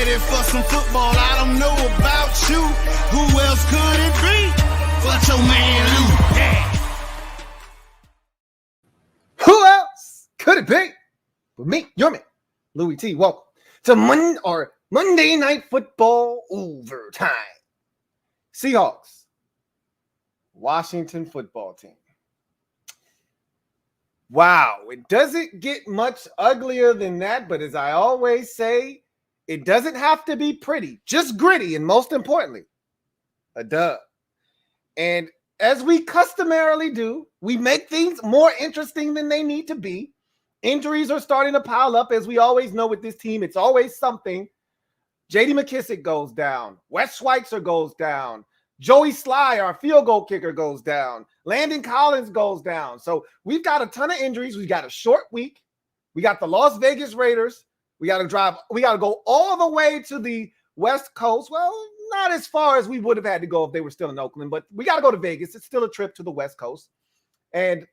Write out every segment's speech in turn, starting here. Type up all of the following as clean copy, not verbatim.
ready for some football. I don't know about you. Who else could it be but your man Lou? Yeah. Who else could it be but me, your man, Louie T. Welcome to Monday Night Football Overtime. Seahawks, Washington football team. Wow, it doesn't get much uglier than that, but as I always say, it doesn't have to be pretty, just gritty, and most importantly, a dub. And as we customarily do, we make things more interesting than they need to be. Injuries are starting to pile up, as we always know with this team. It's always something. J.D. McKissick goes down. Wes Schweitzer goes down. Joey Sly, our field goal kicker, goes down. Landon Collins goes down. So we've got a ton of injuries. We've got a short week. We got the Las Vegas Raiders. We got to go all the way to the West Coast. Well, not as far as we would have had to go if they were still in Oakland, but we got to go to Vegas. It's still a trip to the West Coast. And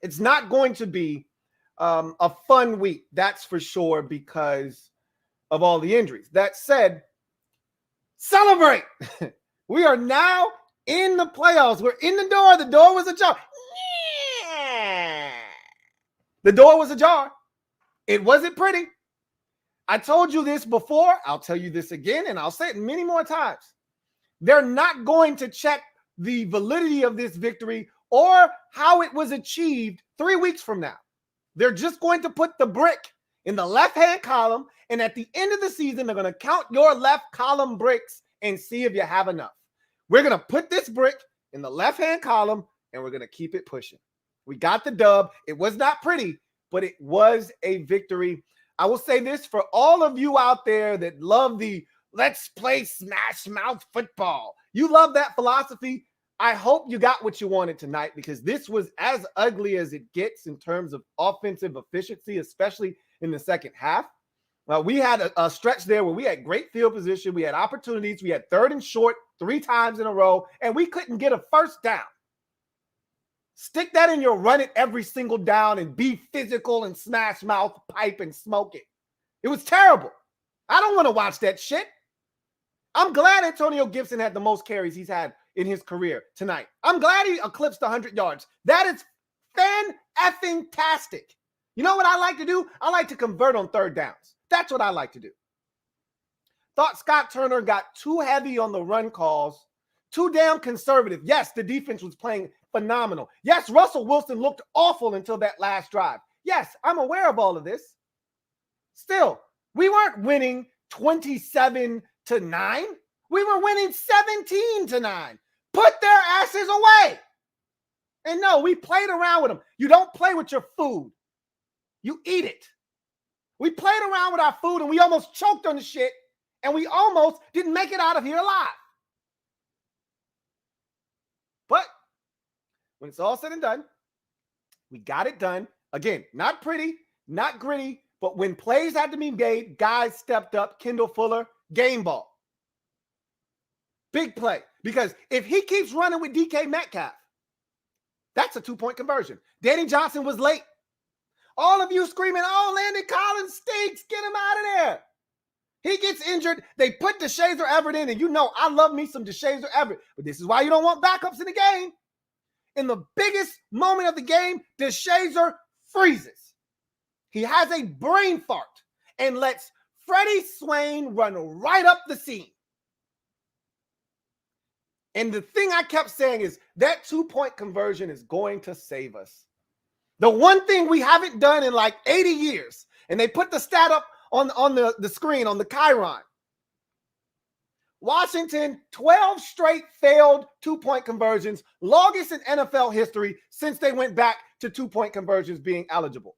it's not going to be a fun week, that's for sure, because of all the injuries. That said, celebrate. We are now in the playoffs. We're in the door. The door was ajar. The door was ajar. It wasn't pretty. I told you this before. I'll tell you this again, and I'll say it many more times. They're not going to check the validity of this victory or how it was achieved 3 weeks from now. They're just going to put the brick in the left-hand column, and at the end of the season, they're going to count your left column bricks and see if you have enough. We're going to put this brick in the left-hand column, and we're going to keep it pushing. We got the dub. It was not pretty, but it was a victory. I will say this for all of you out there that love the let's play smash mouth football. You love that philosophy. I hope you got what you wanted tonight, because this was as ugly as it gets in terms of offensive efficiency, especially in the second half. We had a stretch there where we had great field position. We had opportunities. We had 3rd and short 3 times in a row, and we couldn't get a first down. Stick that in your run it every single down and be physical and smash mouth, pipe, and smoke it. It was terrible. I don't want to watch that shit. I'm glad Antonio Gibson had the most carries he's had in his career tonight. I'm glad he eclipsed 100 yards. That is fan-effing-tastic. You know what I like to do? I like to convert on 3rd downs. That's what I like to do. Thought Scott Turner got too heavy on the run calls, too damn conservative. Yes, the defense was playing phenomenal. Yes, Russell Wilson looked awful until that last drive. Yes, I'm aware of all of this. Still, we weren't winning 27-9. We were winning 17-9. Put their asses away. And no, we played around with them. You don't play with your food. You eat it. We played around with our food, and we almost choked on the shit, and we almost didn't make it out of here alive. But when it's all said and done, we got it done. Again, not pretty, not gritty, but when plays had to be made, guys stepped up. Kendall Fuller, game ball. Big play. Because if he keeps running with DK Metcalf, that's a 2-point conversion. Danny Johnson was late. All of you screaming, oh, Landon Collins stinks. Get him out of there. He gets injured. They put DeShazer Everett in, and you know I love me some DeShazer Everett. But this is why you don't want backups in the game. In the biggest moment of the game, DeShazer freezes. He has a brain fart and lets Freddie Swain run right up the seam. And the thing I kept saying is that 2-point conversion is going to save us. The one thing we haven't done in like 80 years, and they put the stat up on the screen, on the Chiron. Washington, 12 straight failed 2-point conversions, longest in NFL history since they went back to 2-point conversions being eligible.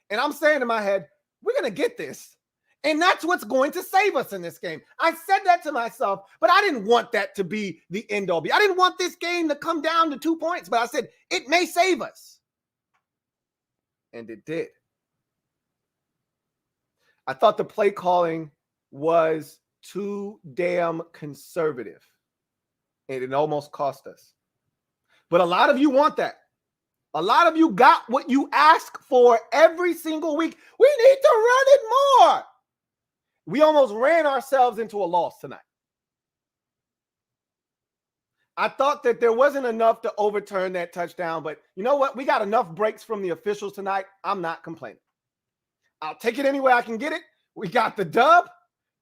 And I'm saying in my head, we're going to get this. And that's what's going to save us in this game. I said that to myself, but I didn't want that to be the end all be. I didn't want this game to come down to 2 points, but I said it may save us. And it did. I thought the play calling was too damn conservative, and it almost cost us. But a lot of you want that. A lot of you got what you ask for every single week. We need to run it more. We almost ran ourselves into a loss tonight. I thought that there wasn't enough to overturn that touchdown, but you know what? We got enough breaks from the officials tonight. I'm not complaining. I'll take it any way I can get it. We got the dub.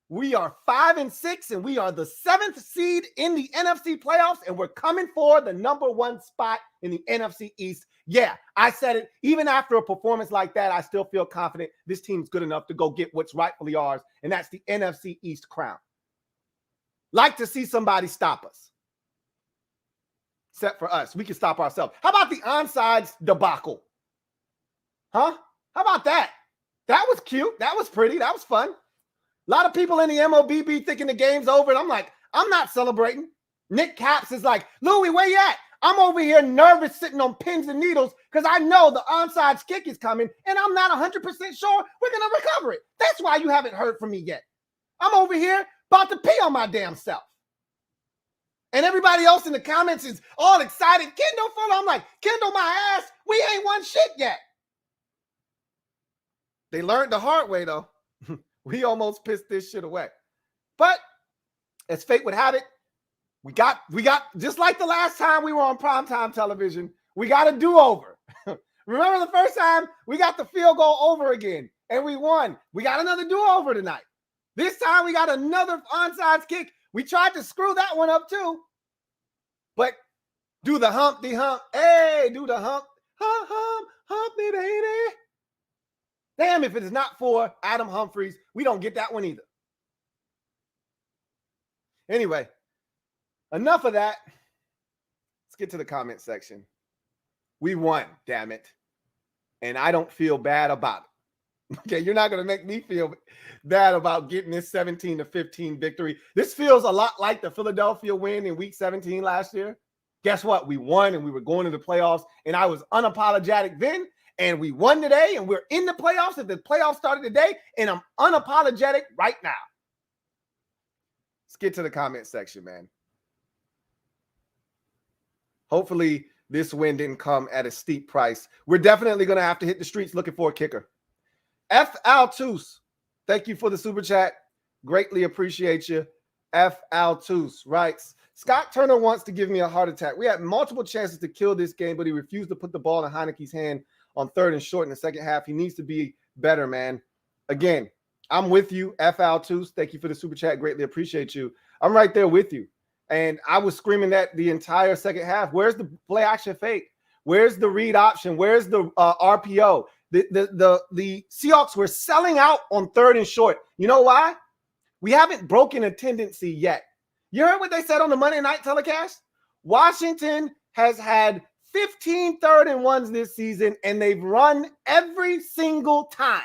We are 5-6, and we are the 7th seed in the NFC playoffs, and we're coming for the #1 spot in the NFC East. Yeah, I said it. Even after a performance like that, I still feel confident this team's good enough to go get what's rightfully ours, and that's the NFC East crown. Like to see somebody stop us. Except for us. We can stop ourselves. How about the onside debacle? Huh? How about that? That was cute. That was pretty. That was fun. A lot of people in the MOBB thinking the game's over, and I'm like, I'm not celebrating. Nick Caps is like, Louie, where you at? I'm over here nervous sitting on pins and needles because I know the onside kick is coming, and I'm not 100% sure we're going to recover it. That's why you haven't heard from me yet. I'm over here about to pee on my damn self. And everybody else in the comments is all excited. Kendall full. I'm like, Kendall my ass. We ain't won shit yet. They learned the hard way, though. We almost pissed this shit away. But as fate would have it, we got just like the last time we were on primetime television, we got a do-over. Remember the first time we got the field goal over again and we won. We got another do-over tonight. This time we got another onside kick. We tried to screw that one up too. But do the Humpty Hump. Hey, do the hump. Humpty baby. Damn, if it is not for Adam Humphries, we don't get that one either. Anyway, enough of that. Let's get to the comment section. We won, damn it. And I don't feel bad about it. Okay, you're not going to make me feel bad about getting this 17-15 victory. This feels a lot like the Philadelphia win in week 17 last year. Guess what? We won and we were going to the playoffs, and I was unapologetic then, and we won today, and we're in the playoffs. If the playoffs started today, and I'm unapologetic right now. Let's get to the comment section, man. Hopefully this win didn't come at a steep price. We're definitely going to have to hit the streets looking for a kicker. F. Altus, thank you for the super chat. Greatly appreciate you. F. Altus writes, Scott Turner wants to give me a heart attack. We had multiple chances to kill this game, but he refused to put the ball in Heineke's hand on 3rd and short in the second half. He needs to be better, man. Again, I'm with you, F. Altus. Thank you for the super chat. Greatly appreciate you. I'm right there with you. And I was screaming that the entire second half. Where's the play action fake? Where's the read option? Where's the RPO? The Seahawks were selling out on 3rd and short. You know why? We haven't broken a tendency yet. You heard what they said on the Monday night telecast? Washington has had 15 3rd and 1s this season, and they've run every single time.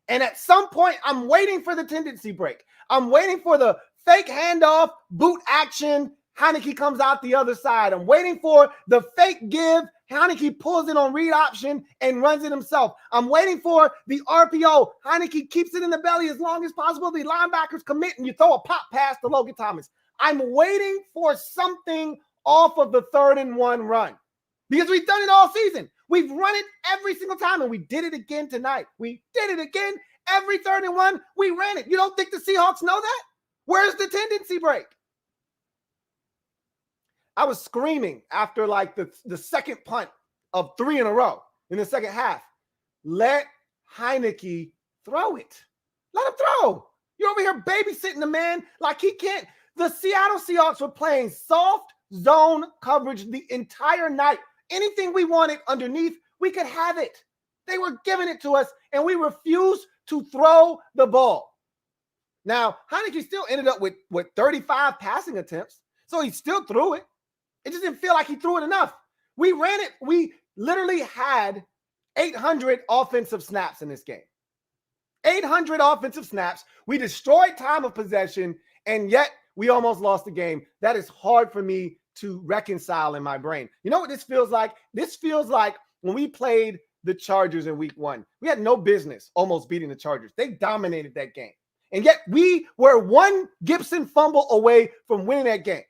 And at some point, I'm waiting for the tendency break. I'm waiting for the fake handoff, boot action. Heineke comes out the other side. I'm waiting for the fake give. Heineke pulls it on read option and runs it himself. I'm waiting for the RPO. Heineke keeps it in the belly as long as possible. The linebackers commit and you throw a pop pass to Logan Thomas. I'm waiting for something off of the 3rd and 1 run because we've done it all season. We've run it every single time, and we did it again tonight. We did it again. Every 3rd and 1, we ran it. You don't think the Seahawks know that? Where's the tendency break? I was screaming after like the second punt of 3 in a row in the second half. Let Heineke throw it. Let him throw. You're over here babysitting the man like he can't. The Seattle Seahawks were playing soft zone coverage the entire night. Anything we wanted underneath, we could have it. They were giving it to us, and we refused to throw the ball. Now, Heineke still ended up with 35 passing attempts, so he still threw it. It just didn't feel like he threw it enough. We ran it. We literally had 800 offensive snaps in this game. 800 offensive snaps. We destroyed time of possession, and yet we almost lost the game. That is hard for me to reconcile in my brain. You know what this feels like? This feels like when we played the Chargers in week 1. We had no business almost beating the Chargers. They dominated that game. And yet we were one Gibson fumble away from winning that game.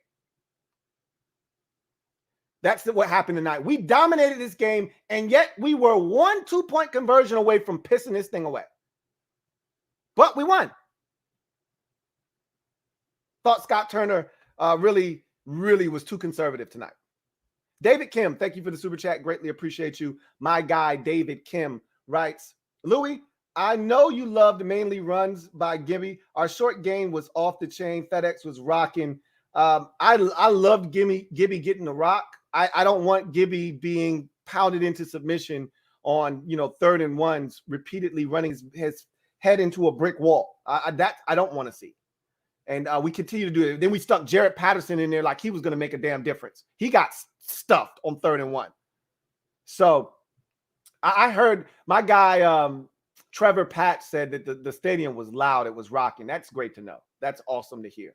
That's what happened tonight. We dominated this game, and yet we were one 2-point conversion away from pissing this thing away. But we won. Thought Scott Turner really was too conservative tonight. David Kim, thank you for the super chat. Greatly appreciate you. My guy, David Kim, writes, Louie, I know you loved mainly runs by Gibby. Our short game was off the chain. FedEx was rocking. I loved Gibby getting the rock. I don't want Gibby being pounded into submission on 3rd and 1s, repeatedly running his head into a brick wall. I don't want to see. And we continue to do it. Then we stuck Jarrett Patterson in there like he was going to make a damn difference. He got stuffed on 3rd and 1. So I heard my guy Trevor Patch said that the stadium was loud. It was rocking. That's great to know. That's awesome to hear.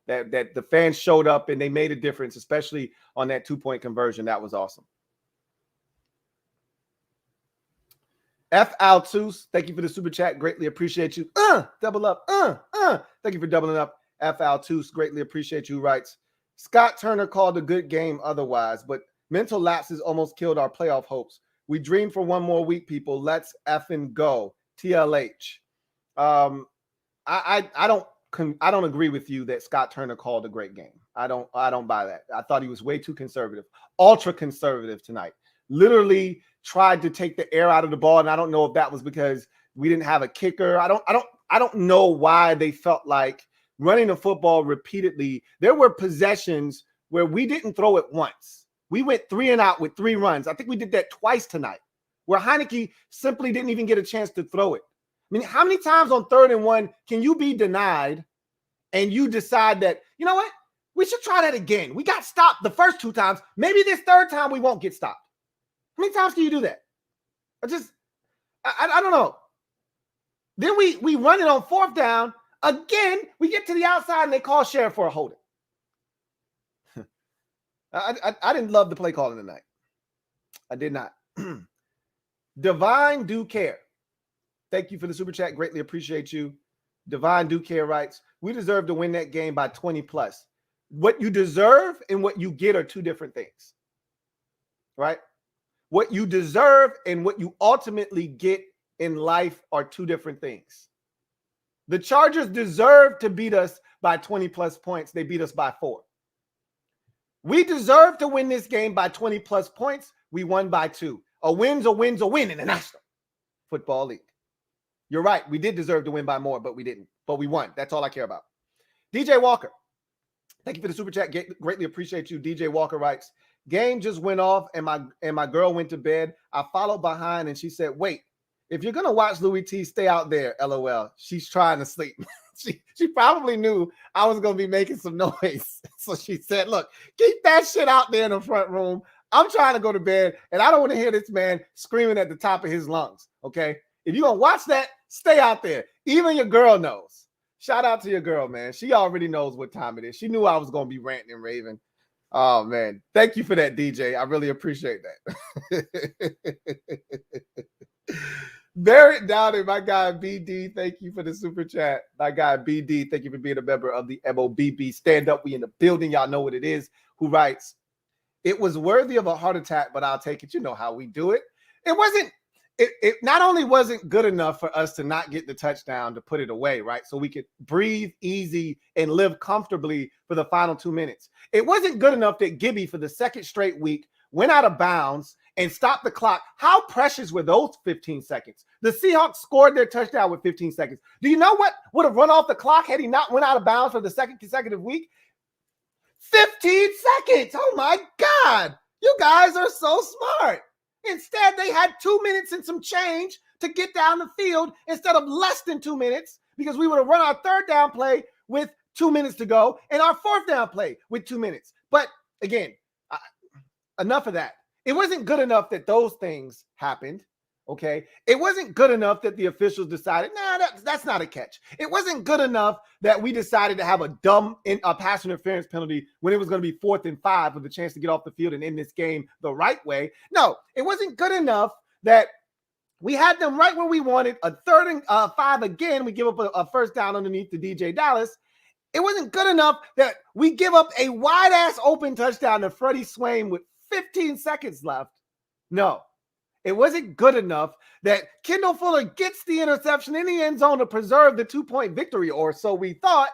That the fans showed up and they made a difference, especially on that 2-point conversion. That was awesome. F. Altus, thank you for the super chat. Greatly appreciate you. Double up. Thank you for doubling up. F. Altus, greatly appreciate you. Writes, Scott Turner called a good game otherwise, but mental lapses almost killed our playoff hopes. We dream for one more week, people. Let's effing go. TLH. I don't agree with you that Scott Turner called a great game. I don't buy that. I thought he was way too conservative, ultra conservative tonight. Literally tried to take the air out of the ball, and I don't know if that was because we didn't have a kicker. I don't know why they felt like running the football repeatedly. There were possessions where we didn't throw it once. We went 3 and out with 3 runs. I think we did that twice tonight, where Heineke simply didn't even get a chance to throw it. I mean, how many times on 3rd and 1 can you be denied and you decide that, you know what, we should try that again? We got stopped the first 2 times. Maybe this 3rd time we won't get stopped. How many times can you do that? I don't know. Then we run it on 4th down. Again, we get to the outside and they call Sheriff for a holding. I didn't love the play calling tonight. I did not. Divine Do Care. Thank you for the super chat. Greatly appreciate you. Divine Do Care writes, we deserve to win that game by 20 plus. What you deserve and what you get are 2 different things. Right? What you deserve and what you ultimately get in life are 2 different things. The Chargers deserve to beat us by 20 plus points. They beat us by 4. We deserve to win this game by 20 plus points. We won by 2. A win's a win's a win in the National Football League. You're right. We did deserve to win by more, but we didn't. But we won. That's all I care about. DJ Walker, thank you for the super chat. Greatly appreciate you. DJ Walker writes, game just went off and my girl went to bed. I followed behind and she said, wait, if you're going to watch Louie T, stay out there, LOL. She's trying to sleep. She probably knew I was going to be making some noise. So she said, look, keep that shit out there in the front room. I'm trying to go to bed, and I don't want to hear this man screaming at the top of his lungs, okay? If you're going to watch that, stay out there. Even your girl knows. Shout out to your girl, man. She already knows what time it is. She knew I was going to be ranting and raving. Oh, man. Thank you for that, DJ. I really appreciate that. Bear it down in my guy BD. Thank you for the super chat. My guy BD, thank you for being a member of the MOBB. Stand up. We in the building. Y'all know what it is. Who writes, it was worthy of a heart attack, but I'll take it. You know how we do it. It not only wasn't good enough for us to not get the touchdown to put it away, right? So we could breathe easy and live comfortably for the final 2 minutes. It wasn't good enough that Gibby, for the 2nd straight week, went out of bounds and stopped the clock. How precious were those 15 seconds? The Seahawks scored their touchdown with 15 seconds. Do you know what would have run off the clock had he not went out of bounds for the 2nd consecutive week? 15 seconds. Oh, my God. You guys are so smart. Instead, they had 2 minutes and some change to get down the field instead of less than 2 minutes, because we would have run our 3rd down play with 2 minutes to go and our 4th down play with 2 minutes. But again, enough of that. It wasn't good enough that those things happened, okay? It wasn't good enough that the officials decided, nah, that's not a catch. It wasn't good enough that we decided to have a dumb pass interference penalty when it was going to be 4th and 5 with a chance to get off the field and end this game the right way. No, it wasn't good enough that we had them right where we wanted, a 3rd and 5 again. We give up a 1st down underneath the DJ Dallas. It wasn't good enough that we give up a wide-ass open touchdown to Freddie Swain with 15 seconds left. No, it wasn't good enough that Kendall Fuller gets the interception in the end zone to preserve the 2-point victory, or so we thought.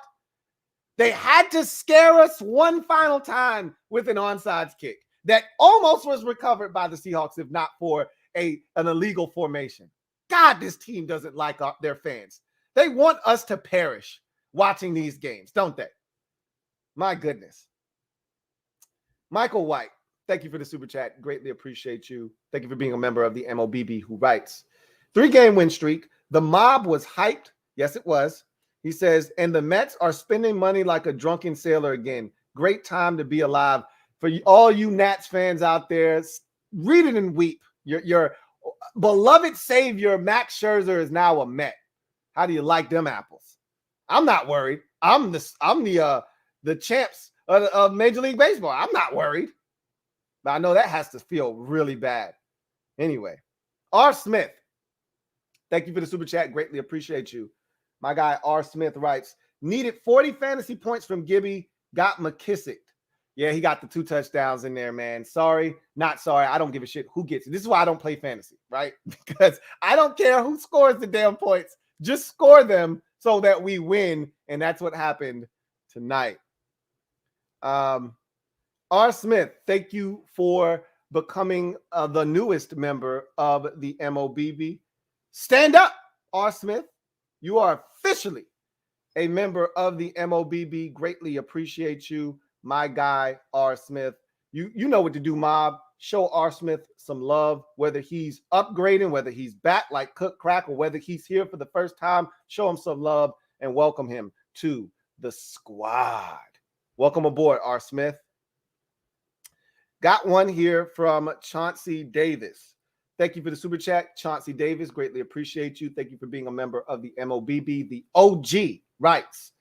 They had to scare us one final time with an onside kick that almost was recovered by the Seahawks, if not for an illegal formation. God, this team doesn't like their fans. They want us to perish watching these games, don't they? My goodness. Michael White, thank you for the super chat. Greatly appreciate you. Thank you for being a member of the MOBB, who writes, 3-game win streak. The mob was hyped. Yes, it was. He says, and the Mets are spending money like a drunken sailor again. Great time to be alive. For all you Nats fans out there, read it and weep. Your beloved savior, Max Scherzer, is now a Met. How do you like them apples? I'm not worried. I'm the champs of Major League Baseball. I'm not worried. But I know that has to feel really bad. Anyway, R. Smith, thank you for the super chat. Greatly appreciate you. My guy R. Smith writes, needed 40 fantasy points from Gibby, got McKissick. Yeah, he got the 2 touchdowns in there, man. Sorry, not sorry. I don't give a shit who gets it. This is why I don't play fantasy, right? Because I don't care who scores the damn points. Just score them so that we win. And that's what happened tonight. R. Smith, thank you for becoming the newest member of the MOBB. Stand up, R. Smith. You are officially a member of the MOBB. Greatly appreciate you, my guy, R. Smith. You know what to do, mob. Show R. Smith some love, whether he's upgrading, whether he's back like cook crack, or whether he's here for the first time. Show him some love and welcome him to the squad. Welcome aboard, R. Smith. Got one here from Chauncey Davis. Thank you for the super chat, Chauncey Davis. Greatly appreciate you. Thank you for being a member of the MOBB. The OG writes,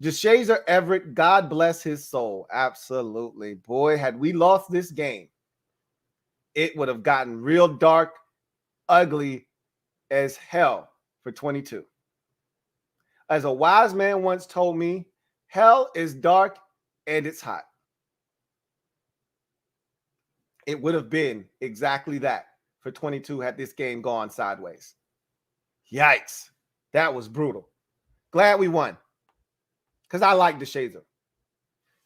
Jashazer Everett, God bless his soul. Absolutely. Boy, had we lost this game, it would have gotten real dark, ugly as hell for 22. As a wise man once told me, hell is dark and it's hot. It would have been exactly that for 22 had this game gone sideways. Yikes. That was brutal. Glad we won, because I like Jashazer.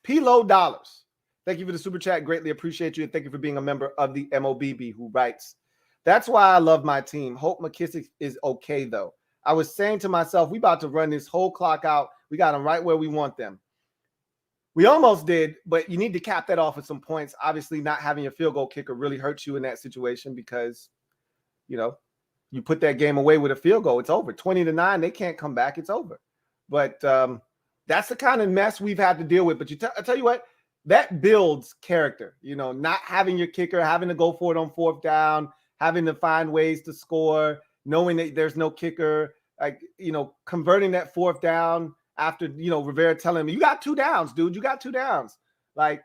P-Low Dollars, thank you for the super chat. Greatly appreciate you. And thank you for being a member of the MOBB, who writes, that's why I love my team. Hope McKissick is okay, though. I was saying to myself, we about to run this whole clock out. We got them right where we want them. We almost did, but you need to cap that off with some points. Obviously, not having a field goal kicker really hurts you in that situation because, you know, you put that game away with a field goal, it's over. 20-9, they can't come back. It's over. But that's the kind of mess we've had to deal with. But I tell you what, that builds character. You know, not having your kicker, having to go for it on 4th down, having to find ways to score, knowing that there's no kicker, like, you know, converting that 4th down after, you know, Rivera telling me, you got 2 downs, dude. You got 2 downs. Like,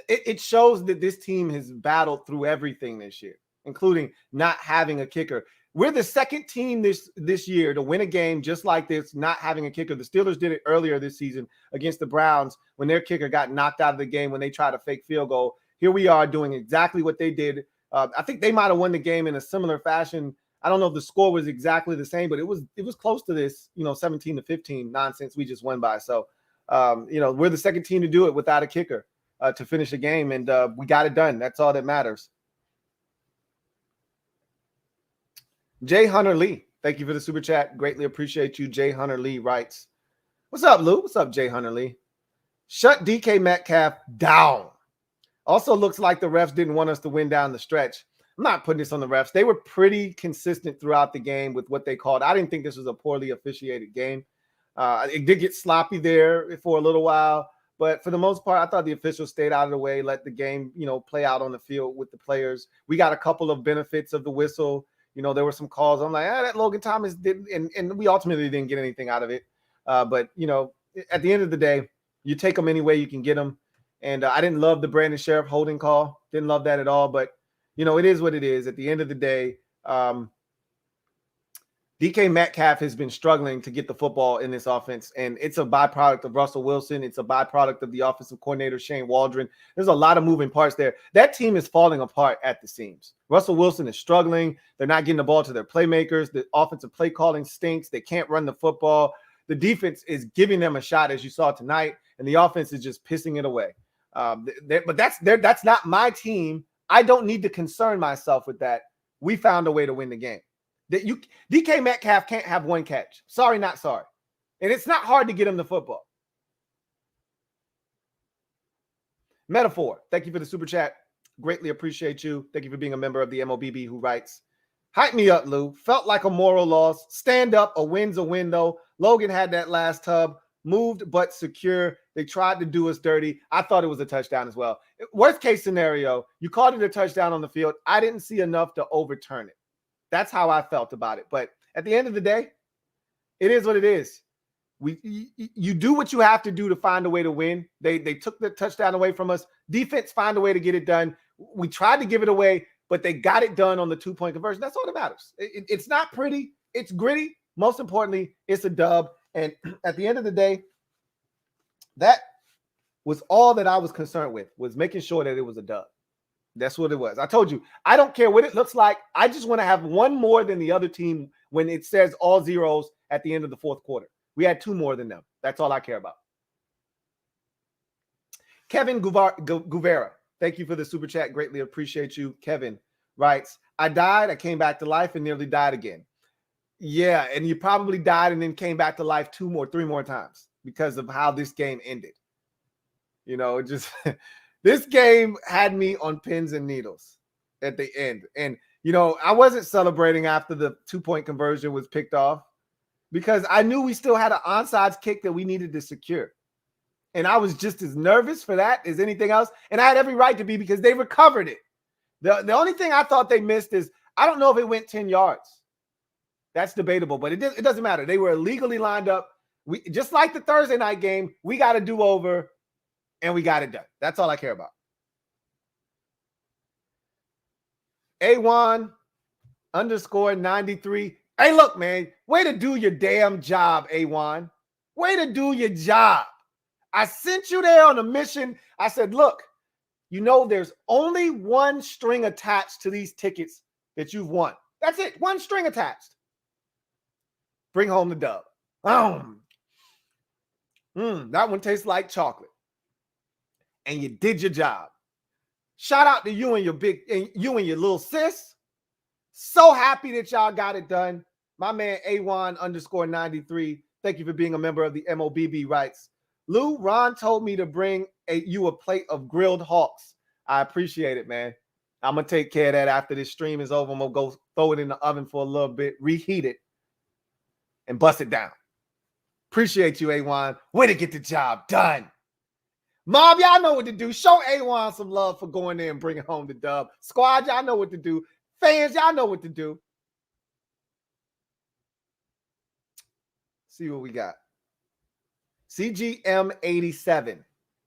it shows that this team has battled through everything this year, including not having a kicker. We're the second team this year to win a game just like this, not having a kicker. The Steelers did it earlier this season against the Browns when their kicker got knocked out of the game when they tried a fake field goal. Here we are doing exactly what they did. I think they might have won the game in a similar fashion. I don't know if the score was exactly the same, but it was close to this, you know, 17-15 nonsense we just won by. So, you know, we're the second team to do it without a kicker to finish a game, and we got it done. That's all that matters. Jay Hunter Lee, thank you for the super chat. Greatly appreciate you. Jay Hunter Lee writes, what's up, Lou? What's up, Jay Hunter Lee? Shut DK Metcalf down. Also looks like the refs didn't want us to win down the stretch. I'm not putting this on the refs. They were pretty consistent throughout the game with what they called. I didn't think this was a poorly officiated game. It did get sloppy there for a little while, but for the most part, I thought the officials stayed out of the way, let the game, you know, play out on the field with the players. We got a couple of benefits of the whistle. You know, there were some calls. I'm like, that Logan Thomas didn't, and we ultimately didn't get anything out of it. But, you know, at the end of the day, you take them any way you can get them. And I didn't love the Brandon Sheriff holding call. Didn't love that at all. But, you know, it is what it is. At the end of the day, DK Metcalf has been struggling to get the football in this offense, and it's a byproduct of Russell Wilson. It's a byproduct of the offensive coordinator, Shane Waldron. There's a lot of moving parts there. That team is falling apart at the seams. Russell Wilson is struggling. They're not getting the ball to their playmakers. The offensive play calling stinks. They can't run the football. the defense is giving them a shot, as you saw tonight, and the offense is just pissing it away. But that's not my team. I don't need to concern myself with that. We found a way to win the game. DK Metcalf can't have one catch. Sorry, not sorry. And it's not hard to get him the football. Metaphor, thank you for the super chat. Greatly appreciate you. Thank you for being a member of the MOBB who writes, hype me up, Lou. Felt like a moral loss. Stand up. A win's a win, though. Logan had that last tub. Moved but secure. They tried to do us dirty. I thought it was a touchdown as well. Worst case scenario, you called it a touchdown on the field. I didn't see enough to overturn it. That's how I felt about it. But at the end of the day, it is what it is. You do what you have to do to find a way to win. They took the touchdown away from us. Defense find a way to get it done. We tried to give it away, but they got it done on the 2-point conversion. That's all that matters. It's not pretty. It's gritty. Most importantly, it's a dub. And at the end of the day, that was all that I was concerned with, was making sure that it was a dub. That's what it was. I told you, I don't care what it looks like. I just want to have one more than the other team when it says all zeros at the end of the fourth quarter. We had 2 more than them. That's all I care about. Kevin Guvera, thank you for the super chat. Greatly appreciate you. Kevin writes, I died, I came back to life, and nearly died again. Yeah, and you probably died and then came back to life 3 more times because of how this game ended. You know, it just this game had me on pins and needles at the end. And, you know, I wasn't celebrating after the 2-point conversion was picked off because I knew we still had an onside kick that we needed to secure. And I was just as nervous for that as anything else. And I had every right to be because they recovered it. The only thing I thought they missed is, I don't know if it went 10 yards. That's debatable, but it doesn't matter. They were illegally lined up. We just like the Thursday night game, we got a do-over, and we got it done. That's all I care about. A1_93. Hey, look, man, way to do your damn job, A1. Way to do your job. I sent you there on a mission. I said, look, you know there's only one string attached to these tickets that you've won. That's it. One string attached. Bring home the dub. That one tastes like chocolate. And you did your job. Shout out to you and your little sis. So happy that y'all got it done. My man A1_93. Thank you for being a member of the MOBB writes, Lou, Ron told me to bring you a plate of grilled hawks. I appreciate it, man. I'm going to take care of that after this stream is over. I'm going to go throw it in the oven for a little bit, reheat it, and bust it down. Appreciate you, A1. Way to get the job done. Mob, y'all know what to do. Show A1 some love for going there and bringing home the dub. Squad, y'all know what to do. Fans, y'all know what to do. See what we got. CGM87.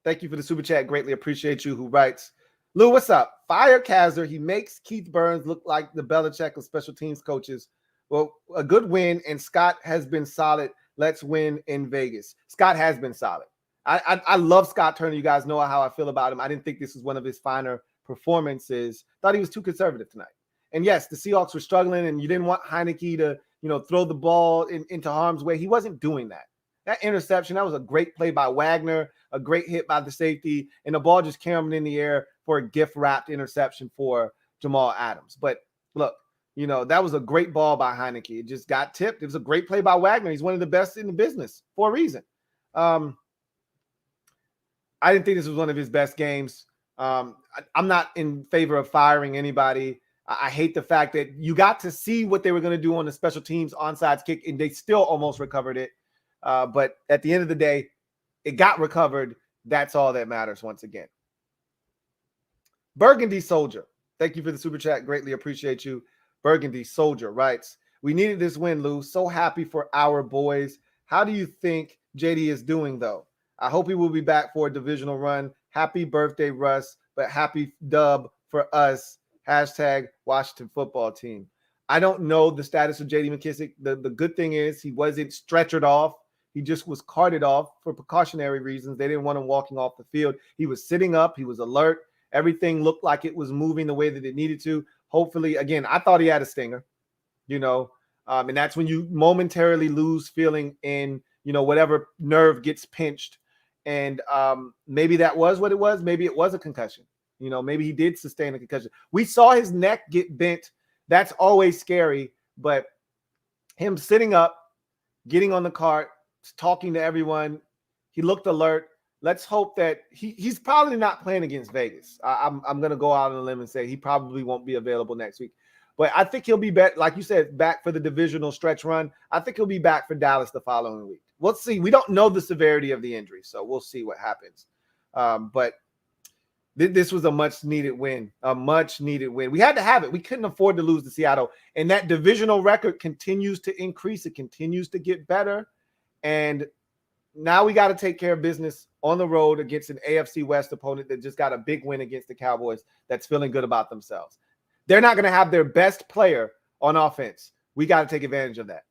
Thank you for the super chat. Greatly appreciate you. Who writes, Lou, what's up? Fire Kazzer. He makes Keith Burns look like the Belichick of special teams coaches. Well, a good win, and Scott has been solid. Let's win in Vegas. Scott has been solid. I love Scott Turner. You guys know how I feel about him. I didn't think this was one of his finer performances. Thought he was too conservative tonight. And yes, the Seahawks were struggling, and you didn't want Heineke to, throw the ball into harm's way. He wasn't doing that. That interception, that was a great play by Wagner, a great hit by the safety, and the ball just came in the air for a gift-wrapped interception for Jamal Adams. But look, that was a great ball by Heineke. It just got tipped. It was a great play by Wagner. He's one of the best in the business for a reason. I didn't think this was one of his best games. I'm not in favor of firing anybody. I hate the fact that you got to see what they were going to do on the special teams onside kick, and they still almost recovered it. But at the end of the day, it got recovered. That's all that matters once again. Burgundy Soldier. Thank you for the super chat. Greatly appreciate you. Burgundy Soldier writes, we needed this win, Lou. So happy for our boys. How do you think JD is doing, though? I hope he will be back for a divisional run. Happy birthday, Russ, but happy dub for us. Hashtag Washington football team. I don't know the status of JD McKissic. The good thing is he wasn't stretchered off. He just was carted off for precautionary reasons. They didn't want him walking off the field. He was sitting up. He was alert. Everything looked like it was moving the way that it needed to. Hopefully, again, I thought he had a stinger, and that's when you momentarily lose feeling in, whatever nerve gets pinched. And maybe that was what it was. Maybe it was a concussion. Maybe he did sustain a concussion. We saw his neck get bent. That's always scary. But him sitting up, getting on the cart, talking to everyone, he looked alert. Let's hope that he's probably not playing against Vegas. I'm going to go out on a limb and say he probably won't be available next week. But I think he'll be back, like you said, back for the divisional stretch run. I think he'll be back for Dallas the following week. We'll see. We don't know the severity of the injury, so we'll see what happens. But this was a much-needed win, We had to have it. We couldn't afford to lose to Seattle. And that divisional record continues to increase. It continues to get better. And now we got to take care of business on the road against an AFC West opponent that just got a big win against the Cowboys that's feeling good about themselves. They're not going to have their best player on offense. We got to take advantage of that.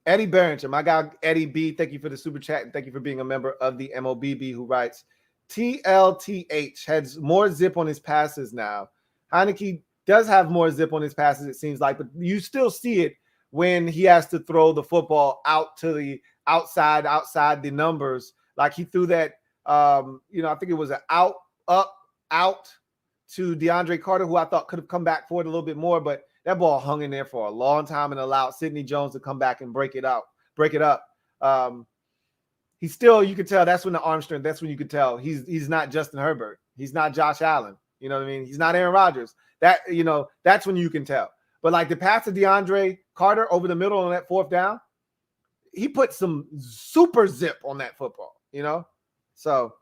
Eddie Barrington, my guy Eddie B, thank you for the super chat and thank you for being a member of the MOBB, who writes, TLTH has more zip on his passes now. Heineke does have more zip on his passes, it seems like, but you still see it when he has to throw the football out to the outside the numbers. Like he threw that, I think it was an out to DeAndre Carter, who I thought could have come back for it a little bit more, but that ball hung in there for a long time and allowed Sidney Jones to come back and break it up. He's still, you could tell that's when the arm strength, that's when you could tell he's not Justin Herbert. He's not Josh Allen. You know what I mean? He's not Aaron Rodgers. That's when you can tell. But like the pass to DeAndre Carter over the middle on that fourth down, he put some super zip on that football, So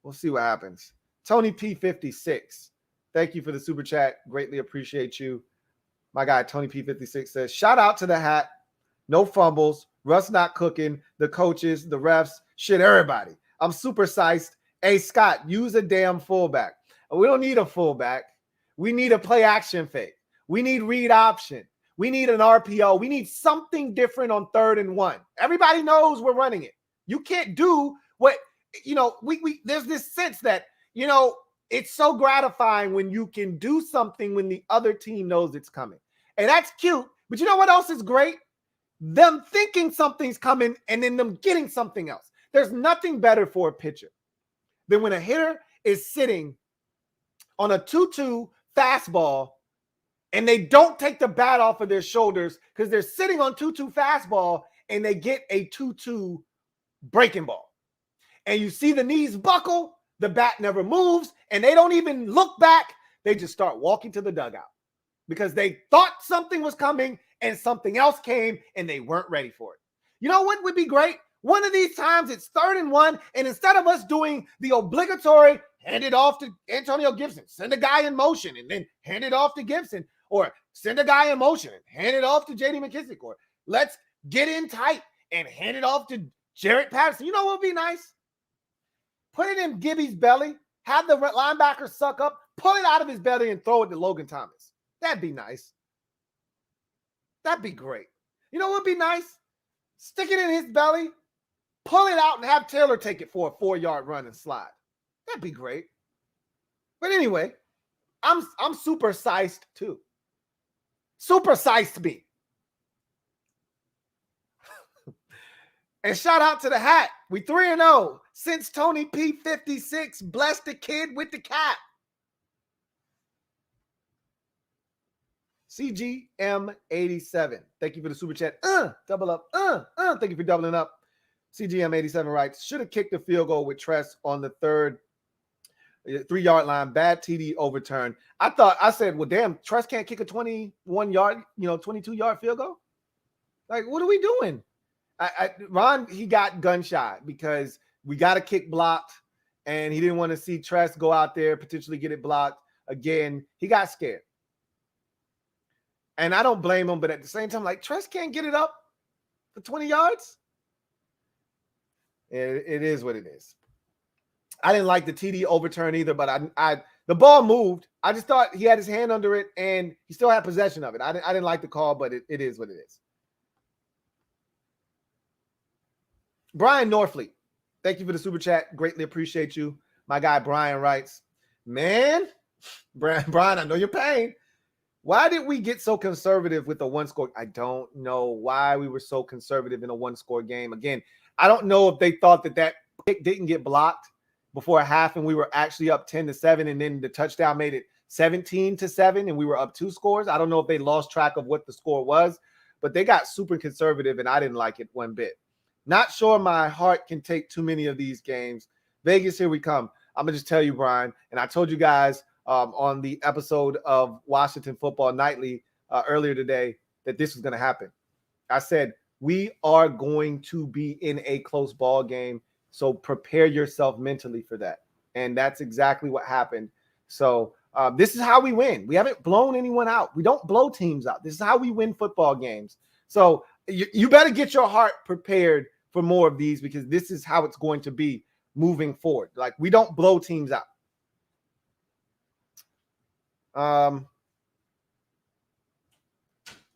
we'll see what happens. Tony P56, thank you for the super chat. Greatly appreciate you. My guy, Tony P56 says, shout out to the hat. No fumbles. Russ not cooking. The coaches, the refs, shit, everybody. I'm super psyched. Hey, Scott, use a damn fullback. We don't need a fullback. We need a play action fake. We need read option. We need an RPO. We need something different on 3rd and 1. Everybody knows we're running it. You can't do what, there's this sense that, it's so gratifying when you can do something when the other team knows it's coming. And that's cute. But you know what else is great? Them thinking something's coming and then them getting something else. There's nothing better for a pitcher than when a hitter is sitting on a 2-2 fastball and they don't take the bat off of their shoulders because they're sitting on 2-2 fastball and they get a 2-2 breaking ball. And you see the knees buckle, the bat never moves, and they don't even look back. They just start walking to the dugout because they thought something was coming and something else came and they weren't ready for it. You know what would be great? One of these times it's 3rd and 1, and instead of us doing the obligatory hand it off to Antonio Gibson, send a guy in motion and then hand it off to Gibson, or send a guy in motion and hand it off to J.D. McKissick, or let's get in tight and hand it off to Jarrett Patterson. You know what would be nice? Put it in Gibby's belly, have the linebacker suck up, pull it out of his belly and throw it to Logan Thomas. That'd be nice. That'd be great. You know what would be nice? Stick it in his belly, pull it out, and have Taylor take it for a 4-yard run and slide. That'd be great. But anyway, I'm super psyched too. Super psyched me. And shout out to the hat. We 3-0 since Tony P56 blessed the kid with the cap. CGM87. Thank you for the super chat. Double up. Thank you for doubling up. CGM87 writes, should have kicked the field goal with Tress on the 3-yard line. Bad TD overturn. I said, well, damn, Tress can't kick a 21-yard, 22-yard field goal. Like, what are we doing? Ron, he got gun shy because we got a kick blocked and he didn't want to see Tress go out there, potentially get it blocked again. He got scared. And I don't blame him, but at the same time, like, Tress can't get it up for 20 yards. It is what it is. I didn't like the TD overturn either, but the ball moved. I just thought he had his hand under it and he still had possession of it. I didn't like the call, but it is what it is. Brian Norfleet, thank you for the super chat. Greatly appreciate you. My guy Brian writes, man, Brian, I know your pain. Why did we get so conservative with a one-score? I don't know why we were so conservative in a one-score game. Again, I don't know if they thought that pick didn't get blocked before a half and we were actually up 10-7, and then the touchdown made it 17-7 and we were up 2 scores. I don't know if they lost track of what the score was, but they got super conservative and I didn't like it one bit. Not sure my heart can take too many of these games. Vegas, here we come. I'm going to just tell you, Brian, and I told you guys on the episode of Washington Football Nightly earlier today that this was going to happen. I said, we are going to be in a close ball game, so prepare yourself mentally for that. And that's exactly what happened. So this is how we win. We haven't blown anyone out. We don't blow teams out. This is how we win football games. So you better get your heart prepared for more of these, because this is how it's going to be moving forward. Like, we don't blow teams out.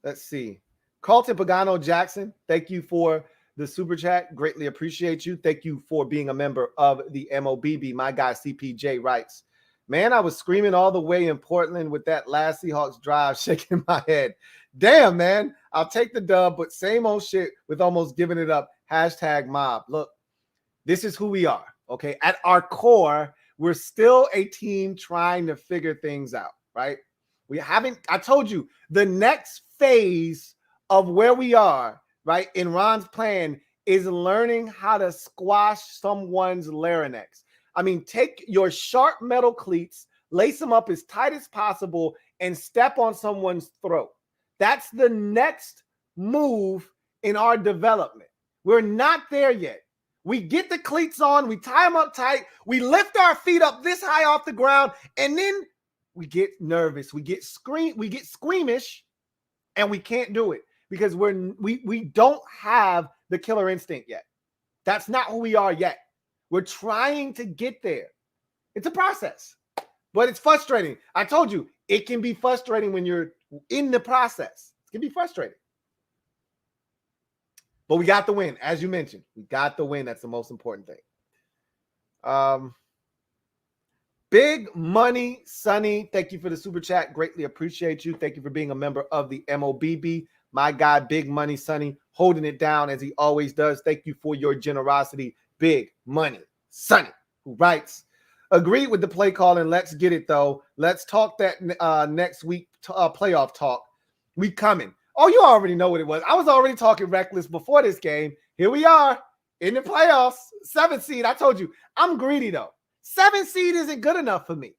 Let's see. Carlton Pagano Jackson, thank you for the super chat. Greatly appreciate you. Thank you for being a member of the MOBB. My guy CPJ writes, man, I was screaming all the way in Portland with that last Seahawks drive, shaking my head. Damn, man, I'll take the dub, but same old shit with almost giving it up. Hashtag mob. Look, this is who we are, okay? At our core, we're still a team trying to figure things out, right? We haven't, I told you, the next phase of where we are, right, in Ron's plan is learning how to squash someone's larynx. I mean, take your sharp metal cleats, lace them up as tight as possible, and step on someone's throat. That's the next move in our development. We're not there yet. We get the cleats on, we tie them up tight, we lift our feet up this high off the ground, and then we get nervous, we get squeamish, and we can't do it because we don't have the killer instinct yet. That's not who we are yet. We're trying to get there. It's a process, but it's frustrating. I told you, it can be frustrating when you're in the process. It can be frustrating. But we got the win, as you mentioned. We got the win. That's the most important thing. Big Money Sonny, thank you for the super chat. Greatly appreciate you. Thank you for being a member of the MOBB. My guy, Big Money Sonny, holding it down as he always does. Thank you for your generosity, Big Money Sonny, who writes, agreed with the play call, and let's get it, though. Let's talk that next week playoff talk. We coming. Oh, you already know what it was. I was already talking reckless before this game. Here we are in the playoffs. 7th seed. I told you, I'm greedy, though. 7th seed isn't good enough for me.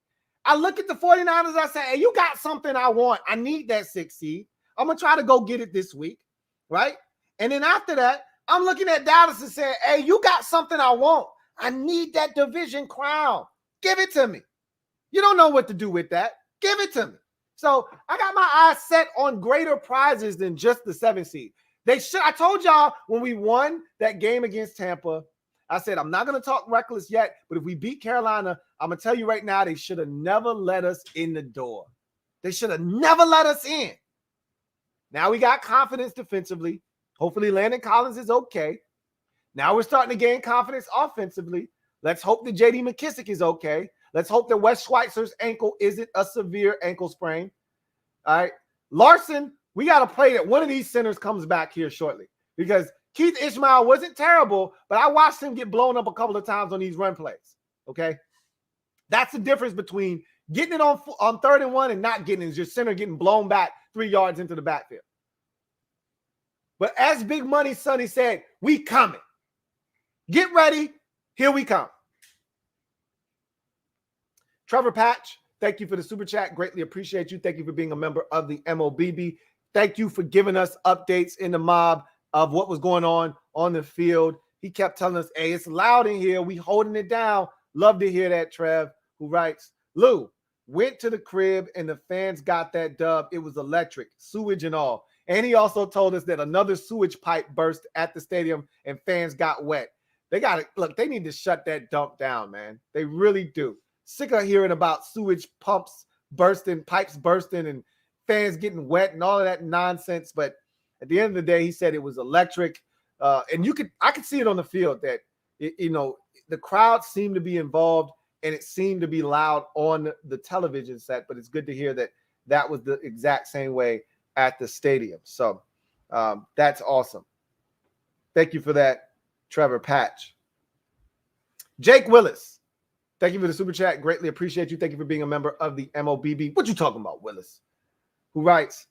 I look at the 49ers. I say, hey, you got something I want. I need that 6th seed. I'm going to try to go get it this week, right? And then after that, I'm looking at Dallas and saying, hey, you got something I want. I need that division crown. Give it to me. You don't know what to do with that. Give it to me. So I got my eyes set on greater prizes than just the 7th seed. I told y'all when we won that game against Tampa, I said, I'm not going to talk reckless yet, but if we beat Carolina, I'm going to tell you right now, they should have never let us in the door. They should have never let us in. Now we got confidence defensively. Hopefully Landon Collins is okay. Now we're starting to gain confidence offensively. Let's hope that J.D. McKissick is okay. Let's hope that Wes Schweitzer's ankle isn't a severe ankle sprain. All right. Larson, we got to pray that one of these centers comes back here shortly, because Keith Ishmael wasn't terrible, but I watched him get blown up a couple of times on these run plays. Okay. That's the difference between getting it on 3rd and 1 and not getting it, is your center getting blown back 3 yards into the backfield. But as Big Money Sonny said, we coming. Get ready. Here we come. Trevor Patch, thank you for the super chat. Greatly appreciate you. Thank you for being a member of the MOBB. Thank you for giving us updates in the mob of what was going on the field. He kept telling us, hey, it's loud in here. We holding it down. Love to hear that, Trev, who writes, Lou, went to the crib and the fans got that dub. It was electric, sewage and all. And he also told us that another sewage pipe burst at the stadium and fans got wet. They got it. Look, they need to shut that dump down, man. They really do. Sick of hearing about sewage pumps bursting, pipes bursting, and fans getting wet and all of that nonsense. But at the end of the day, he said it was electric. And I could see it on the field that, the crowd seemed to be involved and it seemed to be loud on the television set. But it's good to hear that that was the exact same way at the stadium. So that's awesome. Thank you for that, Trevor Patch. Jake Willis, thank you for the super chat. Greatly appreciate you. Thank you for being a member of the MOBB. What you talking about, Willis? Who writes,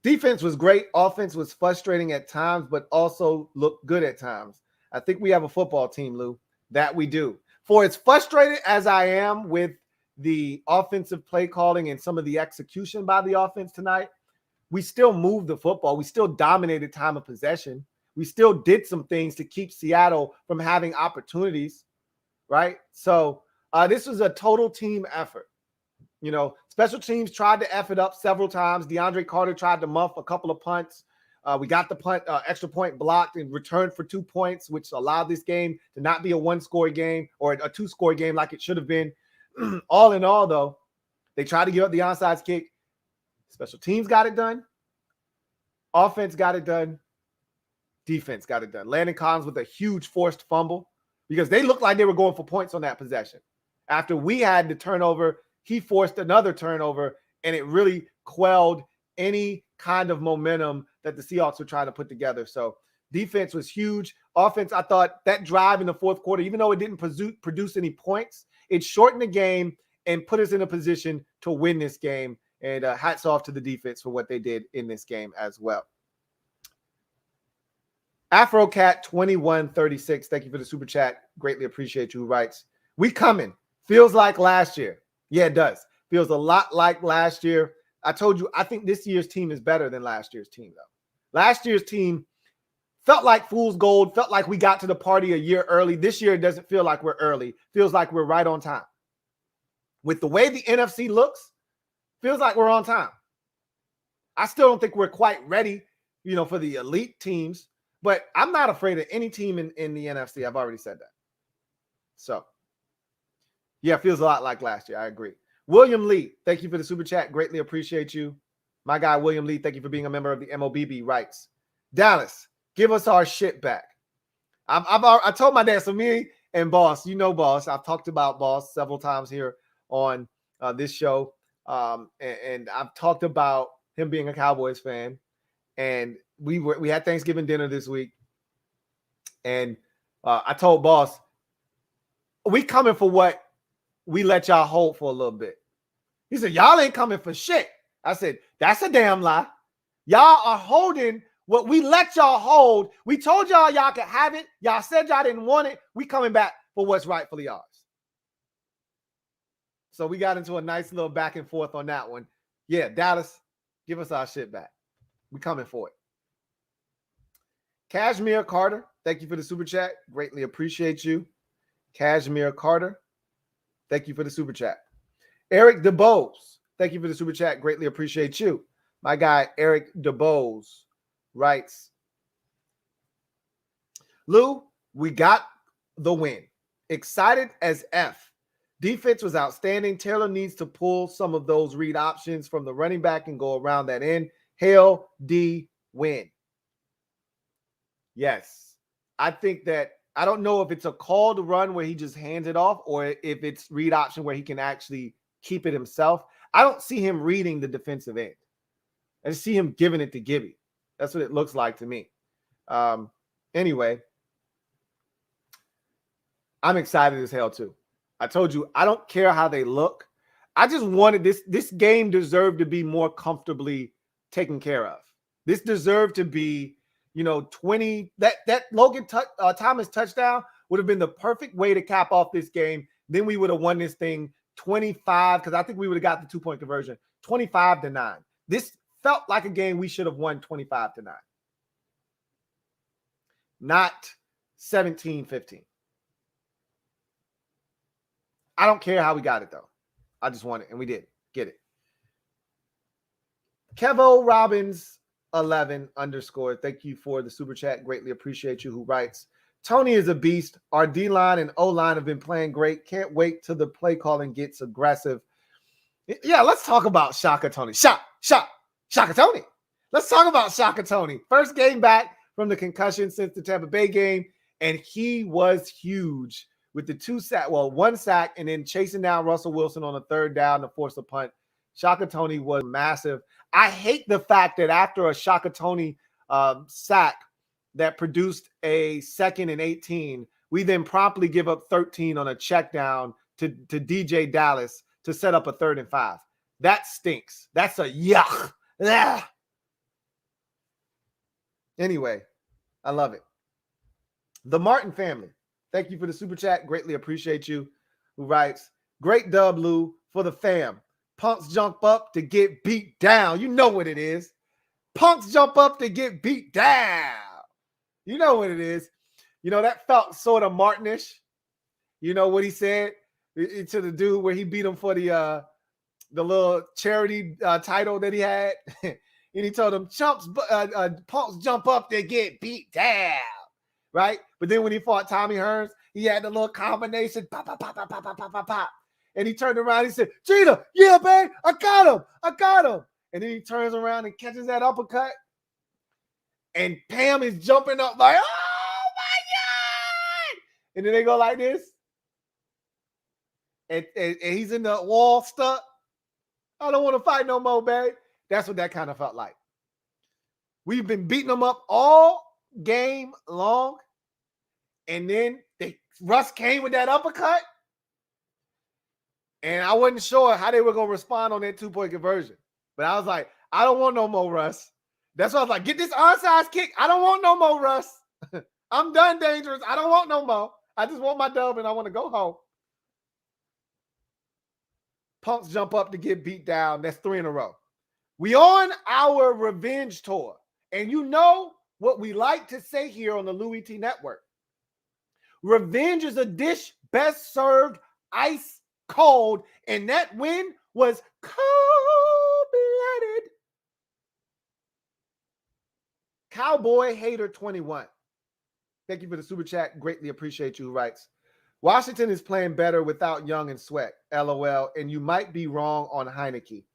defense was great. Offense was frustrating at times, but also looked good at times. I think we have a football team, Lou. That we do. For as frustrated as I am with the offensive play calling and some of the execution by the offense tonight, we still moved the football. We still dominated time of possession. We still did some things to keep Seattle from having opportunities, right? So this was a total team effort. You know, special teams tried to F it up several times. DeAndre Carter tried to muff a couple of punts. We got the punt, extra point blocked and returned for 2 points, which allowed this game to not be a one-score game or a two-score game like it should have been. All in all, though, they tried to give up the onside kick. Special teams got it done. Offense got it done. Defense got it done. Landon Collins with a huge forced fumble because they looked like they were going for points on that possession. After we had the turnover, he forced another turnover, and it really quelled any kind of momentum that the Seahawks were trying to put together. So defense was huge. Offense, I thought that drive in the fourth quarter, even though it didn't produce any points, it shortened the game and put us in a position to win this game. And hats off to the defense for what they did in this game as well. AfroCat2136, thank you for the super chat. Greatly appreciate you. Who writes, we coming. Feels like last year. Yeah, it does. Feels a lot like last year. I told you, I think this year's team is better than last year's team, though. Last year's team felt like fool's gold, felt like we got to the party a year early. This year, it doesn't feel like we're early. Feels like we're right on time. With the way the NFC looks, feels like we're on time. I still don't think we're quite ready, you know, for the elite teams, but I'm not afraid of any team in the NFC. I've already said that. So, yeah, it feels a lot like last year. I agree. William Lee, thank you for the super chat. Greatly appreciate you. My guy, William Lee, thank you for being a member of the MOBB. Writes, Dallas, give us our shit back. I told my dad, so me and Boss, you know Boss, I've talked about Boss several times here on this show. And I've talked about him being a Cowboys fan. And we had Thanksgiving dinner this week. And I told Boss, we coming for what we let y'all hold for a little bit. He said, y'all ain't coming for shit. I said, that's a damn lie. Y'all are holding what we let y'all hold. We told y'all could have it. Y'all said y'all didn't want it. We coming back for what's rightfully ours. So we got into a nice little back and forth on that one. Yeah, Dallas, give us our shit back. We coming for it. Cashmere Carter, thank you for the super chat. Greatly appreciate you. Cashmere Carter, thank you for the super chat. Eric DeBose, thank you for the super chat. Greatly appreciate you. My guy, Eric DeBose, writes, Lou, we got the win. Excited as F. Defense was outstanding. Taylor needs to pull some of those read options from the running back and go around that end. Hail D win. Yes. I think that I don't know if it's a called run where he just hands it off or if it's read option where he can actually keep it himself. I don't see him reading the defensive end. I just see him giving it to Gibby. That's what it looks like to me. Anyway, I'm excited as hell too. I told you, I don't care how they look. I just wanted this game deserved to be more comfortably taken care of. This deserved to be, 20. That Logan Thomas touchdown would have been the perfect way to cap off this game. Then we would have won this thing 25, because I think we would have got the 2-point conversion, 25-9. This felt like a game we should have won 25-9. Not 17-15. I don't care how we got it, though. I just want it, and we did get it. Kevo Robbins 11 _ thank you for the super chat. Greatly appreciate you. Who writes, Tony is a beast. Our D-line and O-line have been playing great. Can't wait till the play calling gets aggressive. Yeah, let's talk about Shaka Tony. Shaka Tony. Let's talk about Shaka Tony. First game back from the concussion since the Tampa Bay game, and he was huge with the 1 sack, and then chasing down Russell Wilson on a 3rd down to force a punt. Shaka Toney was massive. I hate the fact that after a Shaka Toney sack that produced a 2nd and 18, we then promptly give up 13 on a check down to DJ Dallas to set up a 3rd and 5. That stinks. That's a yuck. Ugh. Anyway, I love it. The Martin family, thank you for the super chat. Greatly appreciate you. Who writes, great dub, Lou, for the fam. Punks jump up to get beat down. You know what it is. Punks jump up to get beat down. You know what it is. You know, that felt sort of Martinish. You know what he said to the dude where he beat him for the little charity title that he had. And he told him, punks jump up to get beat down. Right? But then when he fought Tommy Hearns, he had the little combination, pop, pop, pop, pop, pop, pop, pop, pop. And he turned around, he said, Gina, yeah, babe, I got him. And then he turns around and catches that uppercut. And Pam is jumping up like, oh my God. And then they go like this. And he's in the wall stuck. I don't want to fight no more, babe. That's what that kind of felt like. We've been beating them up all game long. And then Russ came with that uppercut. And I wasn't sure how they were going to respond on that 2-point conversion. But I was like, I don't want no more, Russ. That's why I was like, get this onside kick. I don't want no more, Russ. I'm done, Dangerous. I don't want no more. I just want my dub and I want to go home. Punks jump up to get beat down. That's 3 in a row. We on our revenge tour. And you know what we like to say here on the Louie T Network. Revenge is a dish best served ice cold. And that win was cold-blooded. Cowboy Hater 21. Thank you for the super chat. Greatly appreciate you. Who writes, Washington is playing better without Young and Sweat. LOL. And you might be wrong on Heineke.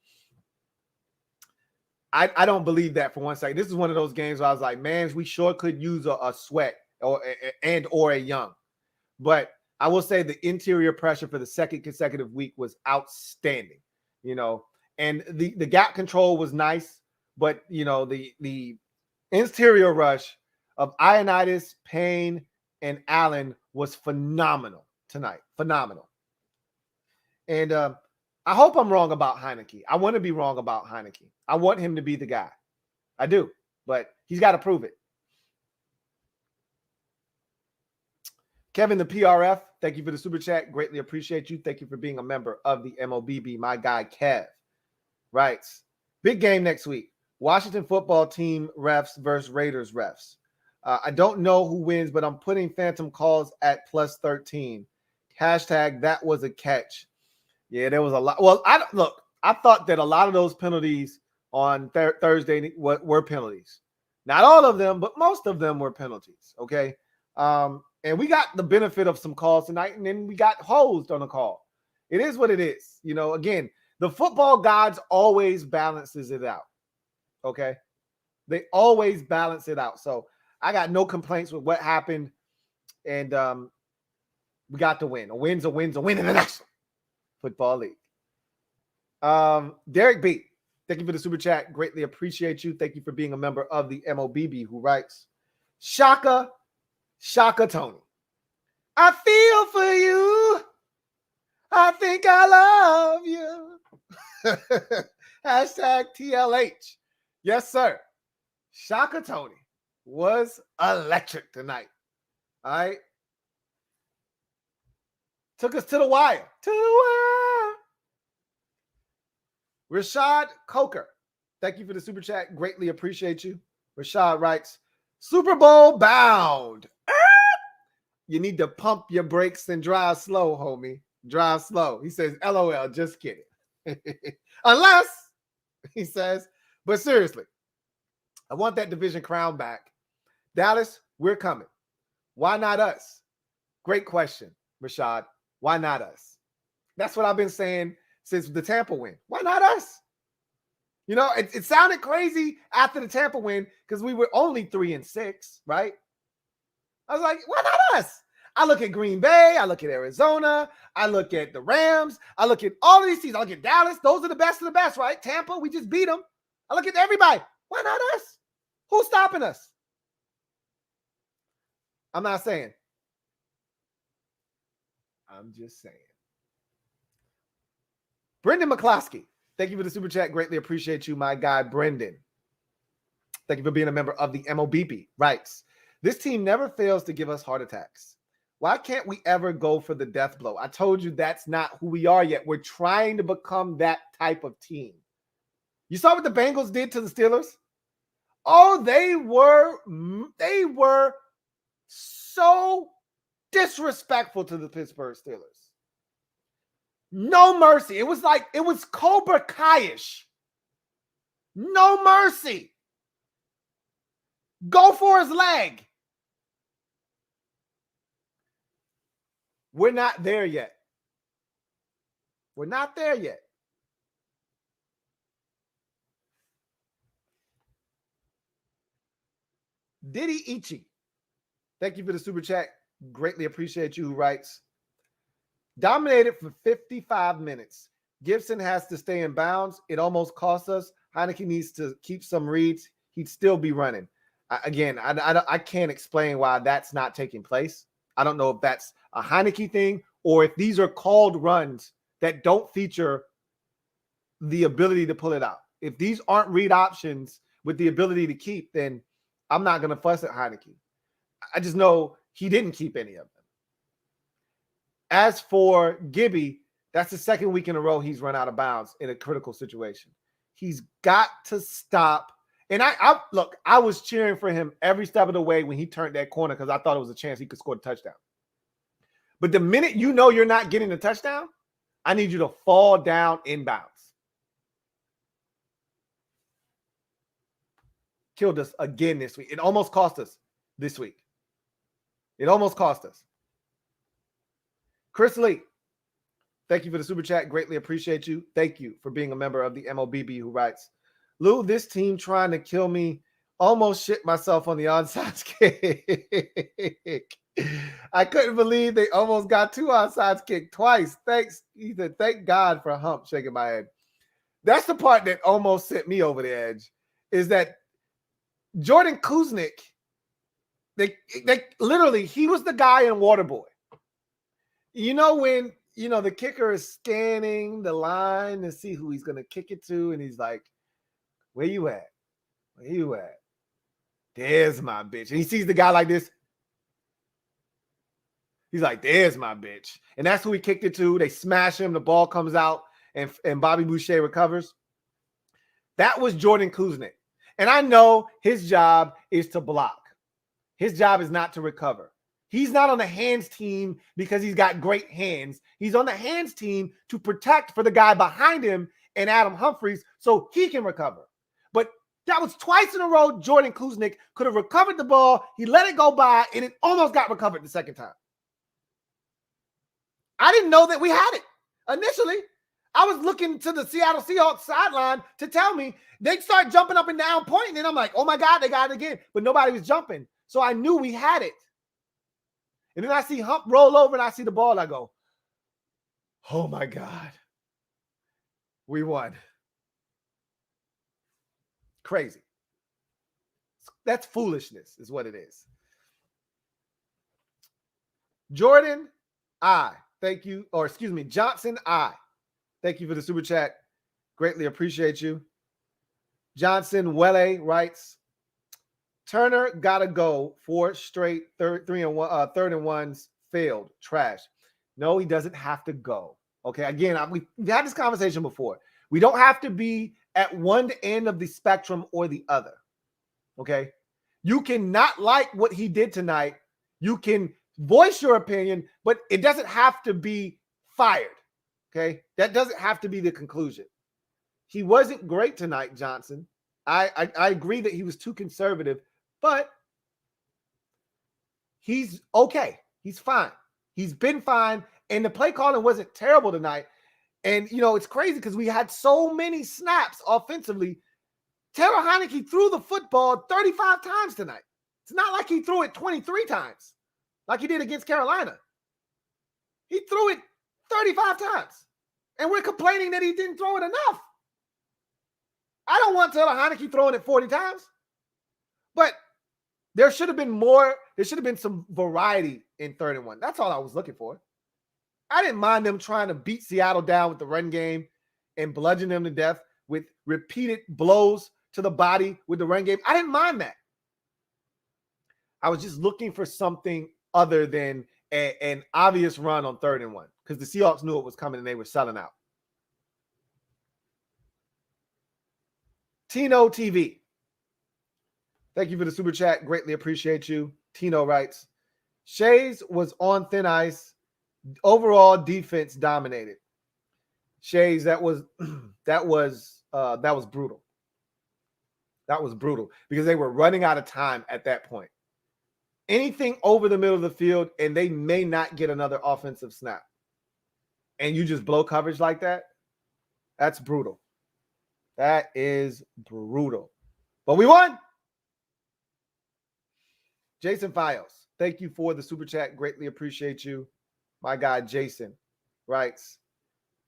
I don't believe that for one second. This is one of those games where I was like, man, we sure could use a Sweat or a Young. But I will say the interior pressure for the second consecutive week was outstanding. You know, and the gap control was nice, but you know, the interior rush of Ioannidis, Payne, and Allen was phenomenal tonight. Phenomenal. And I hope I'm wrong about Heineke. I want to be wrong about Heineke. I want him to be the guy. I do, but he's got to prove it. Kevin, the PRF, thank you for the super chat. Greatly appreciate you. Thank you for being a member of the MOBB. My guy, Kev, writes, big game next week. Washington football team refs versus Raiders refs. I don't know who wins, but I'm putting phantom calls at +13. Hashtag that was a catch. Yeah, there was a lot. Well, I thought that a lot of those penalties on Thursday were penalties. Not all of them, but most of them were penalties. Okay. And we got the benefit of some calls tonight, and then we got hosed on the call. It is what it is. You know, again, the football gods always balances it out. Okay. They always balance it out. So I got no complaints with what happened. And we got the win. A win's a win's a win in the National Football League. Derek B, thank you for the super chat. Greatly appreciate you. Thank you for being a member of the MOBB, who writes, Shaka Toney. I feel for you. I think I love you. Hashtag TLH. Yes, sir. Shaka Toney was electric tonight. All right. Took us to the wire. To the wire. Rashad Coker. Thank you for the super chat. Greatly appreciate you. Rashad writes, Super Bowl bound. You need to pump your brakes and drive slow, homie. Drive slow. He says, LOL, just kidding. Unless, he says, but seriously, I want that division crown back. Dallas, we're coming. Why not us? Great question, Rashad. Why not us? That's what I've been saying since the Tampa win. Why not us? You know, it sounded crazy after the Tampa win because we were only 3-6, right? I was like, why not us? I look at Green Bay. I look at Arizona. I look at the Rams. I look at all of these teams. I look at Dallas. Those are the best of the best, right? Tampa, we just beat them. I look at everybody. Why not us? Who's stopping us? I'm not saying. I'm just saying. Brendan McCloskey, thank you for the super chat. Greatly appreciate you, my guy, Brendan. Thank you for being a member of the MOBB. Writes, this team never fails to give us heart attacks. Why can't we ever go for the death blow? I told you that's not who we are yet. We're trying to become that type of team. You saw what the Bengals did to the Steelers? Oh, they were so disrespectful to the Pittsburgh Steelers. No mercy. It was Cobra Kai-ish. No mercy. Go for his leg. We're not there yet. We're not there yet. Diddy Ichi, thank you for the super chat. Greatly appreciate you, who writes, dominated for 55 minutes. Gibson has to stay in bounds. It almost cost us. Heineke needs to keep some reads. He'd still be running. I can't explain why that's not taking place. I don't know if that's a Heineke thing or if these are called runs that don't feature the ability to pull it out. If these aren't read options with the ability to keep, then I'm not going to fuss at Heineke. I just know he didn't keep any of them. As for Gibby, that's the second week in a row he's run out of bounds in a critical situation. He's got to stop. And I was cheering for him every step of the way when he turned that corner because I thought it was a chance he could score the touchdown. But the minute you know you're not getting the touchdown, I need you to fall down inbounds. Killed us again this week. It almost cost us this week. It almost cost us. Chris Lee, thank you for the super chat. Greatly appreciate you. Thank you for being a member of the MOBB, who writes, Lou, this team trying to kill me. Almost shit myself on the onside kick. I couldn't believe they almost got 2 onside kick twice. Thanks, Ethan. Thank God for Hump shaking my head. That's the part that almost sent me over the edge, is that Jordan Kuznick, they literally, he was the guy in Waterboy. You know when, the kicker is scanning the line to see who he's going to kick it to, and he's like, where you at? Where you at? There's my bitch. And he sees the guy like this. He's like, there's my bitch. And that's who he kicked it to. They smash him. The ball comes out, and Bobby Boucher recovers. That was Jordan Kuznick. And I know his job is to block. His job is not to recover. He's not on the hands team because he's got great hands. He's on the hands team to protect for the guy behind him and Adam Humphries so he can recover. But that was twice in a row Jordan Kuznick could have recovered the ball. He let it go by, and it almost got recovered the second time. I didn't know that we had it initially. I was looking to the Seattle Seahawks sideline to tell me they'd start jumping up and down, pointing, and I'm like, oh my God, they got it again. But nobody was jumping. So I knew we had it. And then I see Hump roll over and I see the ball. I go, oh my God, we won. Crazy. That's foolishness is what it is. Jordan, thank you. Or excuse me, Johnson, thank you for the super chat. Greatly appreciate you. Johnson Welle writes, Turner gotta go. 4 straight third and ones failed. Trash. No, he doesn't have to go. Okay. Again, we've had this conversation before. We don't have to be at one end of the spectrum or the other. Okay. You can not like what he did tonight. You can voice your opinion, but it doesn't have to be fired. Okay. That doesn't have to be the conclusion. He wasn't great tonight, Johnson. I agree that he was too conservative, but he's okay. He's fine. He's been fine. And the play calling wasn't terrible tonight. And, it's crazy because we had so many snaps offensively. Taylor Heineke threw the football 35 times tonight. It's not like he threw it 23 times. like he did against Carolina. He threw it 35 times. And we're complaining that he didn't throw it enough. I don't want Taylor Heineke throwing it 40 times. But there should have been more. There should have been some variety in 3rd and 1. That's all I was looking for. I didn't mind them trying to beat Seattle down with the run game and bludgeon them to death with repeated blows to the body with the run game. I didn't mind that. I was just looking for something other than an obvious run on 3rd and 1 because the Seahawks knew it was coming and they were selling out. Tino TV. Thank you for the super chat. Greatly appreciate you. Tino writes, Shays was on thin ice. Overall defense dominated. Shays, that was brutal. That was brutal because they were running out of time at that point. Anything over the middle of the field, and they may not get another offensive snap. And you just blow coverage like that? That's brutal. That is brutal. But we won. Jason Fios, thank you for the super chat. Greatly appreciate you. My guy Jason writes,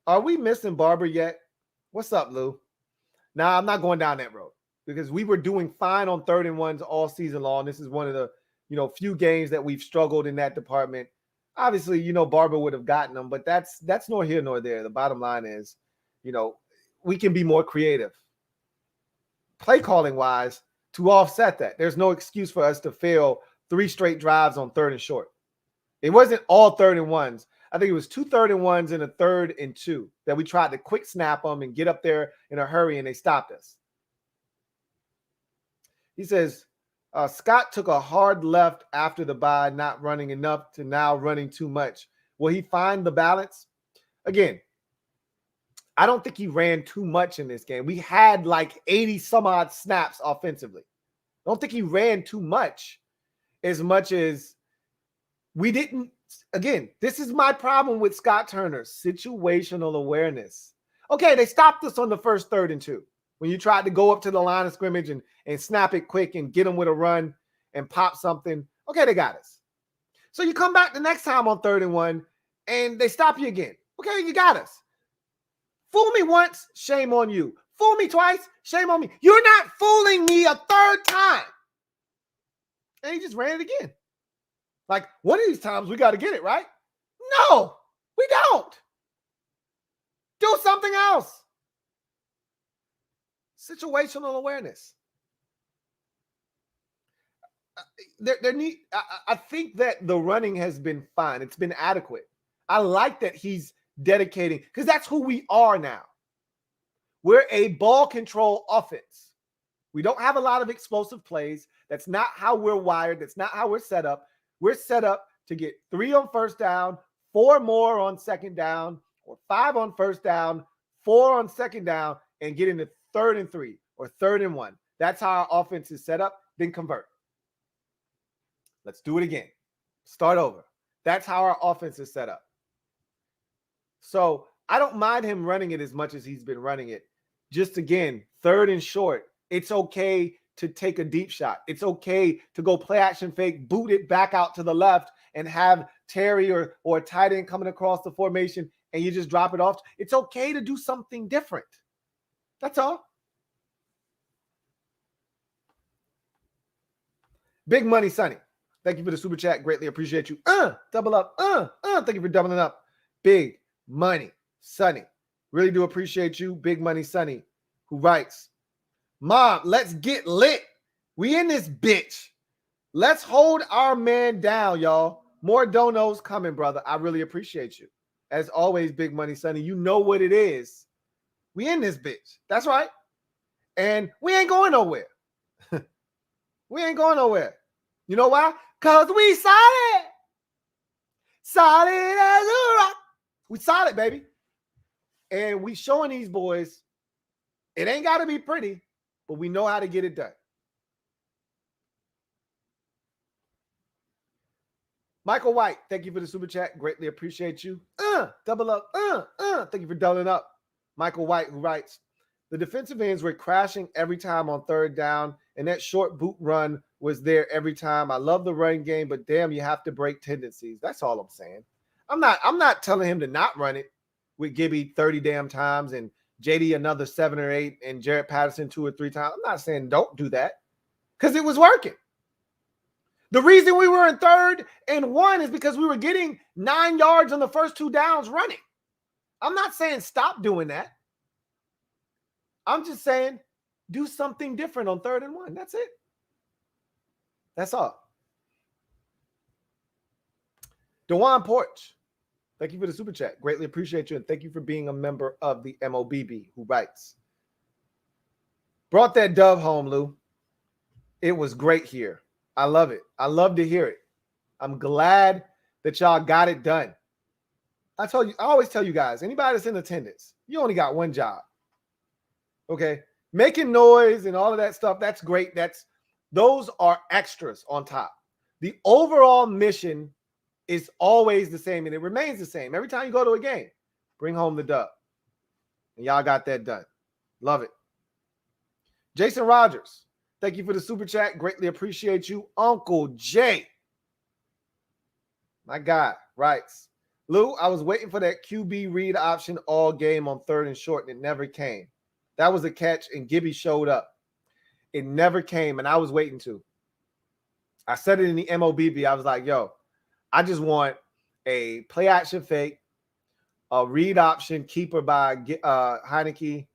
are we missing Barber yet? What's up, Lou? Nah, I'm not going down that road because we were doing fine on 3rd and 1s all season long. This is one of the few games that we've struggled in that department. Obviously, Barber would have gotten them, but that's nor here nor there. The bottom line is, we can be more creative. Play calling wise to offset that. There's no excuse for us to fail 3 straight drives on 3rd and short. It wasn't all 3rd and 1s. I think it was 2 3rd and 1s and a 3rd and 2 that we tried to quick snap them and get up there in a hurry, and they stopped us. He says, Scott took a hard left after the bye, not running enough to now running too much. Will he find the balance? Again, I don't think he ran too much in this game. We had like 80 some odd snaps offensively. I don't think he ran too much as we didn't. Again, this is my problem with Scott Turner, situational awareness. Okay, they stopped us on the first 3rd and 2. When you tried to go up to the line of scrimmage and snap it quick and get them with a run and pop something, okay, they got us. So you come back the next time on 3rd and 1 and they stop you again. Okay, you got us. Fool me once, shame on you. Fool me twice, shame on me. You're not fooling me a 3rd time. And he just ran it again. Like, one of these times we got to get it, right? No, we don't. Do something else. Situational awareness. I think that the running has been fine. It's been adequate. I like that he's dedicating, because that's who we are now. We're a ball control offense. We don't have a lot of explosive plays. That's not how we're wired. That's not how we're set up. We're set up to get 3 on 1st down, 4 more on 2nd down, or 5 on 1st down, 4 on 2nd down, and get into 3rd and 3 or 3rd and 1. That's how our offense is set up. Then convert. Let's do it again. Start over. That's how our offense is set up. So I don't mind him running it as much as he's been running it. Just again, 3rd and short. It's okay to take a deep shot. It's okay to go play action fake, boot it back out to the left, and have Terry or a tight end coming across the formation, and you just drop it off. It's okay to do something different. That's all. Big Money Sonny, thank you for the super chat. Greatly appreciate you. Double up. Thank you for doubling up. Big Money Sonny. Really do appreciate you. Big Money Sonny, who writes, Mom, let's get lit. We in this bitch. Let's hold our man down, y'all. More donos coming, brother. I really appreciate you. As always, Big Money Sonny, you know what it is. We in this bitch. That's right. And we ain't going nowhere. We ain't going nowhere. You know why? Because we solid. Solid as a rock. We solid, baby. And we showing these boys, it ain't got to be pretty, but we know how to get it done. Michael White, thank you for the super chat. Greatly appreciate you. Double up. Thank you for doubling up. Michael White, who writes, the defensive ends were crashing every time on 3rd down, and that short boot run was there every time. I love the run game, but damn, you have to break tendencies. That's all I'm saying. I'm not telling him to not run it with Gibby 30 damn times and JD another 7 or 8 and Jarrett Patterson 2 or 3 times. I'm not saying don't do that because it was working. The reason we were in 3rd and 1 is because we were getting 9 yards on the first 2 downs running. I'm not saying stop doing that. I'm just saying do something different on 3rd and 1. That's it. That's all. Dewan Porch, thank you for the super chat. Greatly appreciate you. And thank you for being a member of the MOBB who writes. Brought that dove home, Lou. It was great here. I love it. I love to hear it. I'm glad that y'all got it done. I always tell you guys, anybody that's in attendance, you only got one job. Okay? Making noise and all of that stuff, that's great. Those are extras on top. The overall mission is always the same, and it remains the same. Every time you go to a game, bring home the dub. And y'all got that done. Love it. Jason Rogers, thank you for the super chat. Greatly appreciate you. Uncle Jay, my guy, writes, Lou, I was waiting for that QB read option all game on 3rd and short, and it never came. That was a catch, and Gibby showed up. It never came, and I was waiting to. I said it in the MOBB. I was like, yo, I just want a play action fake, a read option keeper by Heineke,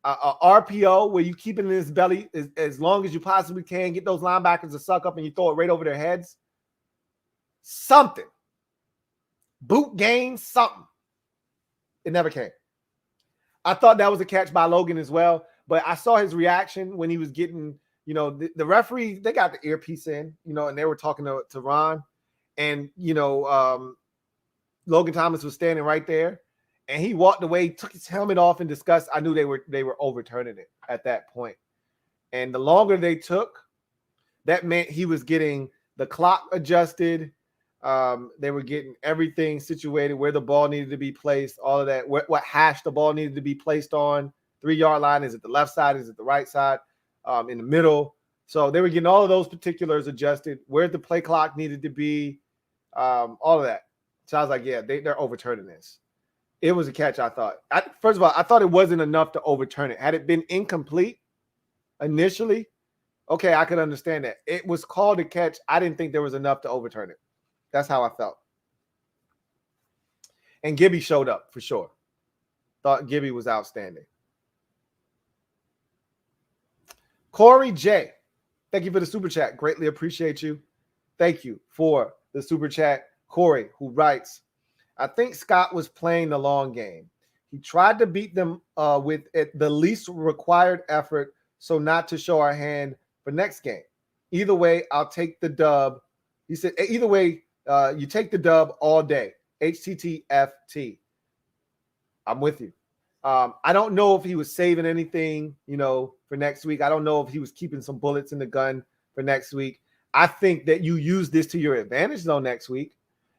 a RPO where you keep it in his belly as long as you possibly can, get those linebackers to suck up and you throw it right over their heads. Something. Boot game, something. It never came. I thought that was a catch by Logan as well, but I saw his reaction when he was getting, the referee, they got the earpiece in, and they were talking to Ron. And, Logan Thomas was standing right there, and he walked away, took his helmet off in disgust. I knew they were overturning it at that point. And the longer they took, that meant he was getting the clock adjusted. They were getting everything situated, where the ball needed to be placed, all of that, what hash the ball needed to be placed on. 3-yard line, is it the left side? Is it the right side? In the middle. So they were getting all of those particulars adjusted, where the play clock needed to be, all of that. So I was like, yeah, they're overturning this. It was a catch, I thought. First of all, I thought it wasn't enough to overturn it. Had it been incomplete initially, okay, I could understand that. It was called a catch. I didn't think there was enough to overturn it. That's how I felt. And Gibby showed up for sure. Thought Gibby was outstanding. Corey J, thank you for the super chat. Greatly appreciate you. Thank you for the super chat. Corey, who writes, I think Scott was playing the long game. He tried to beat them with the least required effort, so not to show our hand for next game. Either way, I'll take the dub. He said, either way, you take the dub all day. HTTFT. I'm with you. I don't know if he was saving anything, for next week. I don't know if he was keeping some bullets in the gun for next week. I think that you use this to your advantage, though, next week.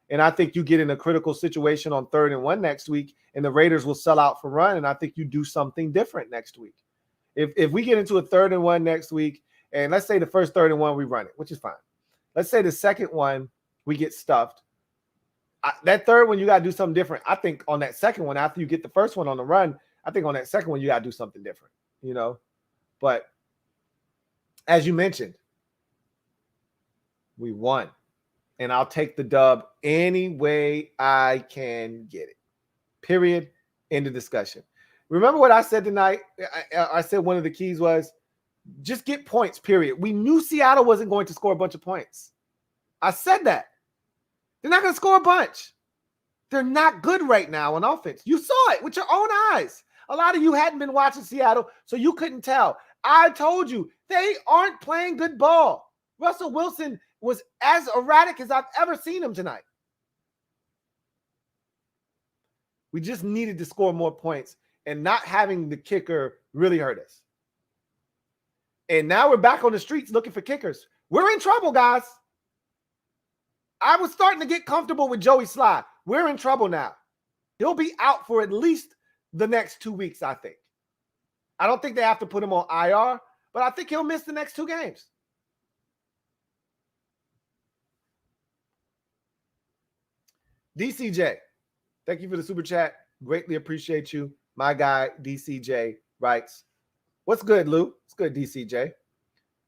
And I think you get in a critical situation on 3rd and 1 next week, and the Raiders will sell out for run, and I think you do something different next week. If we get into a 3rd and 1 next week, and let's say the first 3rd and 1 we run it, which is fine. Let's say the second one we get stuffed. That third one, you got to do something different. I think on that second one, after you get the first one on the run, I think on that second one, you got to do something different, But as you mentioned, we won. And I'll take the dub any way I can get it. Period. End of discussion. Remember what I said tonight? I said one of the keys was just get points, period. We knew Seattle wasn't going to score a bunch of points. I said that. They're not going to score a bunch. They're not good right now on offense. You saw it with your own eyes. A lot of you hadn't been watching Seattle, so you couldn't tell. I told you, they aren't playing good ball. Russell Wilson was as erratic as I've ever seen him tonight. We just needed to score more points, and not having the kicker really hurt us. And now we're back on the streets looking for kickers. We're in trouble, guys. I was starting to get comfortable with Joey Sly. We're in trouble now. He'll be out for at least the next 2 weeks, I think. I don't think they have to put him on IR, but I think he'll miss the next 2 games. DCJ, thank you for the super chat. Greatly appreciate you. My guy, DCJ, writes, what's good, Lou? It's good, DCJ.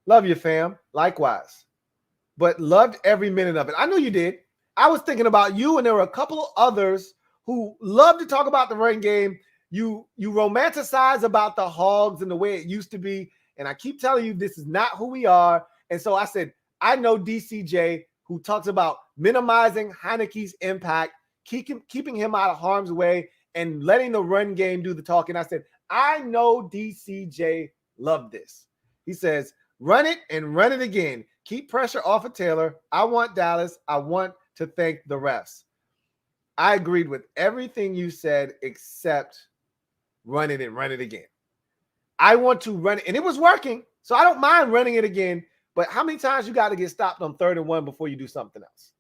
Love you, fam. Likewise. But loved every minute of it. I know you did. I was thinking about you, and there were a couple of others who love to talk about the run game. You romanticize about the Hogs and the way it used to be. And I keep telling you, this is not who we are. And so I said, I know DCJ, who talks about minimizing Heineke's impact, keeping him out of harm's way, and letting the run game do the talking. I said, I know DCJ loved this. He says, run it and run it again. Keep pressure off of Taylor. I want Dallas. I want to thank the refs. I agreed with everything you said except run it and run it again. I want to run it, and it was working, so I don't mind running it again. But how many times you got to get stopped on 3rd and 1 before you do something else?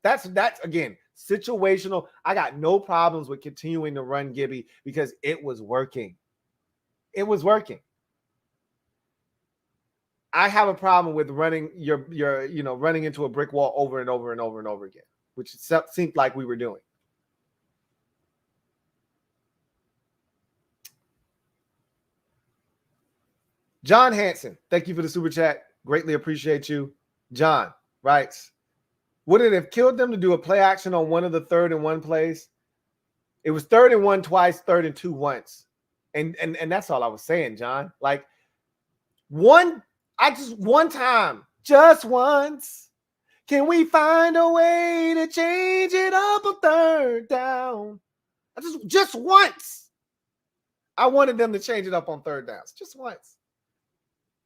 That's again, situational. I got no problems with continuing to run Gibby because it was working. It was working. I have a problem with running running into a brick wall over and over and over and over again, which it seemed like we were doing. John Hanson, thank you for the super chat. Greatly appreciate you. John writes, would it have killed them to do a play action on one of the 3rd and 1 plays? It was 3rd and 1 twice, 3rd and 2 once. And that's all I was saying, John. Like one time, just once. Can we find a way to change it up a 3rd down? Just once. I wanted them to change it up on 3rd downs. Just once.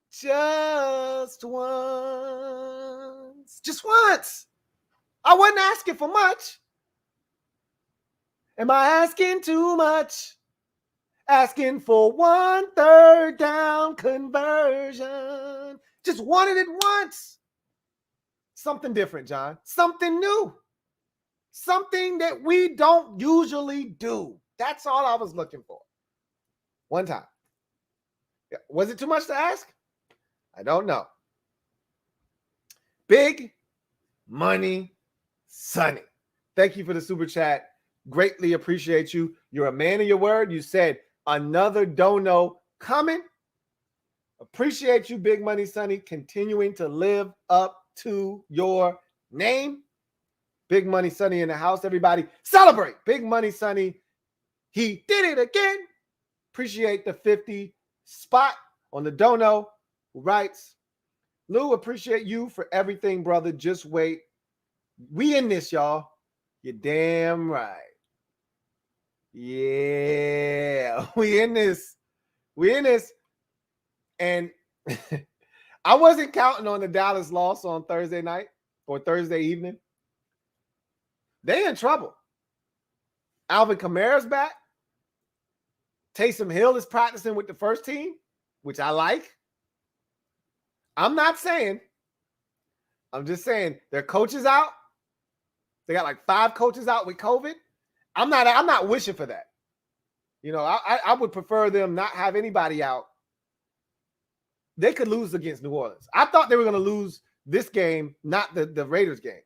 Just once. Just once. I wasn't asking for much. Am I asking too much? Asking for 1 3rd down conversion. Just wanted it once. Something different, John. Something new. Something that we don't usually do. That's all I was looking for. One time. Was it too much to ask? I don't know. Big Money Sonny. Thank you for the super chat. Greatly appreciate you. You're a man of your word. You said another dono coming. Appreciate you, Big Money Sonny, continuing to live up to your name. Big Money Sonny in the house. Everybody celebrate. Big Money Sonny. He did it again. Appreciate the 50 spot on the dono. Who writes, Lou, appreciate you for everything, brother. Just wait. We in this, y'all. You're damn right. Yeah, we in this. We in this. And I wasn't counting on the Dallas loss on Thursday night or Thursday evening. They in trouble. Alvin Kamara's back. Taysom Hill is practicing with the first team, which I like. I'm not saying. I'm just saying their coaches out. They got like 5 coaches out with COVID. I'm not wishing for that. You know, I would prefer them not have anybody out. They could lose against New Orleans. I thought they were going to lose this game, not the Raiders game.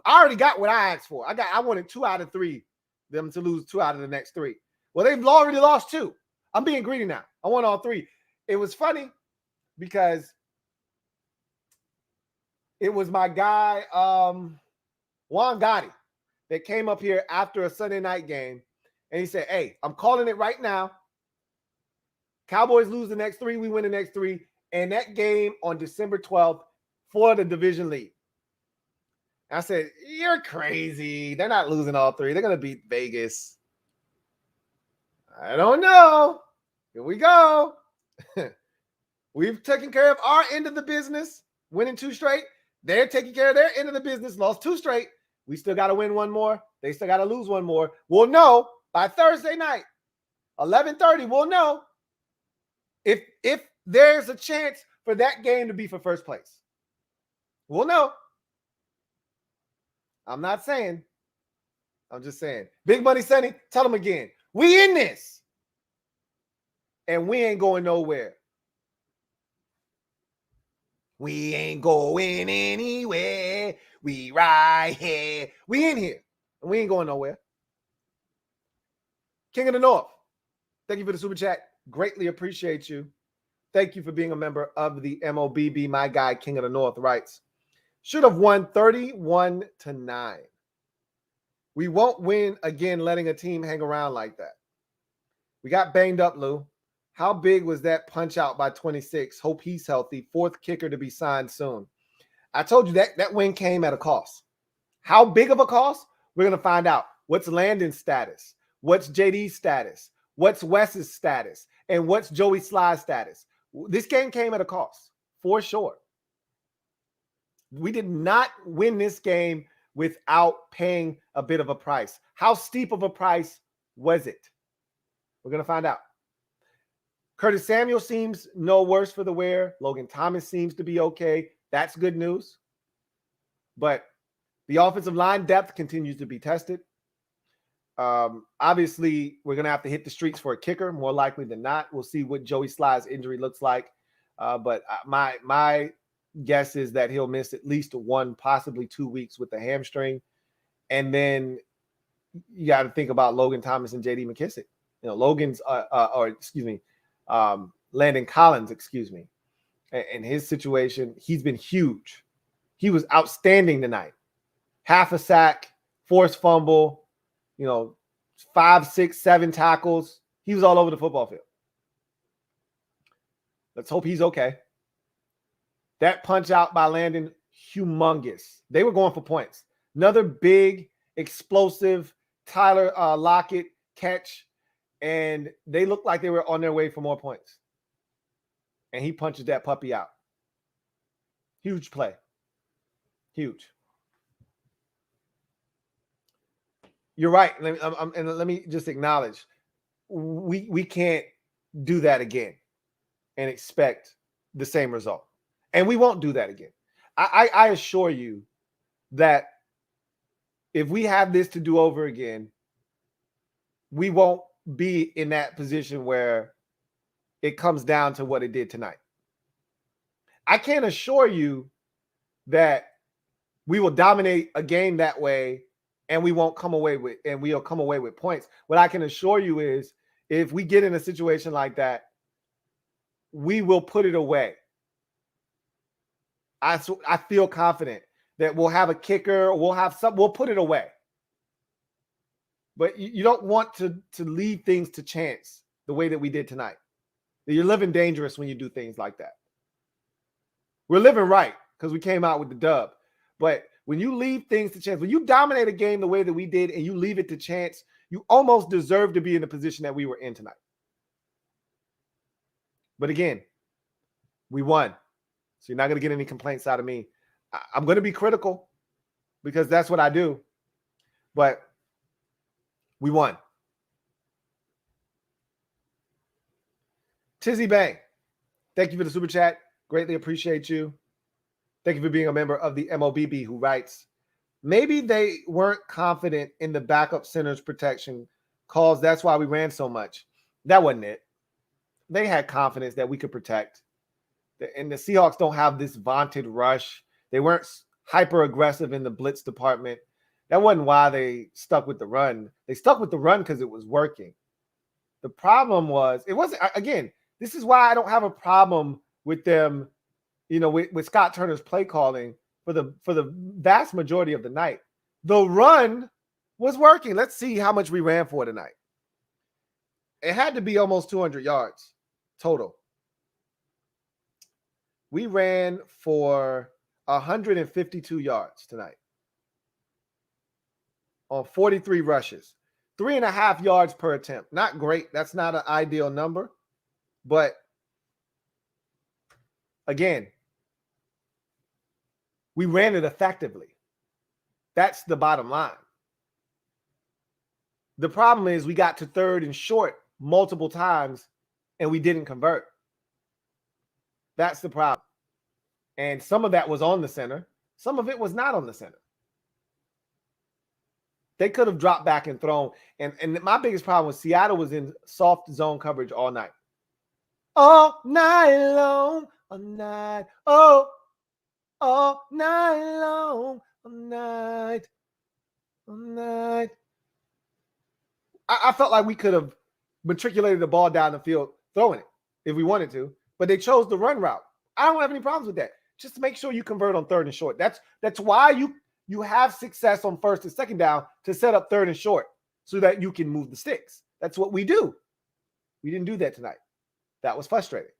I already got what I asked for. I wanted 2 out of 3, them to lose 2 out of the next 3. Well, they've already lost 2. I'm being greedy now. I want all 3. It was funny because it was my guy, Juan Gotti, that came up here after a Sunday night game. And he said, hey, I'm calling it right now. Cowboys lose the next 3. We win the next 3. And that game on December 12th for the division lead. I said, you're crazy. They're not losing all 3. They're going to beat Vegas. I don't know. Here we go. We've taken care of our end of the business, winning 2 straight. They're taking care of their end of the business, lost 2 straight. We still got to win 1 more. They still got to lose 1 more. We'll know by Thursday night, 11:30. We'll know if there's a chance for that game to be for first place. We'll know. I'm not saying. I'm just saying. Big Money Sonny, tell them again. We in this. And we ain't going nowhere. We ain't going anywhere. We right here. We in here. And we ain't going nowhere. King of the North, thank you for the super chat. Greatly appreciate you. Thank you for being a member of the MOBB. My guy, King of the North, writes, should have won 31-9. We won't win again letting a team hang around like that. We got banged up, Lou. How big was that punch out by 26? Hope he's healthy. Fourth kicker to be signed soon. I told you that win came at a cost. How big of a cost? We're going to find out. What's Landon's status? What's JD's status? What's Wes's status? And what's Joey Sly's status? This game came at a cost, for sure. We did not win this game without paying a bit of a price. How steep of a price was it? We're going to find out. Curtis Samuel seems no worse for the wear. Logan Thomas seems to be okay. That's good news. But the offensive line depth continues to be tested. Obviously, we're going to have to hit the streets for a kicker, more likely than not. We'll see what Joey Sly's injury looks like. But my guess is that he'll miss at least 1, possibly 2 weeks with the hamstring. And then you got to think about Logan Thomas and J.D. McKissick. You know, Landon Collins, and his situation, he's been huge. He was outstanding tonight. Half a sack, forced fumble, 5, 6, 7 tackles. He was all over the football field. Let's hope he's okay. That punch out by Landon, humongous. They were going for points. Another big, explosive Tyler Lockett catch, and they looked like they were on their way for more points. And he punches that puppy out. Huge play. Huge. You're right. Let me just acknowledge, we can't do that again and expect the same result. And we won't do that again. I assure you that if we have this to do over again, we won't be in that position where it comes down to what it did tonight. I can't assure you that we will dominate a game that way and we'll come away with points. What I can assure you is if we get in a situation like that, we will put it away. I feel confident that we'll have a kicker, we'll put it away. But you don't want to leave things to chance the way that we did tonight. You're living dangerous when you do things like that. We're living right because we came out with the dub. But when you leave things to chance, when you dominate a game the way that we did and you leave it to chance, you almost deserve to be in the position that we were in tonight. But again, we won. So you're not going to get any complaints out of me. I'm going to be critical because that's what I do. But we won. Tizzy Bang, thank you for the super chat. Greatly appreciate you. Thank you for being a member of the MOBB, who writes, maybe they weren't confident in the backup center's protection calls. That's why we ran so much. That wasn't it. They had confidence that we could protect. And the Seahawks don't have this vaunted rush. They weren't hyper aggressive in the blitz department. That wasn't why they stuck with the run. They stuck with the run because it was working. The problem was, it wasn't, again, this is why I don't have a problem with them, with Scott Turner's play calling for the vast majority of the night. The run was working. Let's see how much we ran for tonight. It had to be almost 200 yards total. We ran for 152 yards tonight on 43 rushes, 3.5 yards per attempt. Not great. That's not an ideal number, but again, we ran it effectively. That's the bottom line. The problem is we got to third and short multiple times and we didn't convert. That's the problem. And some of that was on the center. Some of it was not on the center. They could have dropped back and thrown. And my biggest problem was Seattle was in soft zone coverage all night. All night long, all night. Oh, all night long, all night. I felt like we could have matriculated the ball down the field throwing it if we wanted to, but they chose the run route. I don't have any problems with that. Just make sure you convert on 3rd and short. That's why you have success on 1st and 2nd down to set up 3rd and short so that you can move the sticks. That's what we do. We didn't do that tonight. That was frustrating.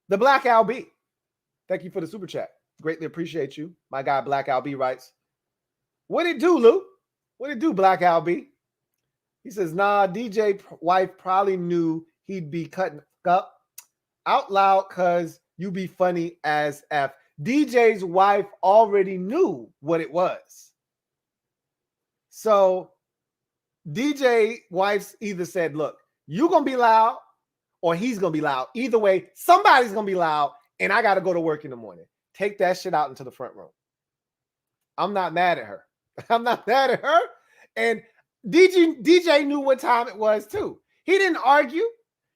The Black Al B. Thank you for the super chat. Greatly appreciate you. My guy Black Al B writes, what it do, Lou? What it do, Black Al B? He says, nah, DJ wife probably knew he'd be cutting up out loud because you be funny as F. DJ's wife already knew what it was. So DJ wife's either said, look, you're going to be loud or he's going to be loud. Either way, somebody's going to be loud and I got to go to work in the morning. Take that shit out into the front room. I'm not mad at her. I'm not mad at her. And DJ knew what time it was too. He didn't argue.